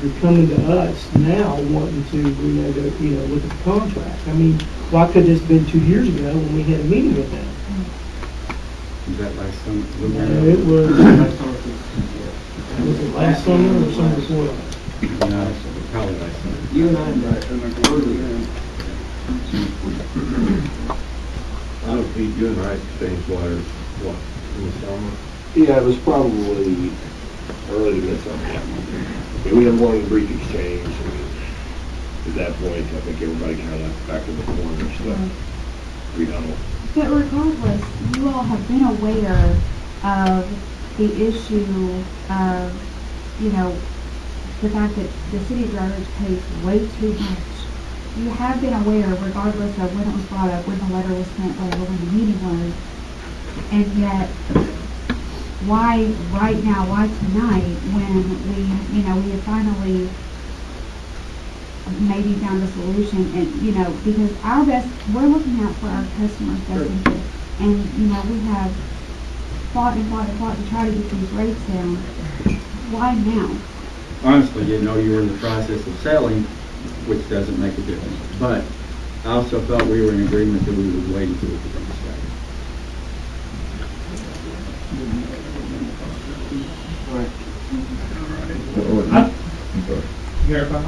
you're coming to us now wanting to renegotiate, look at the contract. I mean, why could this have been 2 years ago when we had a meeting with them? Was that last summer? It was. Was it last summer or summer before that? No, probably last summer. You and I, I know, Pete, you and I exchanged letters, what, in the summer? Yeah, it was probably early to mid-summer. Yeah, we had one brief exchange, and at that point, I think everybody kind of back in the corner, so we don't. But regardless, you all have been aware of the issue of, the fact that the city of Dry Ridge pays way too much. You have been aware, regardless of when it was brought up, when the letter was sent, whatever, when the meeting was, and yet, why right now, why tonight, when we have finally maybe found a solution, and, because we're looking out for our customers' best interest, and, we have fought and fought and fought to try to get these rates down. Why now? Honestly, you were in the process of selling, which doesn't make a difference. But I also thought we were in agreement that we would wait until we could start.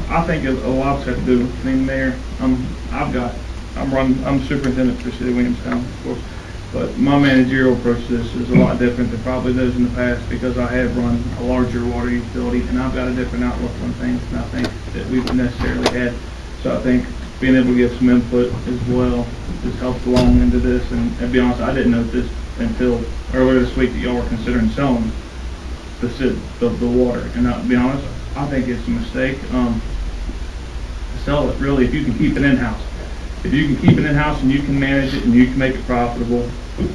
I think a lot's got to do. I mean, Mayor, I'm superintendent for City of Williamstown, of course, but my managerial approach to this is a lot different than probably those in the past, because I have run a larger water utility, and I've got a different outlook on things than I think that we've necessarily had. So I think being able to get some input as well just helps along into this. And to be honest, I didn't know this until earlier this week that y'all were considering selling the water. And to be honest, I think it's a mistake to sell it, really, if you can keep it in-house. If you can keep it in-house and you can manage it and you can make it profitable.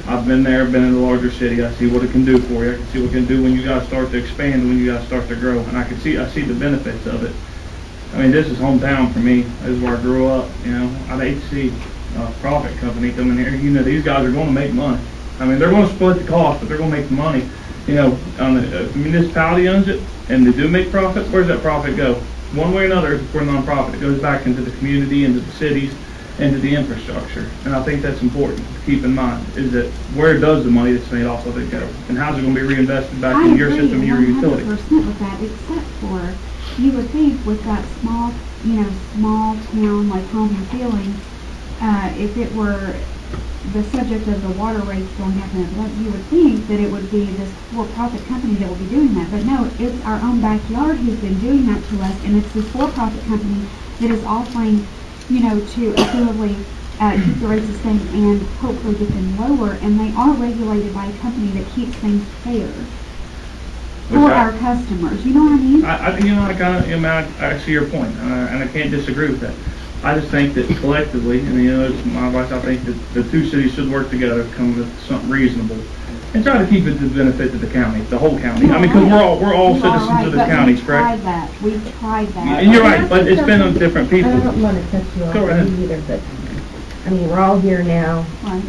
I've been there, been in a larger city. I see what it can do for you. I can see what it can do when you guys start to expand, when you guys start to grow. And I see the benefits of it. I mean, this is hometown for me. This is where I grew up. I'd hate to see a profit company come in here. These guys are going to make money. I mean, they're going to split the cost, but they're going to make the money. If the municipality owns it and they do make profit, where does that profit go? One way or another, it's for a nonprofit. It goes back into the community, into the cities, into the infrastructure. And I think that's important to keep in mind, is that where does the money that's made off of it go? And how's it going to be reinvested back in your system, your utility? I agree 100% with that, except for, you would think with that small town, like home and feeling, if it were the subject of the water rates going up and up, you would think that it would be this for-profit company that would be doing that. But no, it's our own backyard who's been doing that to us, and it's this for-profit company that is offering, to assumably keep the rates the same and hopefully get them lower, and they are regulated by a company that keeps things fair for our customers. You know what I mean? I see your point, and I can't disagree with that. I just think that collectively, and it's my advice, I think that the two cities should work together to come with something reasonable and try to keep it to the benefit of the county, the whole county. I mean, because we're all citizens of the county, correct? We've tried that. And you're right, but it's been on different people. I don't want to cut you off either, but, we're all here now. Right.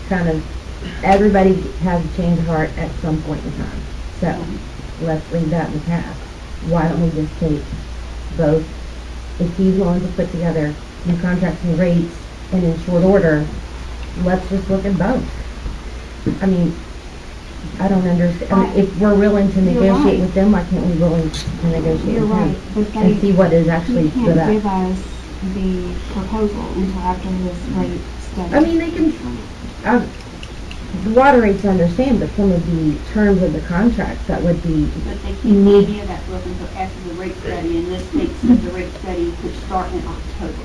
Kind of, everybody has a change of heart at some point in time. So, let's leave that in the past. Why don't we just take both? If he's willing to put together new contracts and rates, and in short order, let's just look at both. I don't understand. If we're willing to negotiate with them, why can't we be willing to negotiate with them? And see what is actually stood up. He can't give us the proposal until after his rate study. They can, the water rates I understand, but some of the terms of the contracts, that would be But they can't do any of that work until after the rate study, and this states that the rate study could start in October.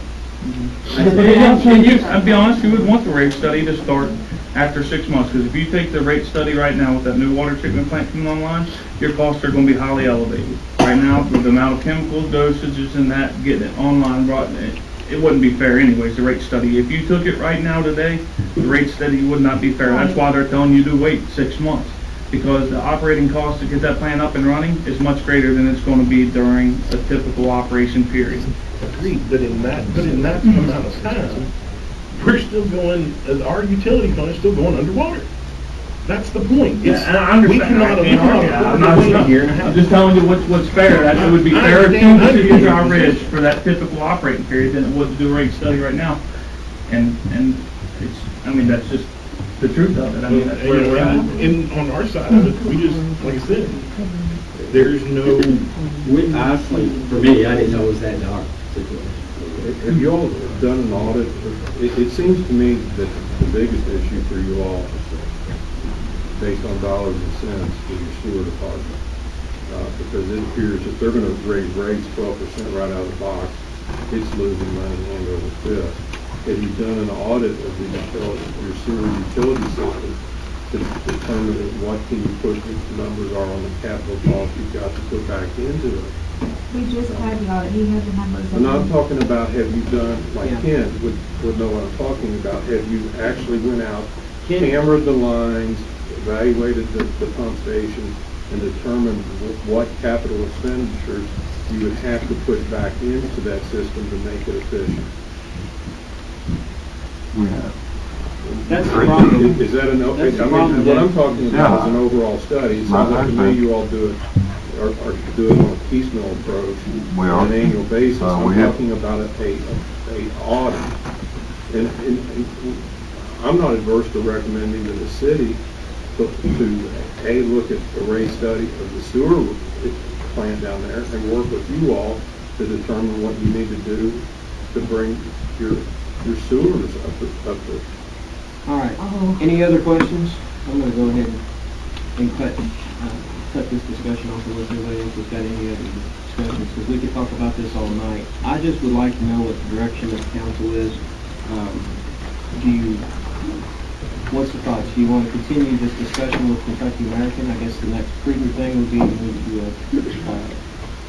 I'll be honest, you would want the rate study to start after 6 months, because if you take the rate study right now with that new water treatment plant coming online, your costs are going to be highly elevated. Right now, with the amount of chemicals, dosages, and that, getting it online, it wouldn't be fair anyways, the rate study. If you took it right now today, the rate study would not be fair. That's why they're telling you to wait 6 months, because the operating cost to get that plant up and running is much greater than it's going to be during a typical operation period. Agreed, but in that amount of time, we're still going, our utility fund is still going underwater. That's the point. Yeah, and I understand. I'm just telling you what's fair. That it would be fairer to the city of Dry Ridge for that typical operating period than it would to do a rate study right now. And it's, that's just the truth of it. I mean, that's where we're at. And on our side of it, we just, like I said, there's no, Honestly, for me, I didn't know it was that dark situation. Have you all done an audit? It seems to me that the biggest issue for you all, based on dollars and cents, is your sewer department. Because it appears if they're going to raise rates 12% right out of the box, it's losing money hand over fist. Have you done an audit of the your sewer utility system to determine what can you push the numbers are on the capital cost you've got to put back into it? We just had the audit, he had the numbers. I'm not talking about have you done, like Ken would know what I'm talking about, have you actually went out, cambered the lines, evaluated the pump station, and determined what capital expenditures you would have to put back into that system to make it efficient? We have. That's the problem. Is that an, That's the I problem, mean, what I'm Dave. talking about is an overall study. It sounds like to me you all do it, or do it on a piecemeal approach We are. on an annual basis. I'm we have- talking about a audit. And I'm not adverse to recommending to the city to look at a rate study of the sewer plant down there and work with you all to determine what you need to do to bring your sewers up to. All right. Any other questions? I'm going to go ahead and cut this discussion off unless anybody else has got any other discussions, because we could talk about this all night. I just would like to know what the direction of the council is. What's the thoughts? Do you want to continue this discussion with Kentucky American? I guess the next prudent thing would be to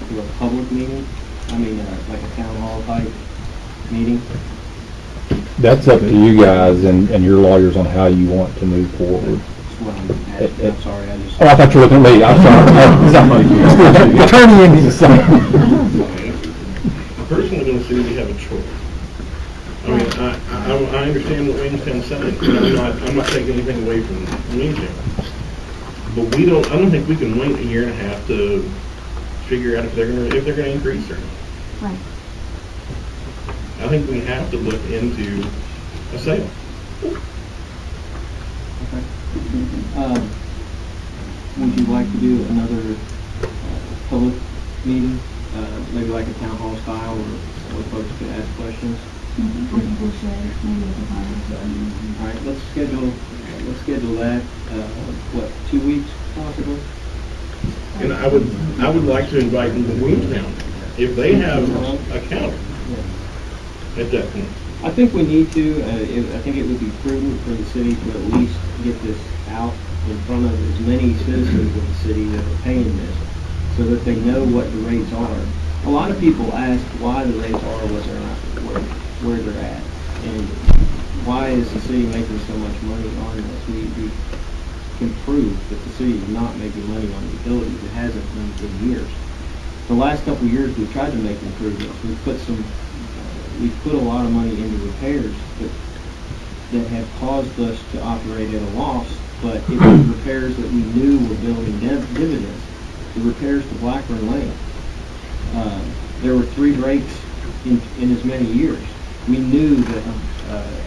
do a public meeting. I mean, like a town hall type meeting. That's up to you guys and your lawyers on how you want to move forward. That's what I'm asking. I'm sorry, I just... Oh, I thought you were looking at me. I'm sorry. Attorney Indy is saying. personally don't see we have a choice. I mean, I understand what Williamstown's saying, and I'm not taking anything away from Williamstown. But I don't think we can wait a year and a half to figure out if they're gonna increase or not. Right. I think we have to look into a sale. Okay. Would you like to do another public meeting, maybe like a town hall style, where folks could ask questions? I think we should, maybe at the time. All right, let's schedule that, 2 weeks possibly? And I would like to invite them to Williamstown, if they have a counter at that point. I think we need to, I think it would be prudent for the city to at least get this out in front of as many citizens of the city that are paying this, so that they know what the rates are. A lot of people ask why the rates are what they're not, where they're at, and why is the city making so much money on this? We can prove that the city is not making money on utilities. It hasn't in years. The last couple of years, we've tried to make improvements. We've put a lot of money into repairs that have caused us to operate at a loss, but it was repairs that we knew were building dividends. The repairs to Blackburn Lane. There were 3 breaks in as many years. We knew that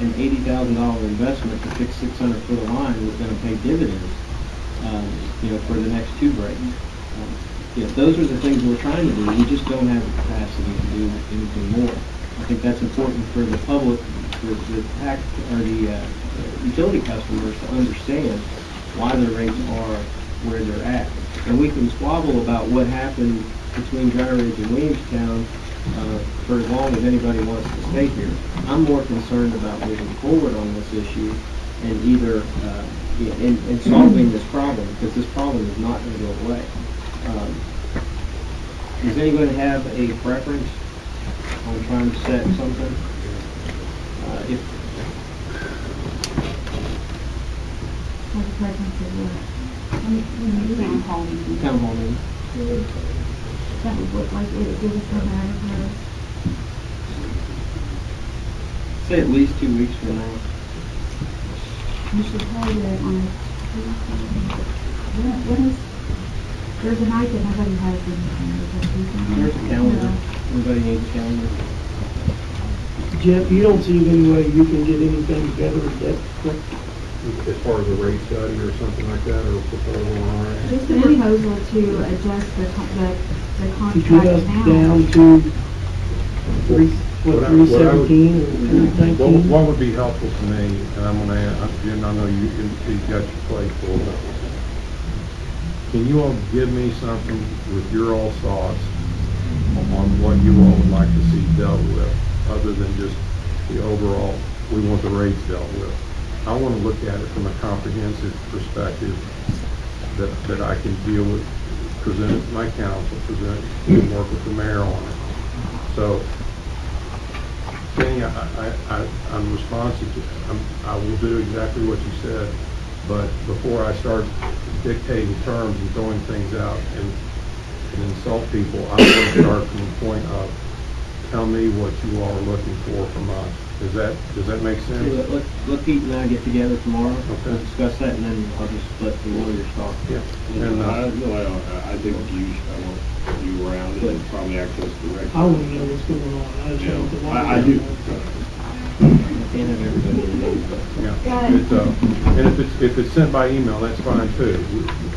an $80,000 investment to fix 600 foot of line was going to pay dividends, for the next 2 breaks. Those are the things we're trying to do. We just don't have the capacity to do anything more. I think that's important for the public, for the utility customers to understand why the rates are where they're at. And we can squabble about what happened between Dry Ridge and Williamstown for as long as anybody wants to stay here. I'm more concerned about moving forward on this issue and either and solving this problem, because this problem is not going to go away. Does anybody have a preference on trying to set something? What the preference is what? Town hall meeting. Town hall meeting. That would look like it would give us some advertise. Say at least 2 weeks from now. We should probably do it on a Tuesday. What is, there's a night that nobody has anything. There's a calendar. Everybody needs a calendar. Jeff, you don't see any way you can get anything together that quick? as far as a rate study or something like that, or a proposal on our end? Just a proposal to adjust the Could you contract now. down to three, What I- three what I would- seventeen or 19? What would be helpful to me, and I'm gonna ask, Jim, I know you've got your plate full, but can you all give me something with your all thoughts on what you all would like to see dealt with, other than just the overall, we want the rates dealt with? I want to look at it from a comprehensive perspective that I can deal with, present it to my council, present it, and work with the mayor on it. So, Kenny, I'm responsive to, I will do exactly what you said, but before I start dictating terms and throwing things out and insult people, I want to start from the point of, tell me what you all are looking for from us. Does that make sense? Let Pete and I get together tomorrow, Okay. we'll discuss that, and then I'll just let the lawyers talk. Yeah. And, I think I want you around and probably access directly. I want to know what's going on. I just want the water. I do. I can't have everybody in the meeting, but. Yeah. And if it's sent by email, that's fine too.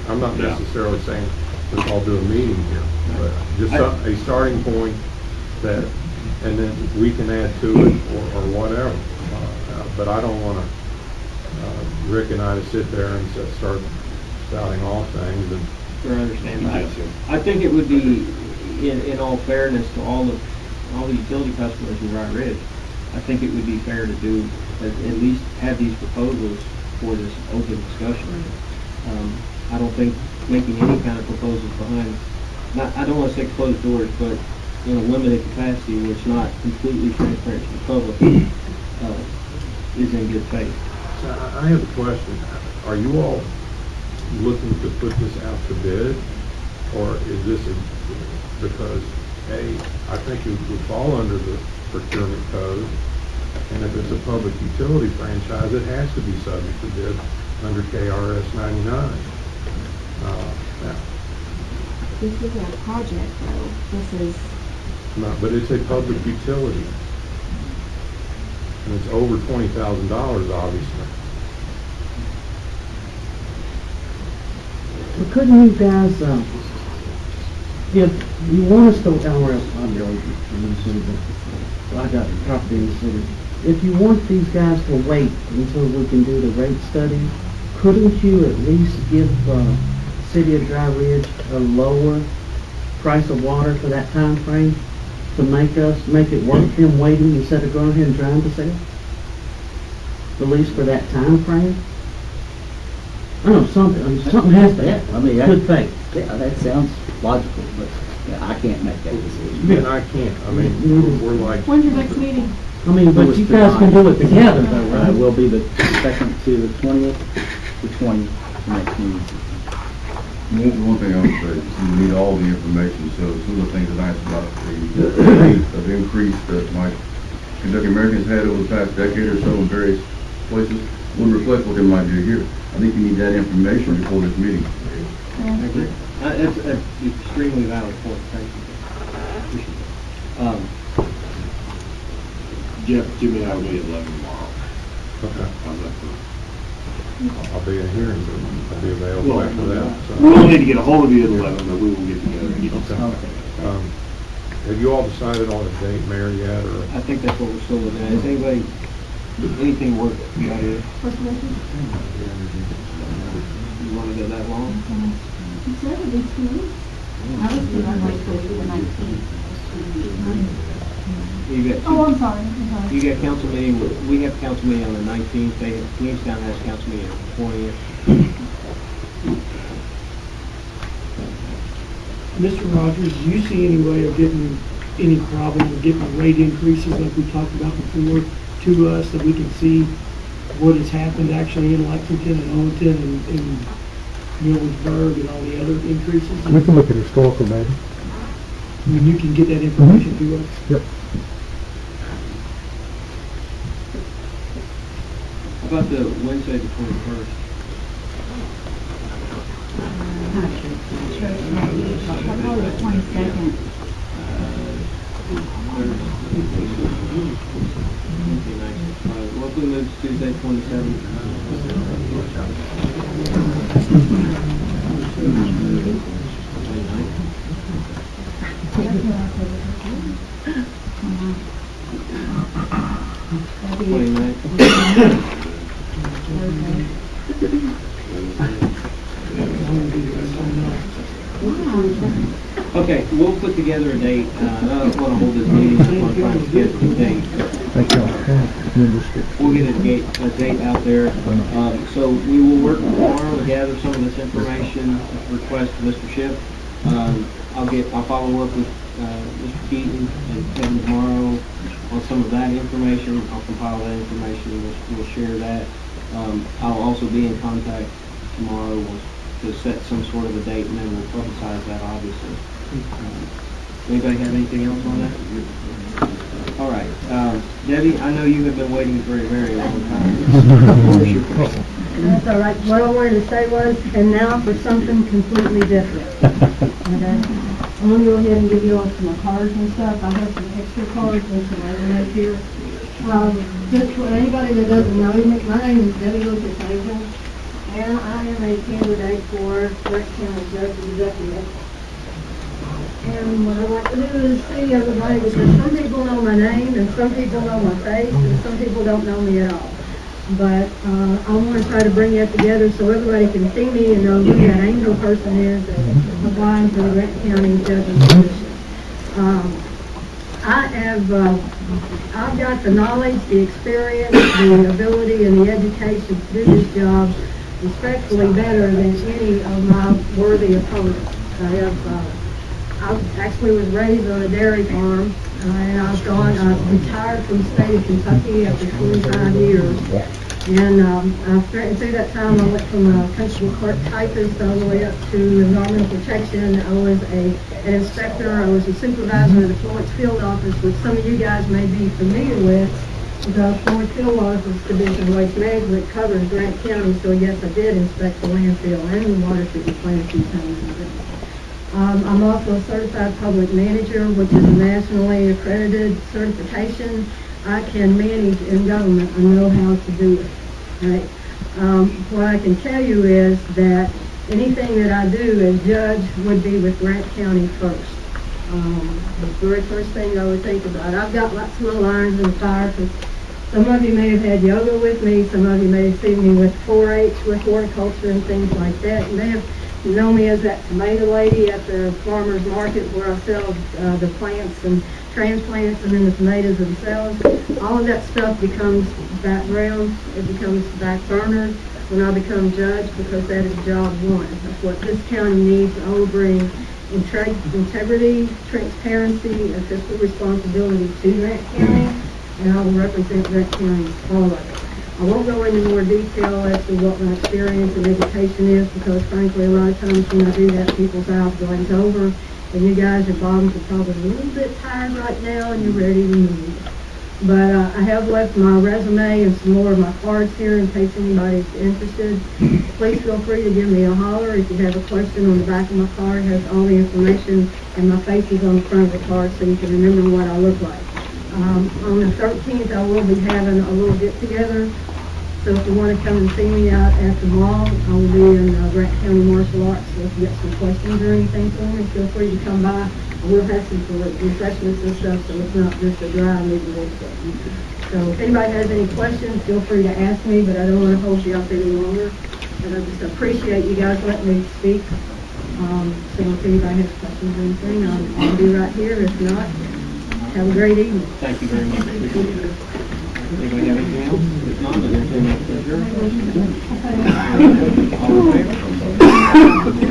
I'm not Yeah. necessarily saying let's all do a meeting here, but just a starting point that, and then we can add to it or whatever. But I don't want to, Rick and I to sit there and start spouting off things and. Sure, I understand. I think it would be, in all fairness to all the utility customers in Dry Ridge, I think it would be fair to do, at least have these proposals for this open discussion. I don't think making any kind of proposals behind, I don't want to say closed doors, but in a limited capacity where it's not completely transparent to the public, is in good faith. So I have a question. Are you all looking to put this out to bid, or is this because I think it would fall under the procurement code, and if it's a public utility franchise, it has to be subject to bid under KRS 99. This is a project though, this is, No, but it's a public utility, and it's over $20,000, obviously. Well, couldn't you guys, if you want us to, I'm really, I got property in the city. If you want these guys to wait until we can do the rate study, couldn't you at least give, City of Dry Ridge a lower price of water for that time frame to make it worth him waiting instead of going ahead and trying to sell? At least for that time frame? I know something has to happen. I mean, Good faith. Yeah, that sounds logical, but I can't make that decision. And I can't, I mean, we're like. When's your next meeting? I mean, but you guys can do it together though, right? It will be the 2nd to the 20th, the 20th, the next meeting. One thing I would say, is you need all the information, so some of the things that I asked about the rate of increase that my Kentucky Americans had over the past decade or so in various places would reflect what they might do here. I think you need that information before this meeting. I agree. That's an extremely valid point, thank you. Jeff, Jimmy and I will be at 11 tomorrow. Okay. How's that for? I'll be in hearing, but I'll be available Well, after that. So. we don't need to get a hold of you at 11, but we will get together and get you Okay. something. Have you all decided on a date, Mayor, yet, or? I think that's what we're still looking at. Is anybody, anything work out here? First meeting? You want to go that long? You said it would be 2 weeks. I was thinking like the 19th. You got Oh, I'm sorry. You got council meeting, we have council meeting on the 19th, Queenstown has council meeting on the 20th. Mr. Rogers, do you see any way of getting any problem with getting rate increases like we talked about before to us, that we can see what has happened actually in Lexington and Owenston and Millersburg and all the other increases? We can look at historical data. I mean, you can get that information to us? Yep. How about the Wednesday, the 21st? Probably the 22nd. hopefully moves Tuesday 27th. Okay, we'll put together a date. I don't want to hold this meeting, I want to try and schedule a date. We'll get a date out there. So we will work tomorrow to gather some of this information, request to Mr. Shipp. I'll follow up with Mr. Keaton and Kevin tomorrow on some of that information. I'll compile that information. We'll share that. I'll also be in contact tomorrow to set some sort of a date, and then we'll publicize that, obviously. Anybody have anything else on that? All right. Debbie, I know you have been waiting for a very long time. That's all right. What I wanted to say was, and now for something completely different. Okay? I'm going to go ahead and give you all some cards and stuff. I have some extra cards and some other notes here. Just for anybody that doesn't know me, my name is Debbie Lucas Angel, and I am a candidate for Grant County Judge Executive. And what I like to do is see everybody, because some people know my name, and some people know my face, and some people don't know me at all. But I want to try to bring that together so everybody can see me and know who that angel person is that's applying for the Grant County Judge's position. I've got the knowledge, the experience, the ability, and the education to do this job respectfully better than any of my worthy opponents. I actually was raised on a dairy farm, and I've retired from the state of Kentucky after 25 years. And through that time, I went from a principal clerk typist all the way up to environmental protection. I was an inspector. I was a supervisor of the Florence Field Office, which some of you guys may be familiar with. The Florence Field Office Division of Waste Management covers Grant County, so yes, I did inspect the landfill and the water treatment plant a few times. I'm also a certified public manager, which is a nationally accredited certification. I can manage in government. I know how to do it. Right? What I can tell you is that anything that I do as judge would be with Grant County first. The very first thing I would think about. I've got lots of little irons in the fire, because some of you may have had yoga with me, some of you may have seen me with 4-H, with horticulture and things like that. You may have known me as that tomato lady at the farmer's market where I sell the plants and transplants and then the tomatoes themselves. All of that stuff becomes background. It becomes back burner when I become judge, because that is job one. That's what this county needs. I will bring integrity, transparency, and fiscal responsibility to Grant County, and I will represent Grant County, all of it. I won't go into more detail as to what my experience and education is, because frankly, a lot of times when I do that, people's eyes glaze over, and you guys, your bottoms are probably a little bit tired right now, and you're ready to move. But I have left my resume and some more of my cards here in case anybody's interested. Please feel free to give me a holler. If you have a question, on the back of my card has all the information, and my face is on the front of the card so you can remember what I look like. On the 13th, I will be having a little get-together. So if you want to come and see me out at the mall, I will be in Grant County Martial Arts. So if you got some questions or anything for me, feel free to come by. We'll have some refreshments and stuff, so it's not just a dry meeting. So if anybody has any questions, feel free to ask me, but I don't want to hold you up any longer. And I just appreciate you guys letting me speak. So if anybody has questions or anything, I'll be right here. If not, have a great evening. Thank you very much. Anybody have anything else? If not, then entertain a pleasure. All in favor?